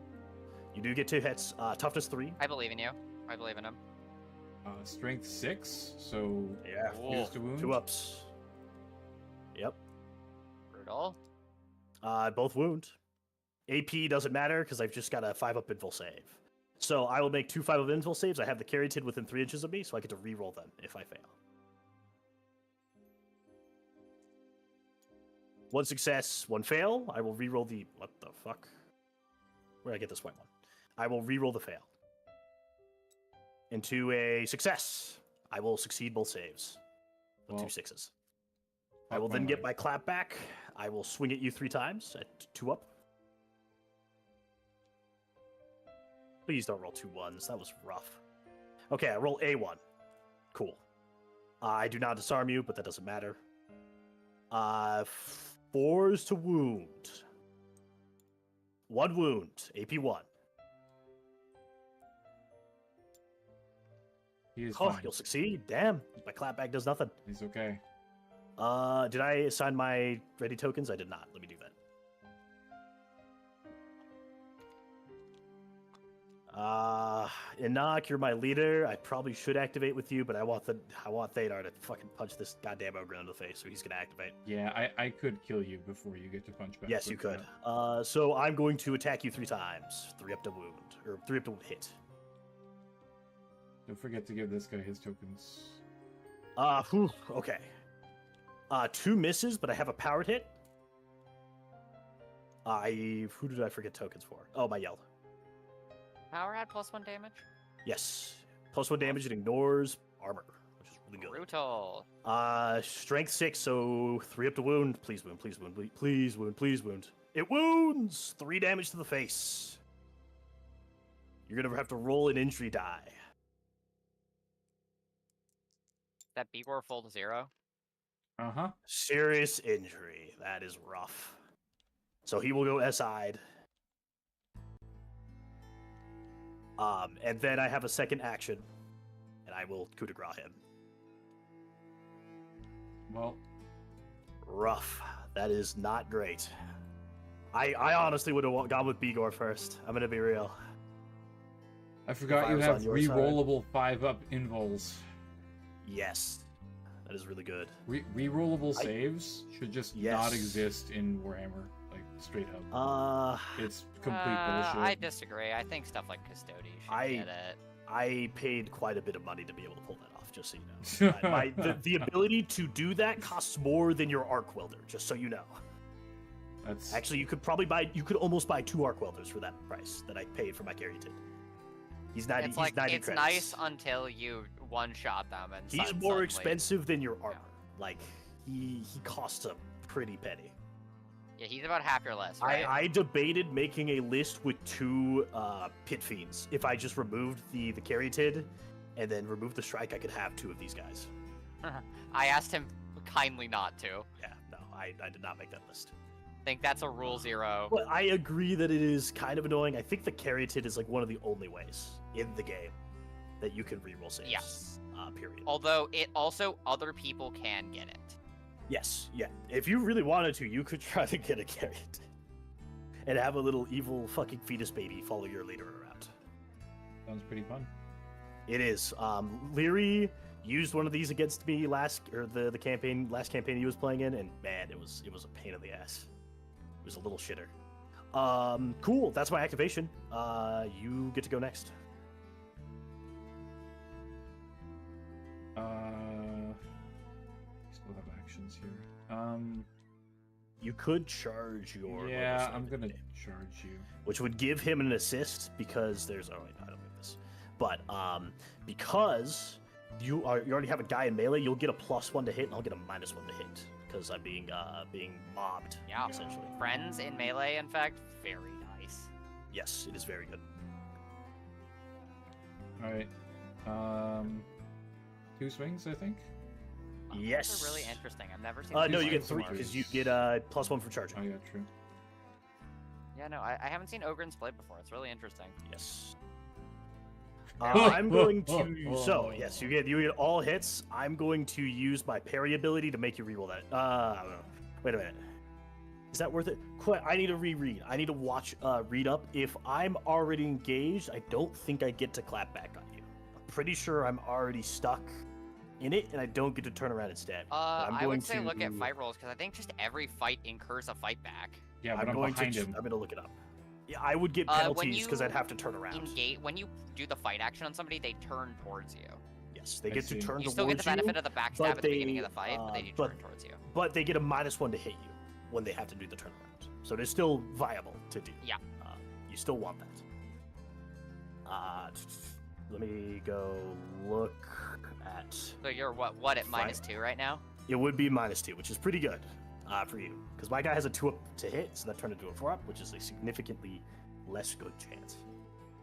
You do get 2 hits. Toughness 3. I believe in you. I believe in him. Strength 6, so Yeah, here's to wound. 2 ups. Yep. Brutal. Both wound. AP doesn't matter because I've just got a 5-up invul save. So I will make 2 5-up invul saves. I have the Caryatid within 3 inches of me, so I get to re-roll them if I fail. 1 success, 1 fail. I will re-roll the... What the fuck? Where did I get this white one? I will re-roll the fail. Into a success. I will succeed both saves. With 2 6s. I will then get my clap back. I will swing at you 3 times at 2 up. Please don't roll 2 1s. That was rough. Okay, I roll A1. Cool. I do not disarm you, but that doesn't matter. 4s to wound. 1 wound. AP 1. He is Oh, fine. you'll succeed. Damn. My clapback does nothing. He's okay. Did I assign my ready tokens? I did not. Let me do that. Enoch, you're my leader. I probably should activate with you, but I want Thadar to fucking punch this goddamn Ogryn in the face, so he's gonna activate. Yeah, I could kill you before you get to punch back. Yes, you but, could. So I'm going to attack you 3 times. 3 up to wound, or 3 up to hit. Don't forget to give this guy his tokens. Okay. 2 misses, but I have a powered hit. Who did I forget tokens for? Oh, my yell. Power had +1 damage. Yes. +1 damage, it ignores armor, which is really good. Brutal. Strength 6, so 3 up to wound. Please wound, please wound, please wound, please wound. It wounds! 3 damage to the face. You're gonna have to roll an injury die. That Bigor full to 0. Uh-huh. Serious injury. That is rough. So he will go SI'd. And then I have a second action, and I will coup de grace him. Well, Rough. That is not great. I honestly would have gone with Bigor first. I'm gonna be real. I forgot If I you was have on your side. rerollable 5-up invols. Yes, that is really good. Rerollable saves should just Yes. not exist in Warhammer, like straight up. It's complete bullshit. I disagree. I think stuff like Custody should get it. I paid quite a bit of money to be able to pull that off, just so you know. The ability to do that costs more than your arc welder, just so you know. That's Actually, you could almost buy 2 arc welders for that price that I paid for my Caryatid. He's 90. It's he's like 90 it's credits. nice until you one-shot them, and He's suddenly, more expensive than your armor. Yeah. Like he costs a pretty penny. Yeah, he's about half your list, right? I debated making a list with 2 pit fiends. If I just removed the caryatid and then removed the strike, I could have 2 of these guys. I asked him kindly not to. Yeah, no, I did not make that list. I think that's a rule 0. But I agree that it is kind of annoying. I think the caryatid is like one of the only ways in the game that you can reroll saves. Yes. Period. Although it also other people can get it. Yes, yeah. If you really wanted to, you could try to get a caryatid and have a little evil fucking fetus baby follow your leader around. Sounds pretty fun. It is. Leary used one of these against me last campaign he was playing in, and man, it was a pain in the ass. It was a little shitter. Cool. That's my activation. You get to go next. Still have actions here. You could charge your. Yeah, I'm gonna charge you. Which would give him an assist because there's. Oh wait, no, I don't need this. But because you already have a guy in melee, you'll get a +1 to hit, and I'll get a -1 to hit because I'm being mobbed. Yeah. Essentially. Friends in melee, in fact, very nice. Yes, it is very good. All right. 2 swings, I think. Yes. Those are really interesting. I've never seen. No, you get swings 3 are- because you get +1 for charging. Oh yeah, true. Yeah, no, I haven't seen Ogryn's play before. It's really interesting. Yes. I'm going to. So yes, you get all hits. I'm going to use my parry ability to make you reroll that. I don't know. Wait a minute. Is that worth it? I need to reread. I need to watch. Read up. If I'm already engaged, I don't think I get to clap back on you. I'm pretty sure I'm already stuck in it, and I don't get to turn around instead. I would say look at fight rolls because I think just every fight incurs a fight back. Yeah, but I'm I'm going behind to. him. I'm going to look it up. Yeah, I would get When penalties because you I'd have to turn around. When you do the fight action on somebody, they turn towards you. Yes, they I get to see. turn You towards still get the benefit you, of the backstab but at the beginning they, of the fight, but they do but- turn towards you. but they get a -1 to hit you when they have to do the turnaround. So it is still viable to do. Yeah. You still want that. Let me go look at. So you're what at Fight. -2 right now? It would be -2, which is pretty good for you. Because my guy has a 2-up to hit, so that turned into a 4-up, which is a significantly less good chance.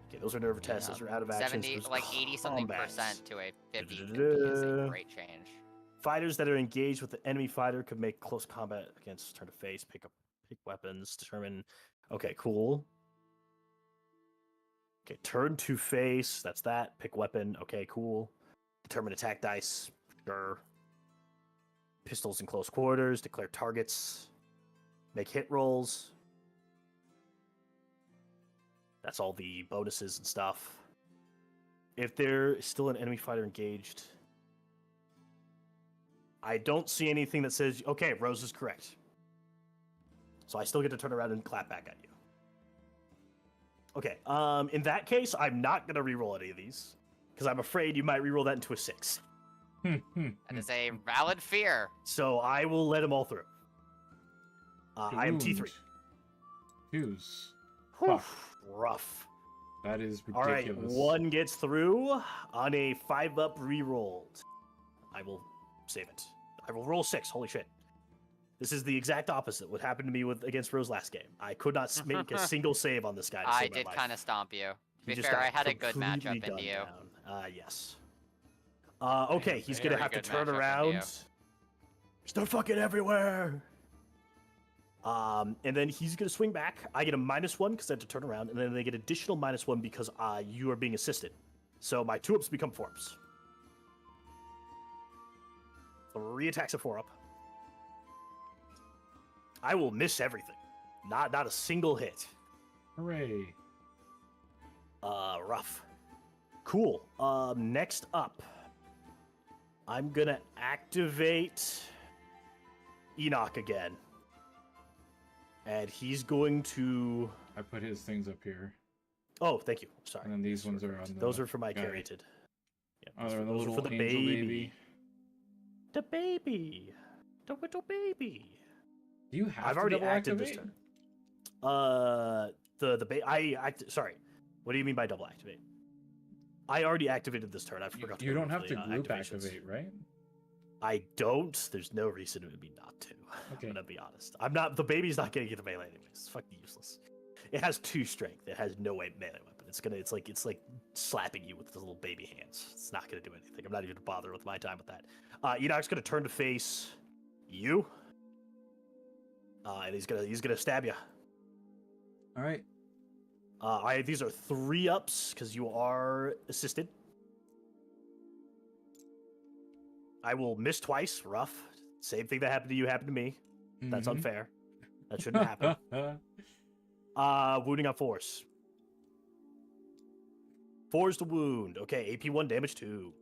Okay, those are nerve tests. Those are out of action. 70, like 80-something combats. percent to a 50 is a Da-da-da. great change. Fighters that are engaged with the enemy fighter could make close combat against turn to face, pick weapons, determine. Okay, cool. Okay, turn to face. That's that. Pick weapon. Okay, cool. Determine attack dice. Sure. Pistols in close quarters. Declare targets. Make hit rolls. That's all the bonuses and stuff. If there's still an enemy fighter engaged, I don't see anything that says, okay, Rose is correct. So I still get to turn around and clap back at you. Okay, in that case, I'm not going to reroll any of these, because I'm afraid you might reroll that into a 6. That is a valid fear. So I will let them all through. I am T3. Twos. Whew, Fuck. rough. That is All right, ridiculous. 1 gets through on a 5-up rerolled. I will save it. I will roll 6. Holy shit. This is the exact opposite what happened to me against Rose last game. I could not make a single save on this guy. To I save my did life. kind of stomp you. To He be just fair, got I had a good matchup completely into you. gunned down. Yes. Okay, he's gonna very have to good turn matchup into around. you. They're fucking everywhere. And then he's gonna swing back. I get a -1 because I have to turn around, and then they get additional -1 because you are being assisted. So my 2-ups become 4-ups. 3 attacks of 4-up. I will miss everything. Not a single hit. Hooray. Rough. Cool. Next up, I'm gonna activate Enoch again. And he's going to... I put his things up here. Oh, thank you. Sorry. And then these ones are on the... Those are for my guy. caryatid. Yeah, Oh, they're the those are little for the angel baby. The baby. The little baby. Do you have I've to already double acted activate? this turn. Sorry. What do you mean by double activate? I already activated this turn. I forgot. You don't have to group activate, right? I don't. There's no reason it would be not to. Okay. I'm gonna be honest. I'm not. The baby's not gonna get the melee anyways. It's fucking useless. It has 2 strength. It has no melee weapon. It's like slapping you with the little baby hands. It's not gonna do anything. I'm not even gonna bother with my time with that. Enoch's gonna turn to face you. And he's gonna stab you. All right. These are 3 ups because you are assisted. I will miss twice. Rough. Same thing that happened to you happened to me. That's unfair. That shouldn't happen. Wounding on force. 4 is the wound. Okay, AP 1, damage 2.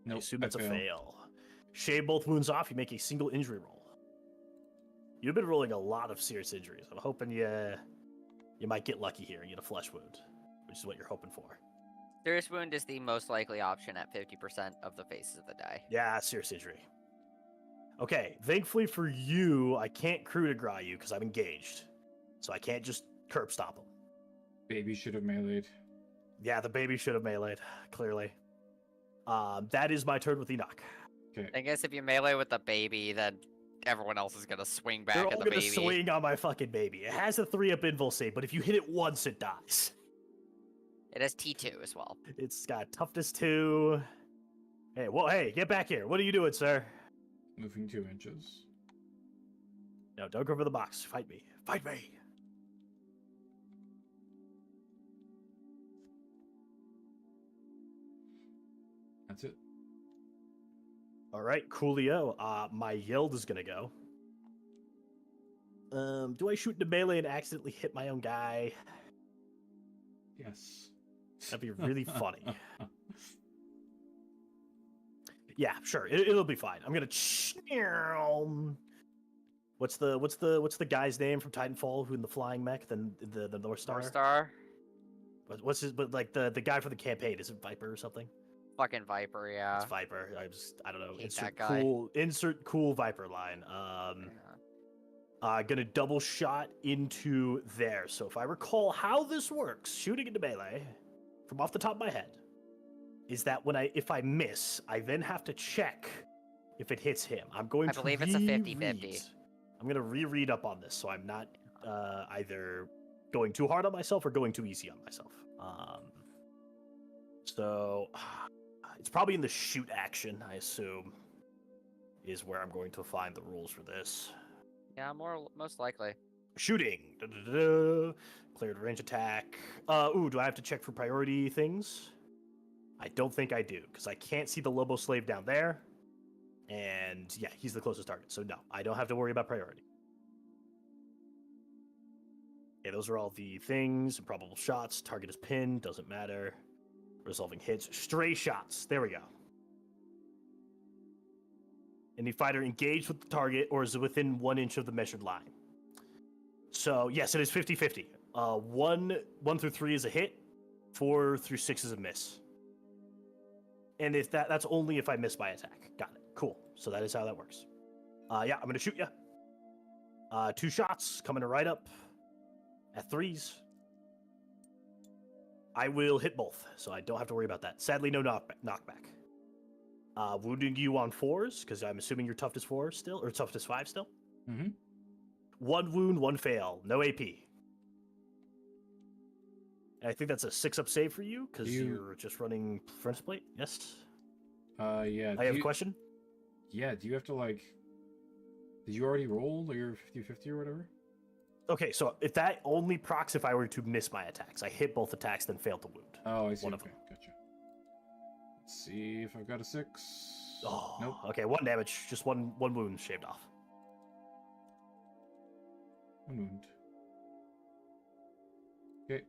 Nope, I assume that's a fail. Shave both wounds off. You make a single injury roll. You've been rolling a lot of serious injuries. I'm hoping you might get lucky here and get a flesh wound, which is what you're hoping for. Serious wound is the most likely option at 50% of the faces of the die. Yeah, serious injury. Okay, thankfully for you, I can't crew de grace you because I'm engaged. So I can't just curb stop him. Baby should have meleeed. Yeah, the baby should have meleeed, clearly. That is my turn with Enoch. Okay. I guess if you melee with the baby, then everyone else is gonna swing back They're at all the gonna baby. swing on my fucking baby. It has a 3-up invul save, but if you hit it once, it dies. It has T2 as well. It's got toughness 2. Hey, get back here. What are you doing, sir? Moving 2 inches. No, don't go for the box. Fight me. Fight me. That's it. All right, coolio. My Yield is gonna go. Do I shoot into melee and accidentally hit my own guy? Yes. That'd be really funny. Yeah, sure. It'll be fine. I'm gonna. What's the guy's name from Titanfall who in the flying mech? The North Star. North Star. What's his? But like the guy from the campaign, is it Viper or something? Fucking Viper, yeah. It's Viper. I don't know. Hate Insert that guy. insert cool Viper line. Gonna double shot into there. So if I recall how this works, shooting into melee, from off the top of my head, is that if I miss, I then have to check if it hits him. I believe it's a 50-50. I'm gonna reread up on this, so I'm not either going too hard on myself or going too easy on myself. So it's probably in the shoot action, I assume, is where I'm going to find the rules for this. Yeah, most likely. Shooting. Cleared range attack. Do I have to check for priority things? I don't think I do, because I can't see the Lobo Slave down there. And yeah, he's the closest target. So no, I don't have to worry about priority. Okay, those are all the things. Improbable shots. Target is pinned. Doesn't matter. Resolving hits. Stray shots. There we go. Any fighter engaged with the target or is within 1 inch of the measured line. So yes, it is 50-50. 1 through 3 is a hit. 4 through 6 is a miss. And if that's only if I miss my attack. Got it. Cool. So that is how that works. Yeah, I'm gonna shoot you. 2 shots coming right up at 3s. I will hit both, so I don't have to worry about that. Sadly, no knockback. Wounding you on 4s, because I'm assuming you're toughness 4 still, or toughness 5 still. 1 wound, 1 fail, no AP. And I think that's a 6-up save for you, because you're just running French plate. Yes. Yeah. I have a question. Yeah. Do you have to Did you already roll your 50-50 or whatever? Okay, so if that only procs if I were to miss my attacks. I hit both attacks, then failed to wound. Oh, I see. One Okay, of them. gotcha. Let's see if I've got a 6. Oh, nope. Okay, 1 damage. Just one wound shaved off. 1 wound. Okay.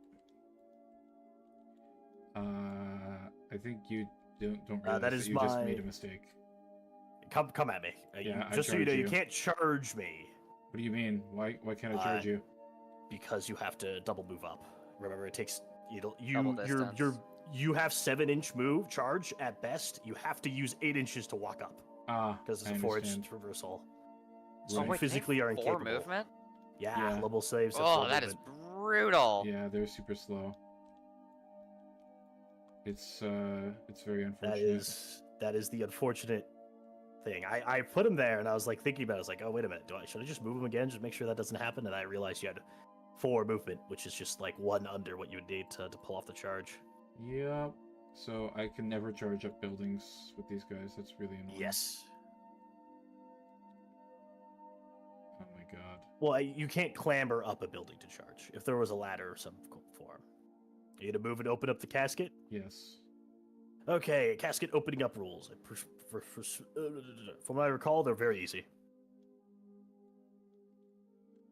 I think you don't realize that is you just made a mistake. Come at me. Yeah, just so you know, you. you can't charge me. What do you mean? Why can't I charge you? Because you have to double move up. Remember, it takes you have 7-inch move charge at best. You have to use 8 inches to walk up. Because it's a 4-inch reversal. So Right. you physically are incapable. 4 movement? Yeah, level saves. Oh, that is brutal. Yeah, they're super slow. It's very unfortunate. That is the unfortunate thing. I put him there, and I was like thinking about it. I was like, oh wait a minute, should I just move him again, just make sure that doesn't happen? And I realized you had 4 movement, which is just like 1 under what you would need to pull off the charge. Yep. So I can never charge up buildings with these guys. That's really annoying. Yes. Oh my god. Well, you can't clamber up a building to charge. If there was a ladder or some form. You gonna move and open up the casket? Yes. Okay, casket opening up rules. From what I recall, they're very easy.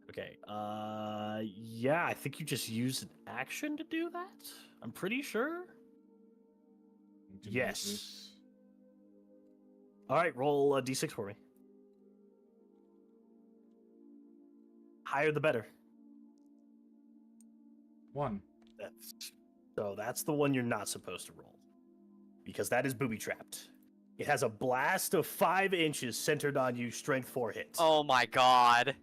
Okay, yeah, I think you just use an action to do that? I'm pretty sure. Yes. Alright, roll a d6 for me. Higher the better. 1. So that's the one you're not supposed to roll. Because that is booby trapped. It has a blast of 5 inches centered on you, strength 4 hits. Oh my god.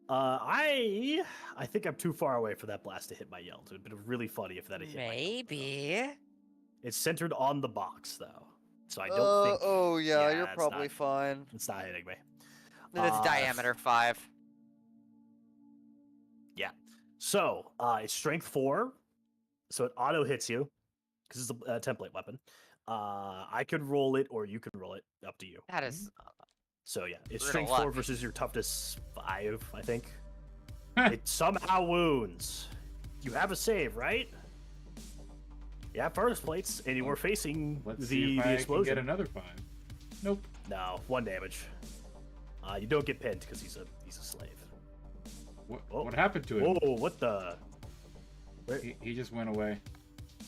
I think I'm too far away for that blast to hit my yell. It would have been really funny if that had hit Maybe. my yell. It's centered on the box, though. So I don't think... Oh, yeah, you're it's probably fine. It's not hitting me. It's diameter 5. Yeah. So, it's strength 4. So it auto hits you. Because it's a template weapon. I could roll it, or you can roll it. Up to you. That is... So yeah, it's Brutal strength luck. 4 versus your toughness 5, I think. It somehow wounds. You have a save, right? Yeah, furnace plates, and you were facing Let's see if the I explosion. can get another 5. Nope. No, 1 damage. You don't get pinned because he's a slave. What happened to him? Whoa, what the? He just went away.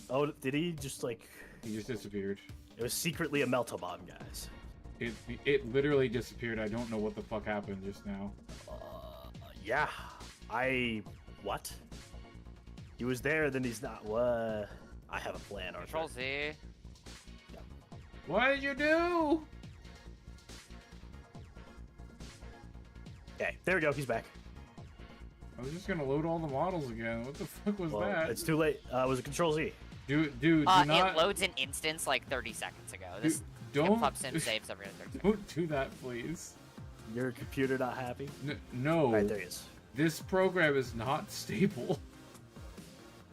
Oh, did he just like? He just disappeared. It was secretly a melt-a-bomb, guys. It literally disappeared. I don't know what the fuck happened just now. Yeah. What? He was there, then he's not. What? I have a plan, Arthur. Control Z. Yeah. What did you do? Okay, there we go. He's back. I was just gonna load all the models again. What the fuck was that? It's too late. It was a Control Z. Dude, It not... loads an instance like 30 seconds ago. This don't sim saves every 30 seconds. Don't do that, please. Your computer not happy? No. All right, there he is. This program is not stable.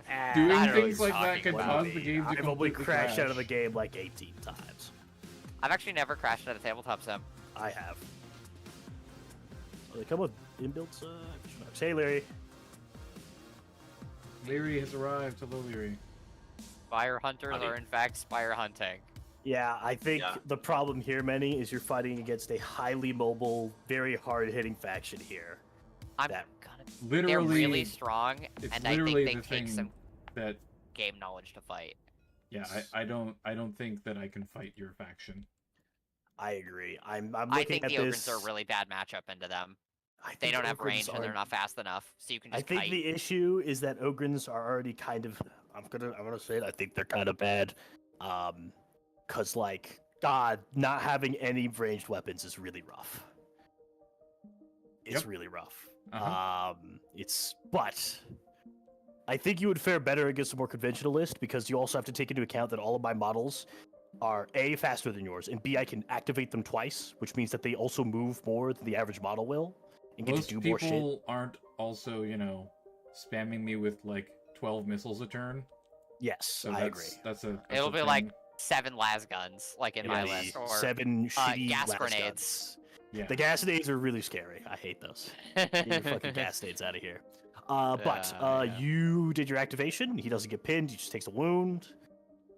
I Doing don't know what things you're like that talking can about. cause the game to I've only completely crashed out of the crash. game like 18 times. I've actually never crashed at a tabletop sim. I have. Oh, they come with inbuilt action arcs. Hey, Larry. Leary has arrived. Hello, Leary. Spire hunters are in fact spire hunting. Yeah, I think the problem here, Manny, is you're fighting against a highly mobile, very hard-hitting faction here. I'm That- gonna. Literally, They're really strong, it's and I think literally they the take thing some that. game knowledge to fight. Yeah, I don't think that I can fight your faction. I agree. I'm looking I think at the this. Ogrins are a really bad matchup into them. I They think don't have Ogrins range and they're are- not fast enough, so you can I just think kite. the issue is that Ogrins are already kind of. I'm gonna say it. I think they're kind of bad. Cause like God, not having any ranged weapons is really rough. It's Yep. really rough. Uh-huh. But I think you would fare better against a more conventionalist because you also have to take into account that all of my models are A, faster than yours, and B, I can activate them twice, which means that they also move more than the average model will and get Most to do more shit. people aren't also, spamming me with like 12 missiles a turn. Yes, So I agree. That's a. It'll a be thing. like 7 las guns, like in my It'll be list, or 7 shitty gas las grenades. guns. Yeah. The gas grenades are really scary. I hate those. Get your fucking gas grenades out of here. But you did your activation. He doesn't get pinned. He just takes a wound.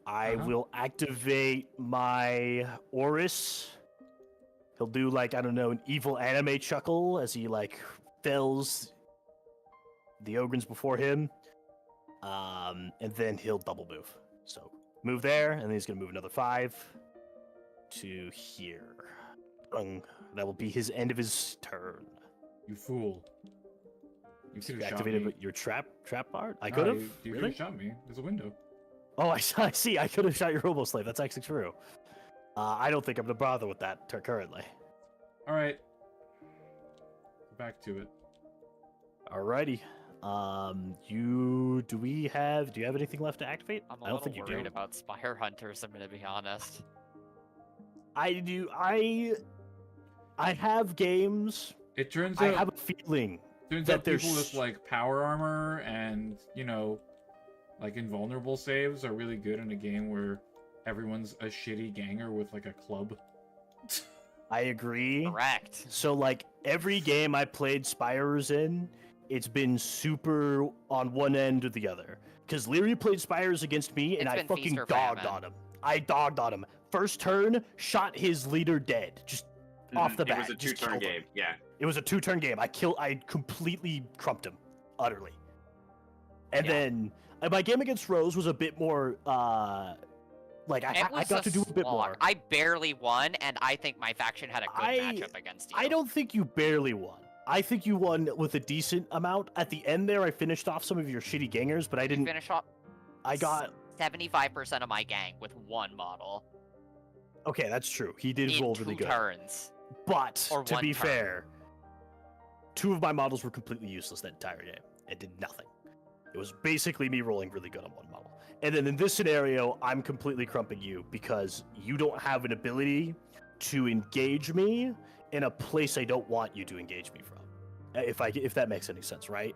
I will activate my Oris. He'll do like, I don't know, an evil anime chuckle as he like fells the Ogrins before him. And then he'll double move. So move there, and then he's gonna move another 5 to here. That will be his end of his turn. You fool. You could You have shot activated me. your trap part? I No, could have. You could Really? have shot me. There's a window. Oh, I see. I could have shot your robo slave. That's actually true. I don't think I'm gonna bother with that currently. All right. Back to it. Alrighty, Do you have anything left to activate? I'm a I don't little think you worried do. about Spire Hunters, I'm gonna be honest. I do. I have games. It turns I out have a feeling turns that out people there's with like power armor and like invulnerable saves are really good in a game where everyone's a shitty ganger with like a club. I agree. Correct. So like every game I played Spires in, it's been super on one end or the other. Because Leary played Spires against me, and It's I been fucking feast or dogged famine. on him. I dogged on him. First turn, shot his leader dead, just off the bat. It was a just two-turn killed him. game. Yeah. It was a 2-turn game. I completely crumped him, utterly. And Yeah. then my game against Rose was a bit more, like I got to do a bit slog. more. I barely won, and I think my faction had a good I- matchup against you. I don't think you barely won. I think you won with a decent amount. At the end there, I finished off some of your shitty gangers, but I You didn't. finish off I got 75% of my gang with one model okay. That's true. He did in roll 2 really good. turns. But Or to one be turn. fair, 2 of my models were completely useless that entire game. It did nothing. It was basically me rolling really good on one model. And then in this scenario, I'm completely crumping you because you don't have an ability to engage me in a place I don't want you to engage me from. If that makes any sense, right?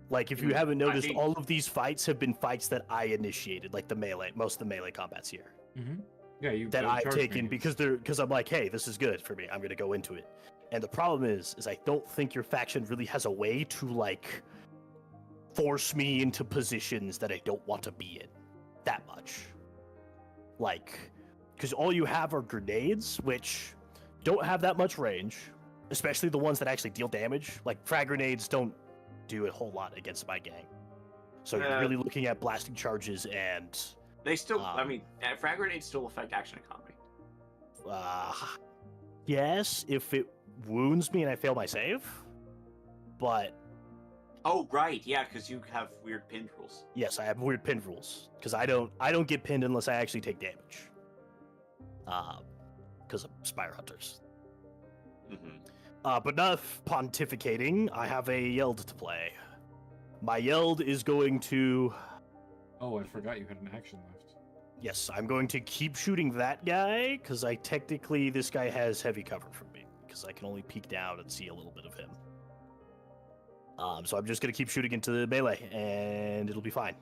Like if you haven't noticed, think- all of these fights have been fights that I initiated, like most of the melee combats here Mm-hmm. Yeah, you that I've charge taken me. because I'm like, hey, this is good for me. I'm gonna go into it. And the problem is I don't think your faction really has a way to like force me into positions that I don't want to be in that much. Like, because all you have are grenades, which don't have that much range, especially the ones that actually deal damage. Like frag grenades don't do a whole lot against my gang. So you're really looking at blasting charges and They still, I mean, frag grenades still affect action economy. yes, if it wounds me and I fail my save. But Oh, right, yeah, because you have weird pin rules. yes, I have weird pin rules because I don't get pinned unless I actually take damage. Because of Spire Hunters. Mm-hmm. But enough pontificating. I have a Yeld to play. My Yeld is going to. Oh, I forgot you had an action left. Yes, I'm going to keep shooting that guy because this guy has heavy cover from me because I can only peek down and see a little bit of him. So I'm just going to keep shooting into the melee and it'll be fine.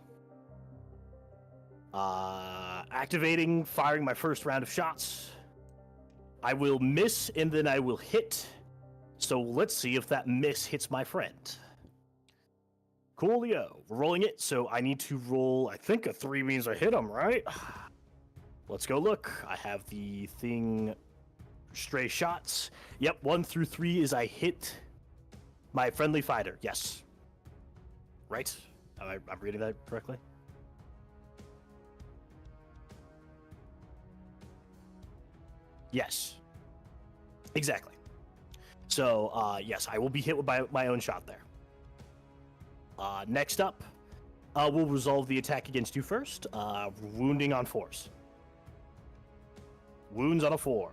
Activating, firing my first round of shots. I will miss and then I will hit. So let's see if that miss hits my friend. Coolio. We're rolling it, so I need to roll, I think a 3 means I hit him, right? Let's go look. I have the thing, stray shots. Yep, 1 through 3 is I hit my friendly fighter. Yes. Right? I'm reading that correctly? Yes. Exactly. So, yes, I will be hit with my own shot there. Next up, we'll resolve the attack against you first. Wounding on 4s. Wounds on a 4.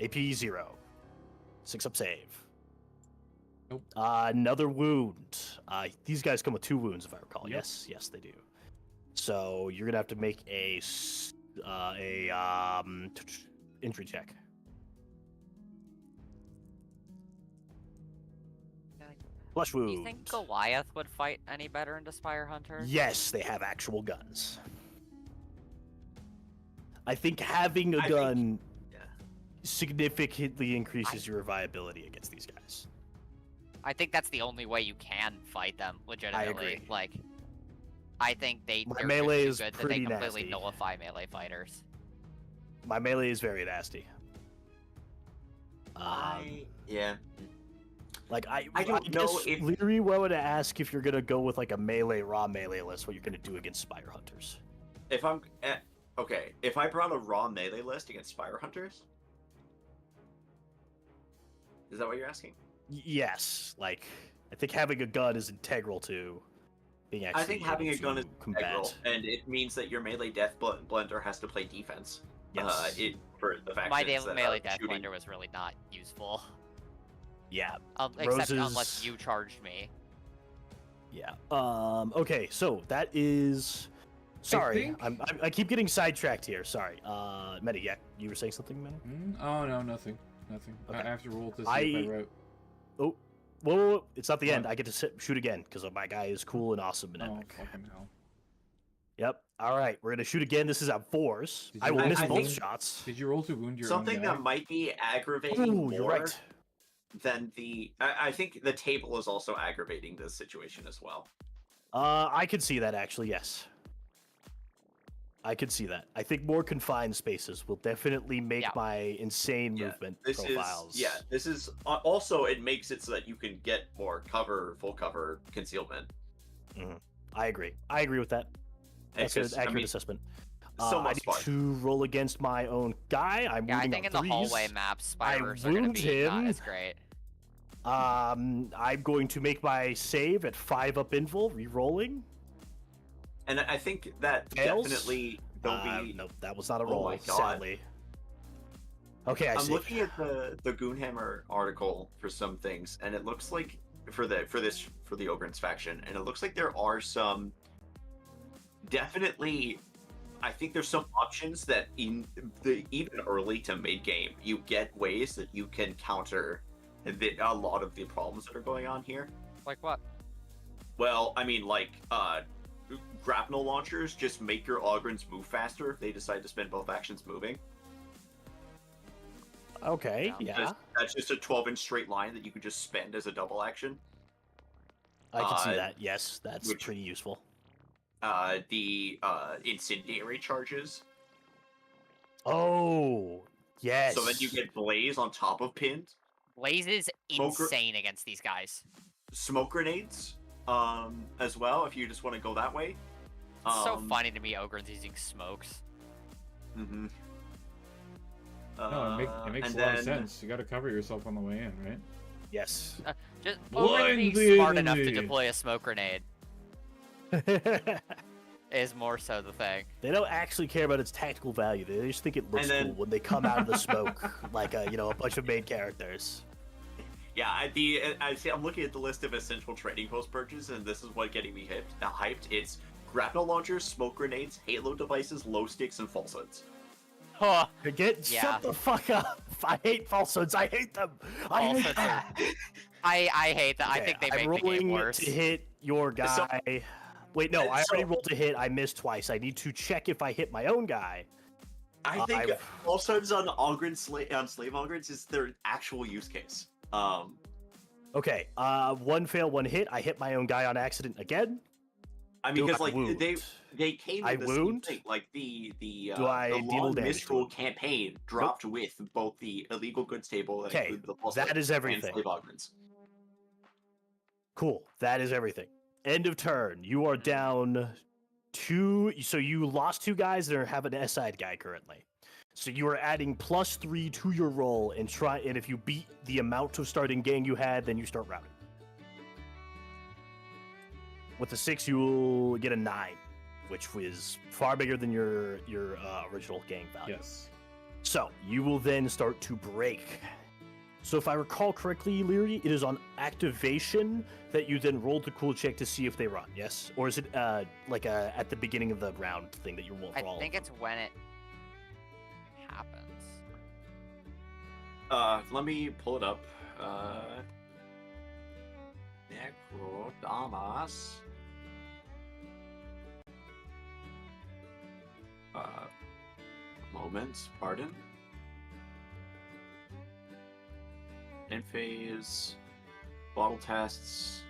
AP 0. 6 up save. Nope. Another wound. These guys come with 2 wounds, if I recall. Yep. Yes, they do. So you're gonna have to make a injury check. Flesh Do wound. you think Goliath would fight any better into Spire Hunter? Yes, they have actual guns. I think having a I think- gun yeah. significantly increases your viability against these guys. I think that's the only way you can fight them legitimately. agree. Like, I think My they're melee just is too good that they pretty completely nasty. nullify melee fighters. My melee is very nasty. Yeah. Like I don't know guess, if- Leary, what would I ask if you're gonna go with like a raw melee list? What you're gonna do against Spire Hunters? If I'm okay, if I brought a raw melee list against Spire Hunters, is that what you're asking? Yes, like I think having a gun is integral to being actually. I think having a able gun to is combat. integral, and it means that your melee death blender has to play defense. Yes. For the fact My that melee death shooting. blender was really not useful. Yeah. Except Roses- unless you charged me. Yeah. Okay, so that is. Sorry, I keep getting sidetracked here. Sorry. Medi, yeah, you were saying something, Medi? Oh no, nothing. Okay. I have to roll to see if I wrote. Oh, whoa, it's not the end. I get to shoot again because my guy is cool and awesome and epic. Fucking hell. Yep. All right, we're gonna shoot again. This is at 4s. I will miss both shots. Did you roll to wound your Something own guy? that might be aggravating more you're right. than the. I think the table is also aggravating this situation as well. I could see that actually. Yes. I could see that. I think more confined spaces will definitely make my insane movement profiles. This is also, it makes it so that you can get more cover, full cover concealment. Mm-hmm. I agree with that. That's an accurate assessment. So I much need fun. to roll against my own guy. I'm I think in the hallway map, Spires are going to be not as great. I'm going to make my save at 5 up invul, re-rolling. And I think that definitely there'll be. No, that was not a roll. Oh my God. Sadly. Okay, I'm looking at the Goonhammer article for some things, and it looks like for the Ogryn's faction, and it looks like there are some. Definitely, I think there's some options that even early to mid game, you get ways that you can counter a lot of the problems that are going on here. Like what? Well, I mean, like grapnel launchers just make your Ogryns move faster if they decide to spend both actions moving. Okay, yeah. That's just a 12-inch straight line that you could just spend as a double action. I can see that. Yes, that's pretty useful. The incendiary charges. Oh, yes. So then you get Blaze on top of Pinned. Blaze is insane against these guys. Smoke grenades, as well, if you just want to go that way. It's so funny to me, Ogryn's using smokes. Mm-hmm. No, it makes a lot of sense. You got to cover yourself on the way in, right? Yes. Just Ogryn being smart enough to deploy a smoke grenade is more so the thing. They don't actually care about its tactical value. They just think it looks cool when they come out of the smoke, like a bunch of main characters. Yeah, I'm looking at the list of essential trading post purchases, and this is what getting me hyped. It's grapnel launchers, smoke grenades, halo devices, glow sticks, and falsehoods. Huh. Shut the fuck up! I hate falsehoods. I hate them. I hate them. I hate that. Okay, I think they make the game worse. To hit your guy. Wait, no, I already rolled to hit. I missed twice. I need to check if I hit my own guy. I think falsehoods on Ogryn slave Ogryns is their actual use case. Okay, one fail, one hit. I hit my own guy on accident again. I mean, because like they came in the same thing. Like the long Mistral campaign dropped with both the illegal goods table and the that is everything. And slave Ogryns. Cool, that is everything. End of turn. You are down 2. So you lost 2 guys that have an S-side guy currently. So you are adding +3 to your roll and if you beat the amount of starting gang you had, then you start routing. With the 6, you will get a 9, which was far bigger than your original gang value. Yes. So you will then start to break. So if I recall correctly, Leary, it is on activation that you then roll the cool check to see if they run. Yes, or is it like at the beginning of the round thing that you roll for all? I think it's when it happens. Let me pull it up. Necrodamas. Moments, pardon. End phase, bottle tests.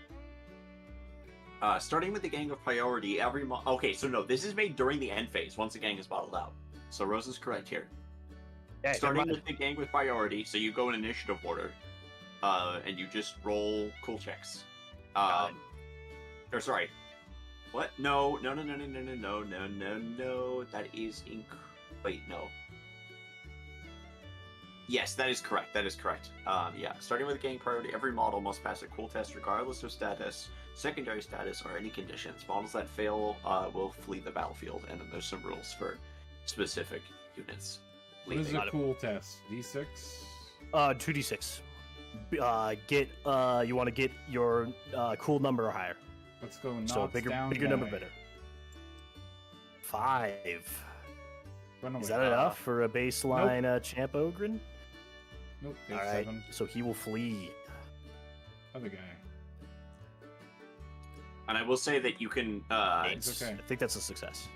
Starting with the gang of priority, okay, so no, this is made during the end phase once the gang is bottled out. So Rose is correct here. Yeah, starting with the gang with priority, so you go in initiative order, and you just roll cool checks. Or sorry, what? No. That is wait, no. Yes, that is correct. Yeah, starting with gang priority, every model must pass a cool test regardless of status, secondary status, or any conditions. Models that fail will flee the battlefield, and then there's some rules for specific units. What is a cool test? D6? 2d6. You want to get your cool number or higher. Let's go. So bigger number better. 5. Run away. Is that enough for a baseline champ Ogryn? Nope. All right. So he will flee. Other guy. And I will say that you can. It's okay. I think that's a success.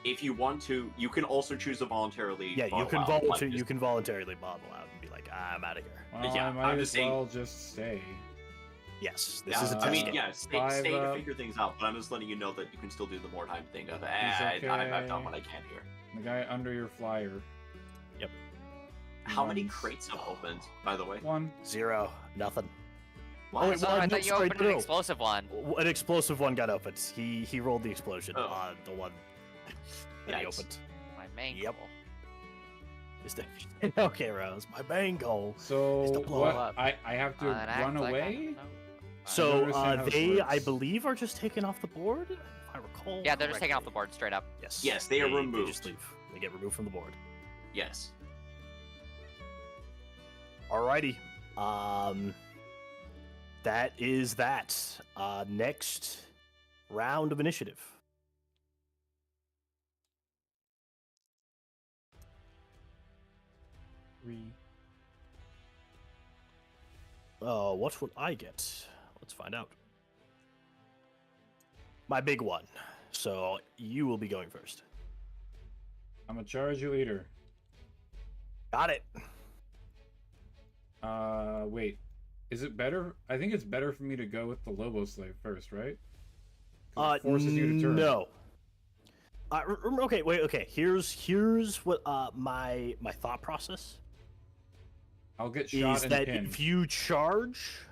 If you want to, you can also choose to voluntarily. Yeah, you can voluntarily. You can voluntarily bottle out and be like, I'm out of here. Well, Yeah, I might I'm as just saying- well just stay. Yes, this is a I test mean, game. yeah, stay to figure things out, but I'm just letting you know that you can still do the more time thing of, I've done what I can here. The guy under your flyer. Yep. How many crates have opened, by the way? 1. 0. Nothing. Wow. Oh, wait, I thought you opened an explosive one. An explosive one got opened. He rolled the explosion on the one that he Yikes. opened. My main Yep. goal. Is the... Okay, Rose. My main goal. So Is to blow what? up. I have to And act run like I away. don't know. So understand how this they, I works. believe, are just taken off the board. If I recall. Yeah, they're just taking off the correctly. board straight up. Yes. Yes, they are They removed. just leave. They get removed from the board. Yes. Alrighty. That is that. Next round of initiative. What would I get? Let's find out. My big one. So you will be going first. I'm a charge you leader. Got it. Wait. Is it better? I think it's better for me to go with the Lobo Slave first, right? 'Cause it forces you to turn. No. Okay, wait. Okay, here's what my thought process I'll get shot is and that pinned. if you charge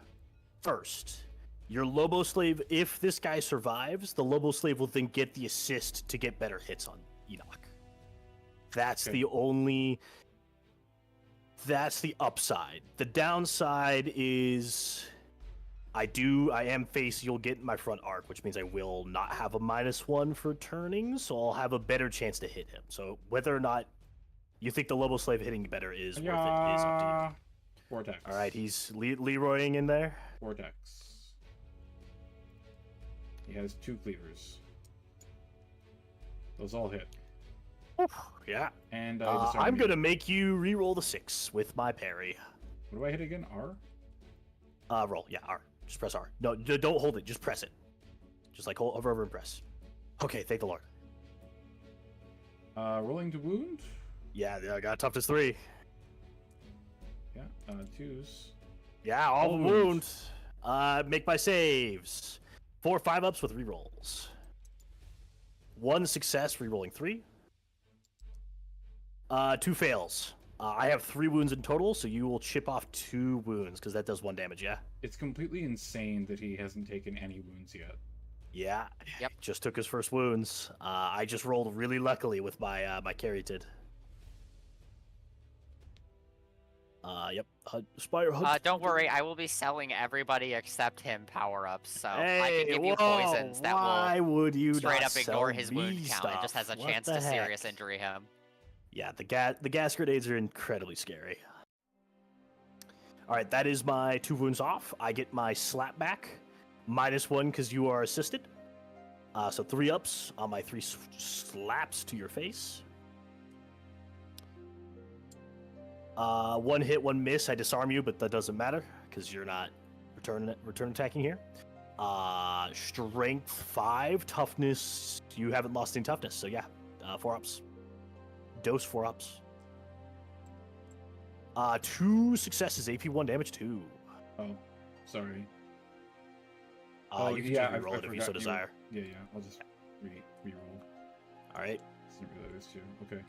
first, your Lobo Slave, if this guy survives, the Lobo Slave will then get the assist to get better hits on Enoch. That's Okay. the only. That's the upside. The downside is I am face, you'll get my front arc, which means I will not have a -1 for turning, so I'll have a better chance to hit him. So whether or not you think the Lobo Slave hitting better is worth it is up to you. Vortex. All right, he's Leroying in there. Vortex. He has 2 cleavers. Those all hit. Yeah. And I'm going to make you re-roll the 6 with my parry. What do I hit again? R? Roll. Yeah, R. Just press R. No, don't hold it. Just press it. Just like hover over and press. Okay, thank the Lord. Rolling to wound? Yeah, I got toughness 3. Yeah, 2s. Yeah, all the Wound. wound. Make my saves. 4 5-ups with re-rolls. 1 success, re-rolling 3. 2 fails. I have 3 wounds in total, so you will chip off 2 wounds, because that does 1 damage, yeah? It's completely insane that he hasn't taken any wounds yet. Yeah. Yep. Just took his first wounds. I just rolled really luckily with my my carried. Yep. Spire Hunt. Don't worry, I will be selling everybody except him power-ups, so I Hey, can give you whoa, poisons that why will would you straight not up ignore sell his me wound count. It just has a stuff? chance What to the heck? serious injury him. Yeah, the gas grenades are incredibly scary. All right, that is my 2 wounds off. I get my slap back, -1 because you are assisted. So 3 ups on my 3 slaps to your face. 1 hit, 1 miss. I disarm you, but that doesn't matter because you're not return attacking here. Strength 5, toughness. You haven't lost any toughness, so yeah, 4 ups. Dose 4 ups. 2 successes, AP 1, damage 2. Oh, sorry. You can just reroll it if you so desire. Yeah, I'll just re-roll. All right. Didn't realize too. Okay.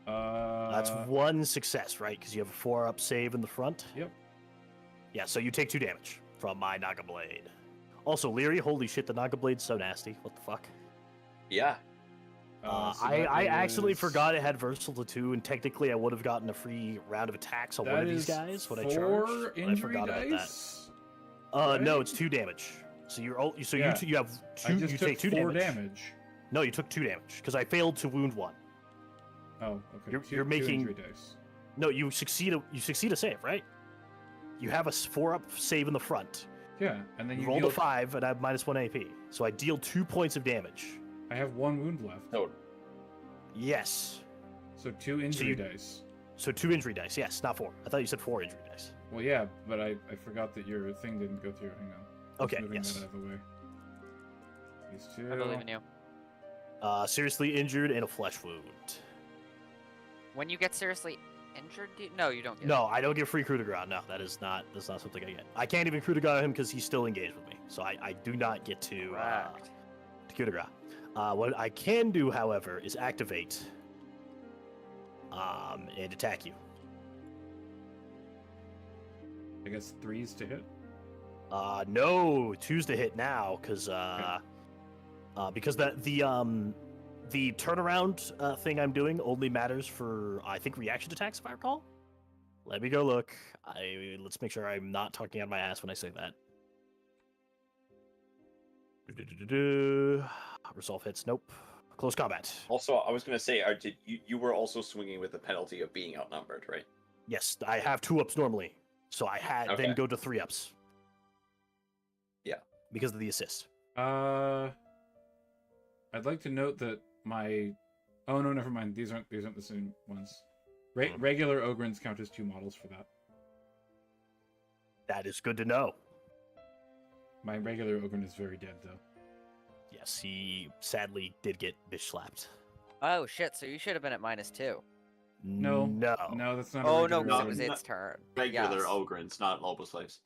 That's 1 success, right? Because you have a 4-up save in the front. Yep. Yeah, so you take 2 damage from my Naga Blade. Also, Leary, holy shit, the Naga Blade's so nasty. What the fuck? Yeah. So I that actually is- forgot it had versatile 2, and technically I would have gotten a free round of attacks on one That of these is guys when I 4 charged. But I injury forgot about that. dice? No, right? it's 2 damage. So you're so Yeah. you have I 2. just You took take 2 4 damage. No, you took 2 damage because I failed to wound 1. Oh, okay. You're making- injury dice. No, you succeed a save, right? You have a 4-up save in the front. Yeah, and then you roll deal... a 5 and I have -1 AP. So I deal 2 points of damage. I have 1 wound left. No. Yes. So 2 injury dice. So 2 injury dice. Yes, not 4. I thought you said 4 injury dice. Well, yeah, but I forgot that your thing didn't go through. Hang on. Okay, Moving yes. that out of the way. These 2. I believe in you. Seriously injured and a flesh wound. When you get seriously injured, no, you don't get No, I don't get free coup de grace. No, that's not something I get. I can't even coup de grace him because he's still engaged with me. So I do not get to coup de grace. What I can do, however, is activate and attack you. I guess 3s to hit. No, 2s to hit now because the turnaround thing I'm doing only matters for, I think, reaction attacks, if I recall. Let me go look. Let's make sure I'm not talking out of my ass when I say that. Resolve hits. Nope. Close combat. Also, I was going to say, you were also swinging with the penalty of being outnumbered, right? Yes, I have 2-ups normally. So I had then go to 3-ups. Yeah. Because of the assist. I'd like to note that my... Oh, no, never mind. These aren't the same ones. Regular Ogryns count as 2 models for that. That is good to know. My regular Ogryn is very dead, though. Yes, he sadly did get bitch slapped. Oh shit! So you should have been at -2. No, that's not. Oh a no, regular because it Ogryn. was its turn. Regular Yes. Ogryns, not Lobo Slaves.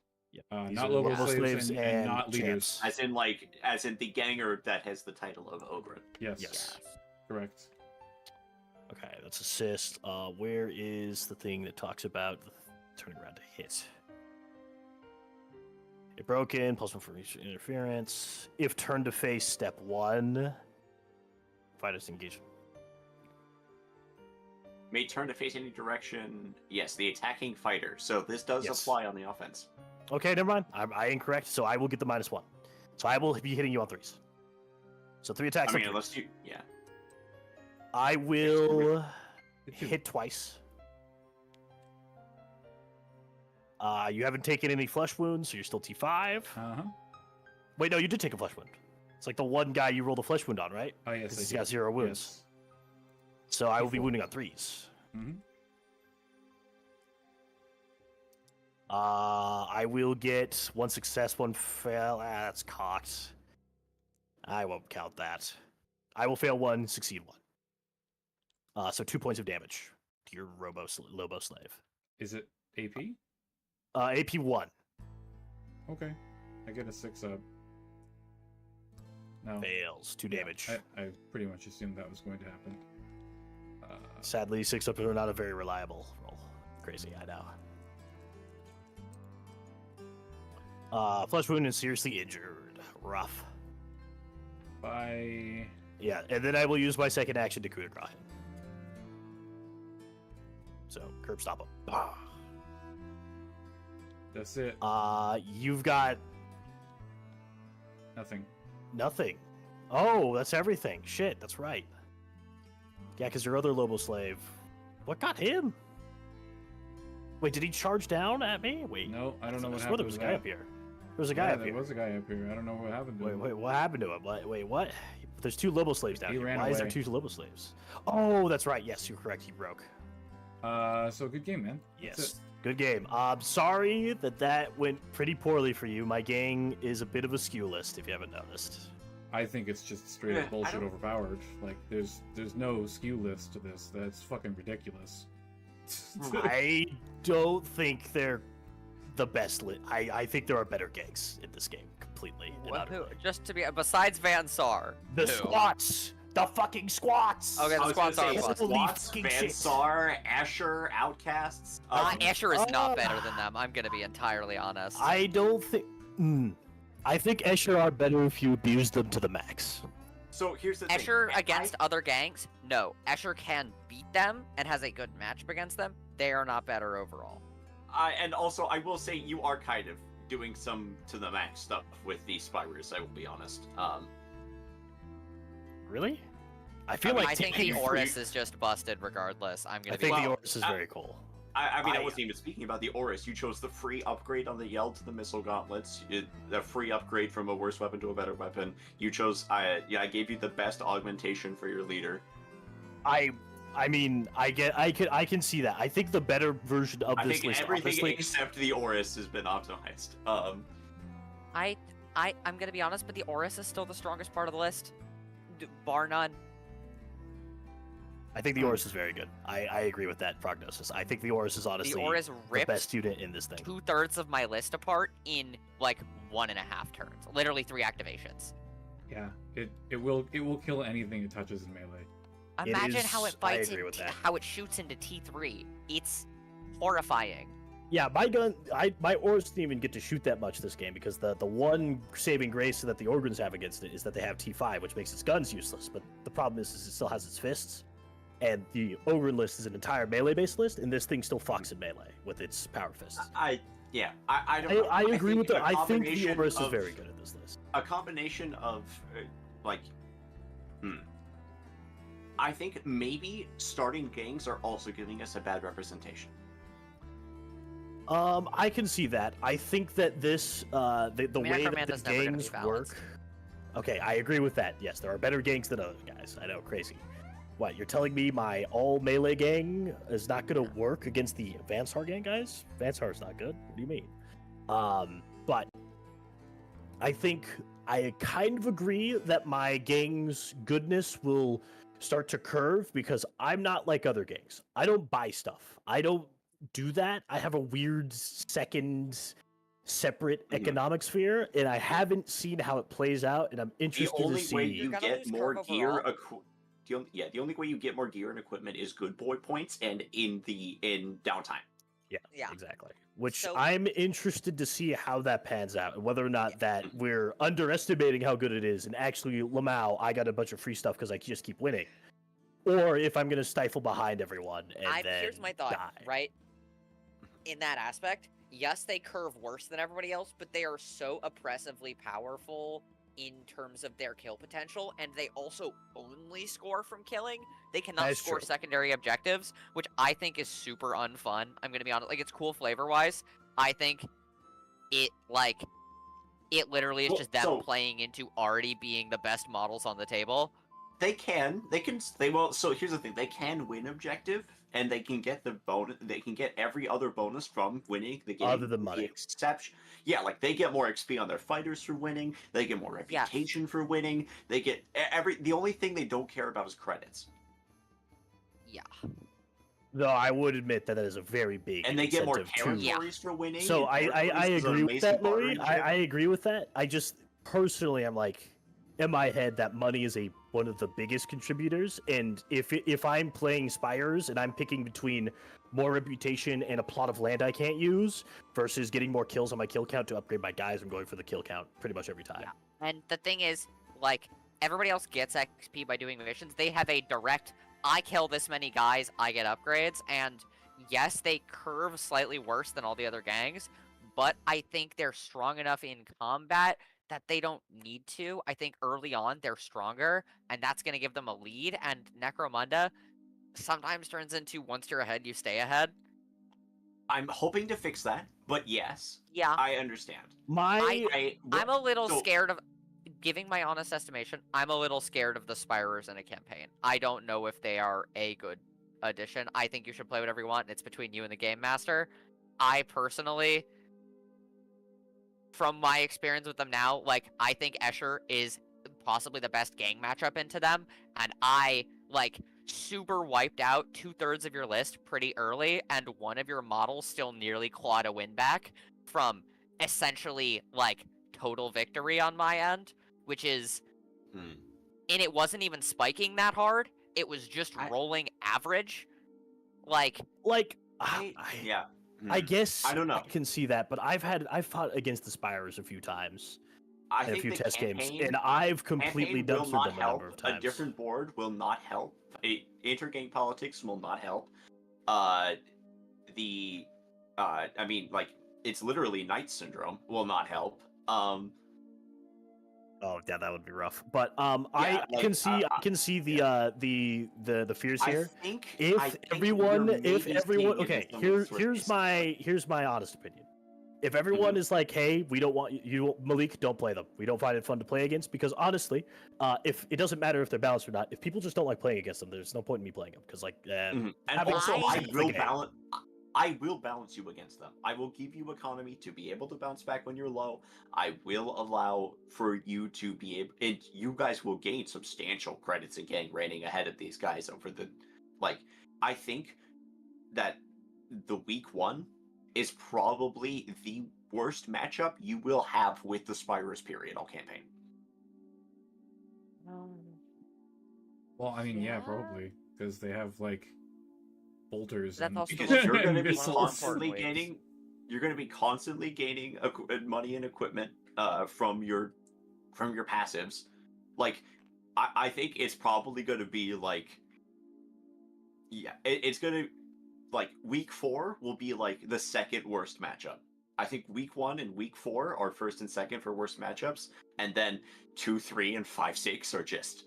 Not Lobo slaves and not leaders. As in the ganger that has the title of Ogryn. Yes. Correct. Okay, that's assist. Where is the thing that talks about turning around to hit? It broke in, +1 for each interference. If turned to face, step 1. Fighters engage. May turn to face any direction. Yes, the attacking fighter. So this does Yes. apply on the offense. Okay, never mind. I incorrect, so I will get the -1. So I will be hitting you on 3s. So 3 attacks. I mean, on unless 3s. you, yeah. I will hit twice. You haven't taken any flesh wounds, so you're still T5. Uh-huh. Wait, no, you did take a flesh wound. It's like the one guy you rolled a flesh wound on, right? Oh, yes. Because he's got 0 wounds. So I will be wounding on 3s. Mm-hmm. I will get 1 success, 1 fail. That's cocked. I won't count that. I will fail 1, succeed 1. So 2 points of damage to your Lobo Slave. Is it AP? AP 1. Okay. I get a 6-up. No. Fails. 2 damage. I pretty much assumed that was going to happen. Sadly, 6-up are not a very reliable roll. Crazy, I know. Flesh wound and seriously injured. Rough. Bye. Yeah, and then I will use my second action to coup de grace him. So, curb stop him. That's it. You've got Nothing. nothing. Oh, that's everything. Shit, that's right. Yeah, because your other Lobo Slave. What got him? Wait, did he charge down at me? Wait. No, I don't know what I swore happened. there was a to guy that. up here. There was a guy up there here. was a guy up here. I don't know what happened to him. Wait, what happened to him? Wait, what? There's 2 Lobo Slaves down He here. ran Why is there away. 2 Lobo Slaves? Oh, that's right. Yes, you're correct. He broke. So good game, man. That's Yes. it. Good game. Sorry that went pretty poorly for you. My gang is a bit of a skew list, if you haven't noticed. I think it's just straight Yeah, up I bullshit don't- overpowered. Like, there's no skew list to this. That's fucking ridiculous. I don't think they're the best. I think there are better gangs in this game, completely. and utterly. Just to be besides Van Sar. The who? squats! The fucking squats! Okay, I the was gonna squats are say busted. Holy Squats, fucking Van shit. Sar, Asher, Outcasts. Asher is not better than them. I'm gonna be entirely honest. I don't think. I think Escher are better if you abuse them to the max. So here's the thing. Escher against other gangs, no. Escher can beat them and has a good matchup against them. They are not better overall. And also, I will say you are kind of doing some to the max stuff with the Spires. I will be honest. Really? I feel like I think the taking Oris is just busted regardless. I'm gonna I be think the Well, Oris is very cool. I mean, I wasn't even speaking about the Oris. You chose the free upgrade on the Yell to the Missile Gauntlets, the free upgrade from a worse weapon to a better weapon. You chose, I gave you the best augmentation for your leader. I mean, I can see that. I think the better version of this list, everything honestly, except the Oris has been optimized. I'm gonna be honest, but the Oris is still the strongest part of the list, bar none. I think the Oris is very good. I agree with that prognosis. I think the Oris is honestly the best unit in this thing. 2/3 of my list apart in like 1.5 turns. Literally 3 activations. Yeah, it will kill anything it touches in melee. Imagine how it fights how it shoots into T3. It's horrifying. Yeah, my Oris didn't even get to shoot that much this game because the one saving grace that the Ogrins have against it is that they have T5, which makes its guns useless. But the problem is it still has its fists. And the Ogryn list is an entire melee-based list, and this thing still fucks in melee with its power fists. I don't know. I agree with that. I think the Oris is very good at this list. A combination of, I think maybe starting gangs are also giving us a bad representation. I can see that. I think that this, the way that the gangs work... Okay, I agree with that. Yes, there are better gangs than other guys. I know, crazy. What, you're telling me my all-melee gang is not going to work against the Vansar gang guys? Vansar's not good. What do you mean? But I think I kind of agree that my gang's goodness will start to curve because I'm not like other gangs. I don't buy stuff. I don't do that. I have a weird second separate economic sphere, and I haven't seen how it plays out, and I'm interested to see... The only way you get more gear... The only way you get more gear and equipment is good boy points and in downtime. Yeah, exactly. Which I'm interested to see how that pans out and whether or not that we're underestimating how good it is and actually, Lamau, I got a bunch of free stuff because I just keep winning. Or if I'm going to stifle behind everyone and then here's my thought, die. Right? In that aspect, yes, they curve worse than everybody else, but they are so oppressively powerful in terms of their kill potential, and they also only score from killing. They cannot score secondary objectives, which I think is super unfun. I'm gonna be honest, like, it's cool flavor-wise. I think it literally is just them playing into already being the best models on the table. So here's the thing, they can win objective, and they can get the bonus, they can get every other bonus from winning the game. Other than money. Exception. Yeah, like, they get more XP on their fighters for winning, they get more reputation for winning, they get the only thing they don't care about is credits. Yeah. Though I would admit that is a very big and they get more territories for winning. So I agree with that, Larry. I agree with that. I just, personally, I'm like, in my head, that money is one of the biggest contributors, and if I'm playing Spires and I'm picking between more reputation and a plot of land I can't use versus getting more kills on my kill count to upgrade my guys, I'm going for the kill count pretty much every time. Yeah. And the thing is, like, everybody else gets XP by doing missions. They have a direct, I kill this many guys, I get upgrades, and yes, they curve slightly worse than all the other gangs, but I think they're strong enough in combat that they don't need to. I think early on they're stronger, and that's going to give them a lead, and Necromunda sometimes turns into once you're ahead, you stay ahead. I'm hoping to fix that, but yes. Yeah. I understand. I'm a little scared of, giving my honest estimation, I'm a little scared of the Spirers in a campaign. I don't know if they are a good addition. I think you should play whatever you want, and it's between you and the Game Master. I personally, from my experience with them now, like, I think Escher is possibly the best gang matchup into them, and I, like, super wiped out 2/3 of your list pretty early, and one of your models still nearly clawed a win back from essentially, like, total victory on my end, which is, and it wasn't even spiking that hard, it was just rolling average, I guess I don't know. I can see that, but I've fought against the Spires a few times. In a few test games, and I've completely dumpstered them a number of times. A different board will not help. Intergang politics will not help. It's literally Knight Syndrome will not help. Oh yeah, that would be rough. But I can see the fears here. If everyone, okay, here's my honest opinion. If everyone is like, hey, we don't want you, Malik, don't play them. We don't find it fun to play against because honestly, if it doesn't matter if they're balanced or not, if people just don't like playing against them, there's no point in me playing them because like. And also, I will balance you against them. I will give you economy to be able to bounce back when you're low. I will allow for you to be able, and you guys will gain substantial credits again, reigning ahead of these guys over the, like. I think that the week 1 is probably the worst matchup you will have with the Spire's Periodal campaign. Well, I mean, yeah, probably because they have like bolters. Because you're going to be constantly gaining. You're going to be constantly gaining money and equipment from your passives. Like, I think it's probably going to be like, yeah, it's going to. Like, week 4 will be, like, the second worst matchup. I think week 1 and week 4 are first and second for worst matchups, and then 2, 3, and 5, 6 are just,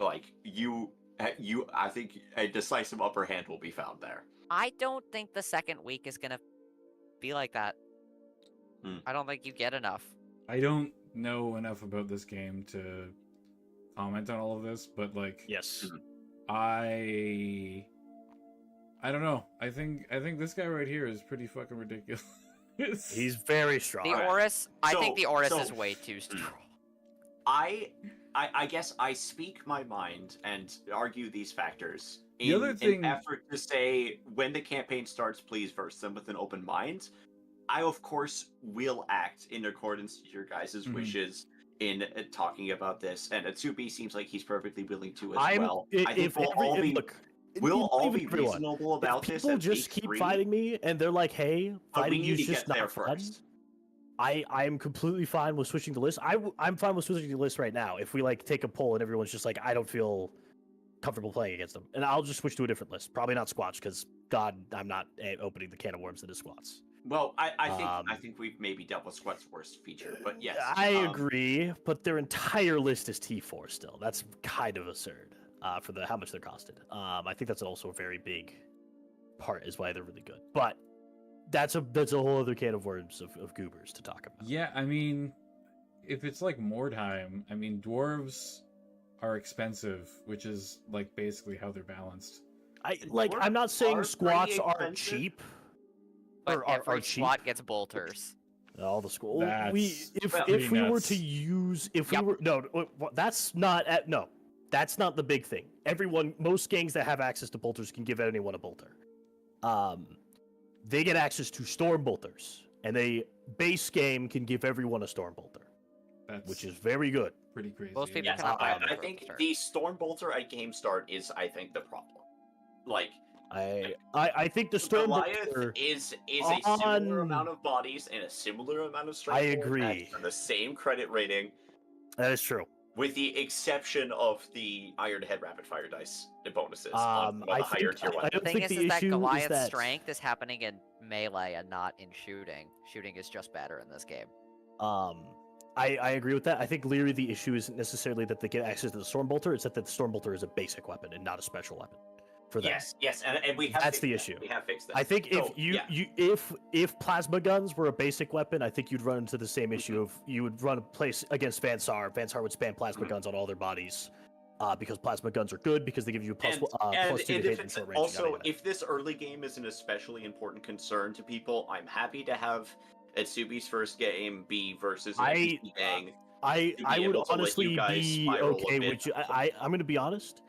like, I think a decisive upper hand will be found there. I don't think the second week is gonna be like that. I don't think you get enough. I don't know enough about this game to comment on all of this, but, like... Yes. I don't know. I think this guy right here is pretty fucking ridiculous. He's very strong. The Horus, I think the Horus is way too strong. I guess I speak my mind and argue these factors in an effort to say when the campaign starts, please verse them with an open mind. I of course will act in accordance to your guys' wishes in talking about this, and Atsubi seems like he's perfectly willing to as well. I think we'll all be reasonable about this. People just keep fighting me, and they're like, "Hey, fighting you is just not fun." I'm completely fine with switching the list. I'm fine with switching the list right now. If we like take a poll and everyone's just like, "I don't feel comfortable playing against them," and I'll just switch to a different list. Probably not Squatch because God, I'm not opening the can of worms that is Squats. Well, I think we've maybe dealt with Squat's worst feature, but yes, I agree. But their entire list is T4 still. That's kind of absurd. For how much they're costed. I think that's also a very big part is why they're really good. But that's a whole other can of worms of goobers to talk about. Yeah, I mean, if it's like Mordheim, I mean, dwarves are expensive, which is like basically how they're balanced. I'm not saying squats are cheap. But every squat gets bolters. All the school. That's not the big thing. Most gangs that have access to bolters can give anyone a bolter. They get access to storm bolters, and a base game can give everyone a storm bolter, which is very good. Pretty crazy. Most people yes, cannot buy I think the storm bolter at game start is, I think, the problem. Like, I think the storm bolter is a similar amount of bodies and a similar amount of strength. I agree. For the same credit rating. That is true. With the exception of the Iron Head rapid fire dice bonuses on the higher tier one. The thing is that Goliath's strength is happening in melee and not in shooting. Shooting is just better in this game. I agree with that. I think Leary, the issue isn't necessarily that they get access to the Storm Bolter, it's that the Storm Bolter is a basic weapon and not a special weapon. For them. Yes, and we have. That's the issue. We have fixed that. I think if plasma guns were a basic weapon, I think you'd run into the same issue of you would run a place against Van Sar. Van Sar would spam plasma guns on all their bodies, because plasma guns are good because they give you plus 2 to hit and short range. Also, if this early game is an especially important concern to people, I'm happy to have Atsubi's first game be versus an NPC gang. I would honestly be okay with you. I'm going to be honest.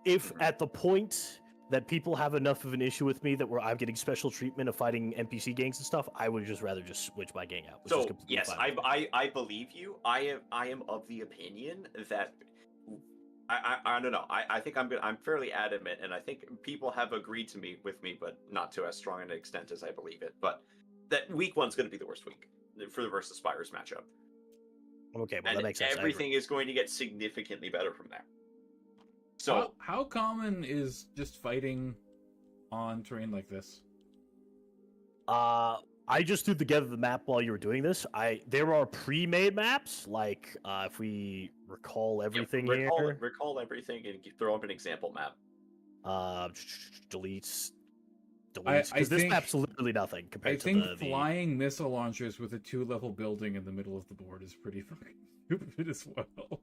If at the point that people have enough of an issue with me that where I'm getting special treatment of fighting NPC gangs and stuff, I would just rather just switch my gang out. So yes, I believe you. I am of the opinion that I don't know. I think I'm fairly adamant, and I think people have agreed with me, but not to as strong an extent as I believe it. But that week 1's going to be the worst week for the versus Spires matchup. Okay, well, that makes sense. Everything is going to get significantly better from there. So how common is just fighting on terrain like this? I I just threw together the map while you were doing this. There are pre-made maps, like if we recall everything here. Recall everything and throw up an example map. Deletes. Because this map's literally nothing compared to I think flying missile launchers with a 2-level building in the middle of the board is pretty fucking stupid as well.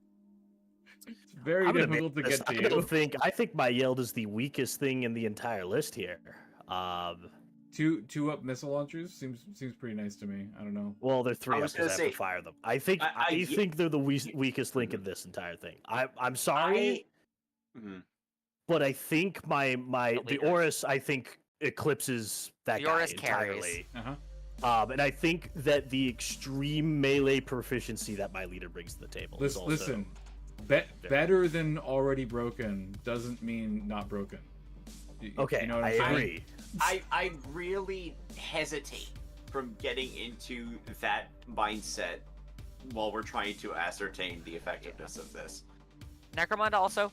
It's very difficult to get to. I think my Yeld is the weakest thing in the entire list here. Two up missile launchers seems pretty nice to me. I don't know. Well, they're 3 up because I have to fire them. I think they're the weakest link in this entire thing. I'm sorry, but I think the Horus eclipses that guy entirely. And I think that the extreme melee proficiency that my leader brings to the table. Listen, better than already broken doesn't mean not broken. Okay, you know what I agree. I really hesitate from getting into that mindset while we're trying to ascertain the effectiveness of this. Necromunda also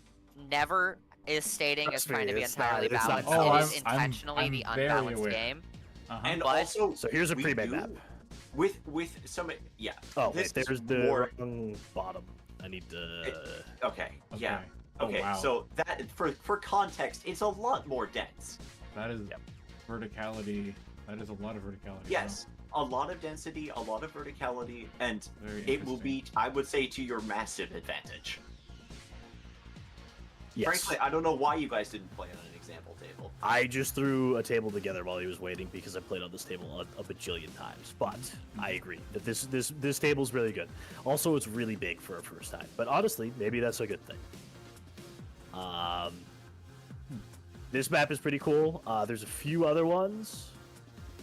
never is stating as trying to be entirely balanced. It is intentionally the unbalanced game. And also, so here's a pre-made map. With some, yeah. Oh, wait, there's the wrong bottom. I need to... Okay, yeah. Okay, wow. So that for context, it's a lot more dense. That is verticality. That is a lot of verticality. Yes, a lot of density, a lot of verticality, and Very it will be, I would say, to your massive advantage. Yes. Frankly, I don't know why you guys didn't play on an example table. I just threw a table together while he was waiting because I played on this table a bajillion times. But I agree that this table's really good. Also, it's really big for a first time. But honestly, maybe that's a good thing. This map is pretty cool. There's a few other ones.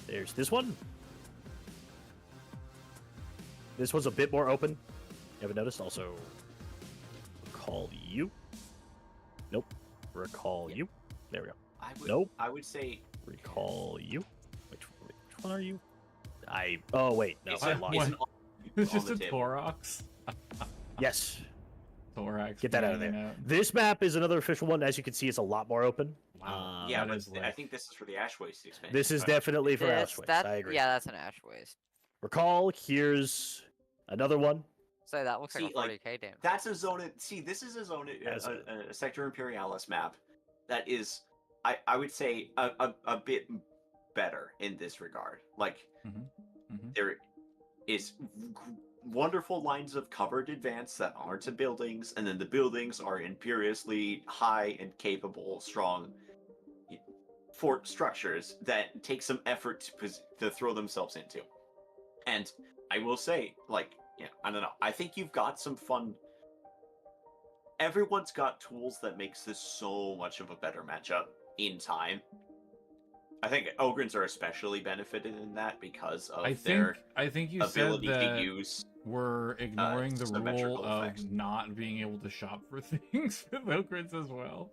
There's this one. This one's a bit more open. You haven't noticed? Also, recall you. Nope. Recall you. There we go. Nope. I would say recall you. Which one are you? Oh wait, no. It's just a Torox. Yes. Thorax. Get that out of there. This map is another official one. As you can see, it's a lot more open. Wow. Yeah, but I think this is for the Ash Waste expansion. This is definitely for Ash Waste. I agree. Yeah, that's an Ash Waste. Recall, here's another one. So that looks like a 40k damage. That's a zone. See, this is a zone, a Sector Imperialis map that is, I would say, a bit better in this regard. Like, there is wonderful lines of covered advance that aren't in buildings, and then the buildings are imperiously high and capable, strong fort structures that take some effort to throw themselves into. And I will say, like, yeah, I don't know. I think you've got some fun. Everyone's got tools that makes this so much of a better matchup in time. I think Ogryns are especially benefited in that because of their ability to use. We're ignoring the rule of effects. Not being able to shop for things with Ogryns as well.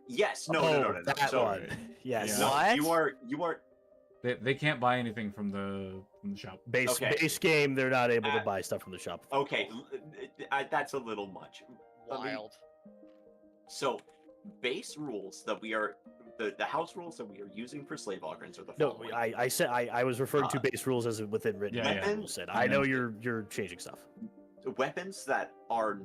Yes, no. That Sorry. one. Yes. No, What? you are. They can't buy anything from the shop. Base game, they're not able to buy stuff from the shop. Okay, that's a little much. Wild. So, base rules that we are the house rules that we are using for slave Ogryns are the following. No, I said I was referring to base rules as within written rules. Said I know you're changing stuff. Weapons that are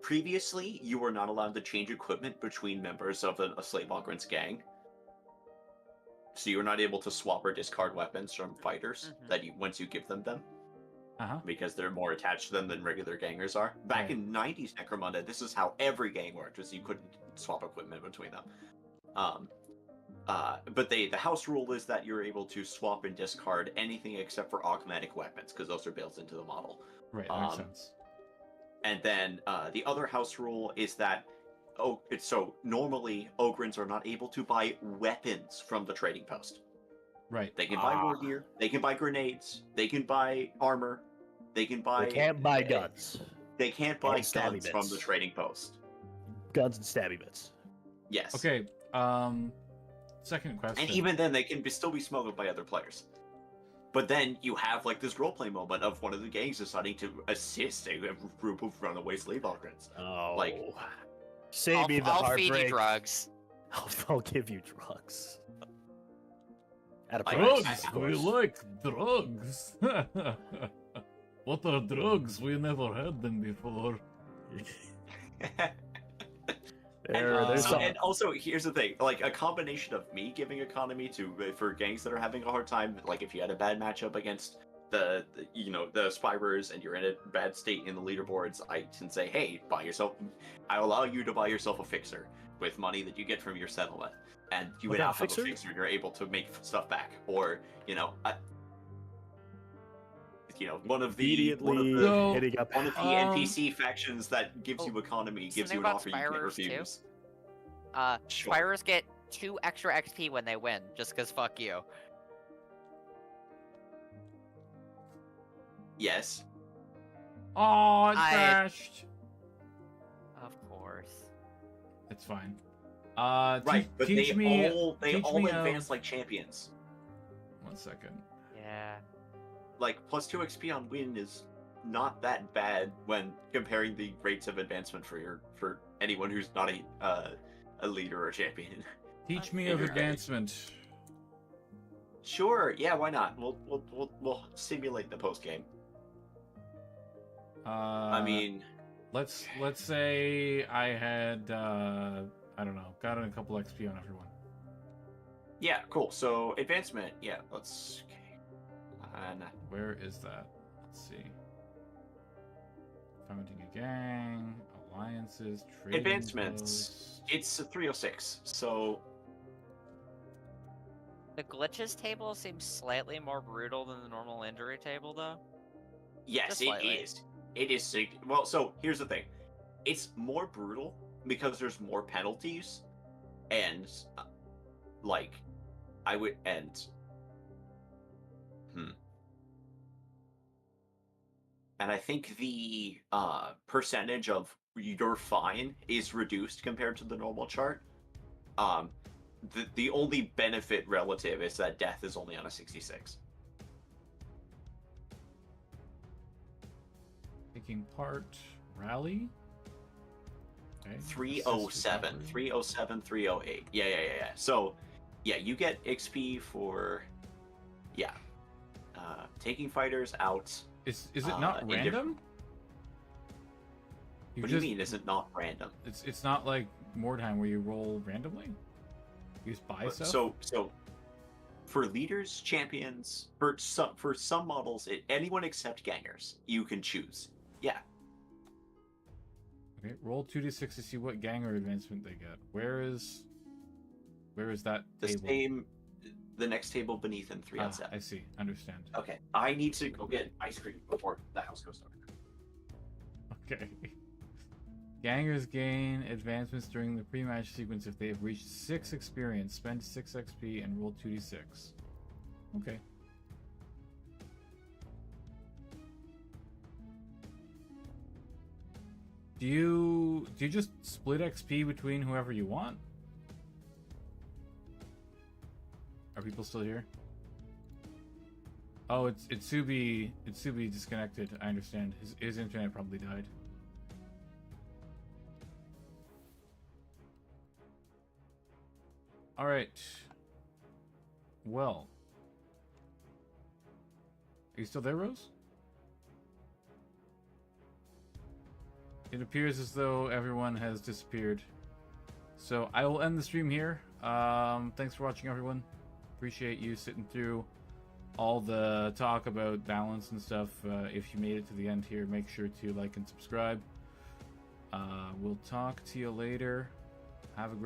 previously you were not allowed to change equipment between members of a slave Ogryn's gang. So you're not able to swap or discard weapons from fighters that once you give them. Because they're more attached to them than regular gangers are. Back in 90s Necromunda, this is how every gang worked, was you couldn't swap equipment between them. But the house rule is that you're able to swap and discard anything except for augmatic weapons, because those are built into the model. Right, that makes sense. And then the other house rule is that normally Ogryns are not able to buy weapons from the trading post. Right. They can buy war gear, they can buy grenades, they can buy armor, they can buy... They can't buy guns. They can't buy guns from the trading post. Guns and stabby bits. Yes. Okay, second question. And even then, they can still be smuggled by other players. But then you have like this roleplay moment of one of the gangs deciding to assist a group of runaway slave Ogryns. Oh. Like... Save me the heartbreak. I'll feed you drugs. I'll give you drugs. at a Drugs. price. We like drugs. What are drugs? We never had them before. And also, here's the thing: like a combination of me giving economy for gangs that are having a hard time. Like if you had a bad matchup against the Spires and you're in a bad state in the leaderboards, I can say, hey, buy yourself. I allow you to buy yourself a fixer with money that you get from your settlement, and you would have a fixer. And you're able to make stuff back, or one of the NPC factions that gives you economy gives you an offer you can't refuse. Spires get 2 extra XP when they win, just because fuck you. Yes. Oh, it crashed. Of course. It's fine. Right, but they all advance like champions. 1 second. Yeah. Like plus 2 XP on win is not that bad when comparing the rates of advancement for anyone who's not a leader or champion. Teach me of advancement. Sure, yeah, why not? We'll simulate the post game. I mean, let's say I had I don't know, gotten a couple XP on everyone. Yeah, cool. So advancement, yeah, let's. Where is that? Let's see. Founding a gang, alliances, trading advancements. posts. It's a 306. So the glitches table seems slightly more brutal than the normal injury table, though. Yes, it is. It is. Well, so here's the thing. It's more brutal because there's more penalties, and I would and I think the percentage of your fine is reduced compared to the normal chart. The only benefit relative is that death is only on a 66. Taking part rally. Okay. 307, 308. Yeah. So, yeah, you get XP for, taking fighters out. Is it not random? What do you mean? Is it not random? It's not like Mordheim where you roll randomly. You just buy stuff. So, for leaders, champions, for some models, anyone except gangers, you can choose. Yeah. Okay, roll 2d6 to see what ganger advancement they get. Where is that table? The next table beneath in 3 on 7. I see. Understand. Okay, I need to go get ice cream before the house goes dark. Okay. Gangers gain advancements during the pre-match sequence if they have reached 6 experience. Spend 6 XP and roll 2d6. Okay. Do you just split XP between whoever you want? Are people still here? Oh, it's Subi disconnected. I understand. His internet probably died. All right. Well, are you still there, Rose? It appears as though everyone has disappeared. So I will end the stream here. Thanks for watching, everyone. Appreciate you sitting through all the talk about balance and stuff. If you made it to the end here, make sure to like and subscribe. We'll talk to you later. Have a great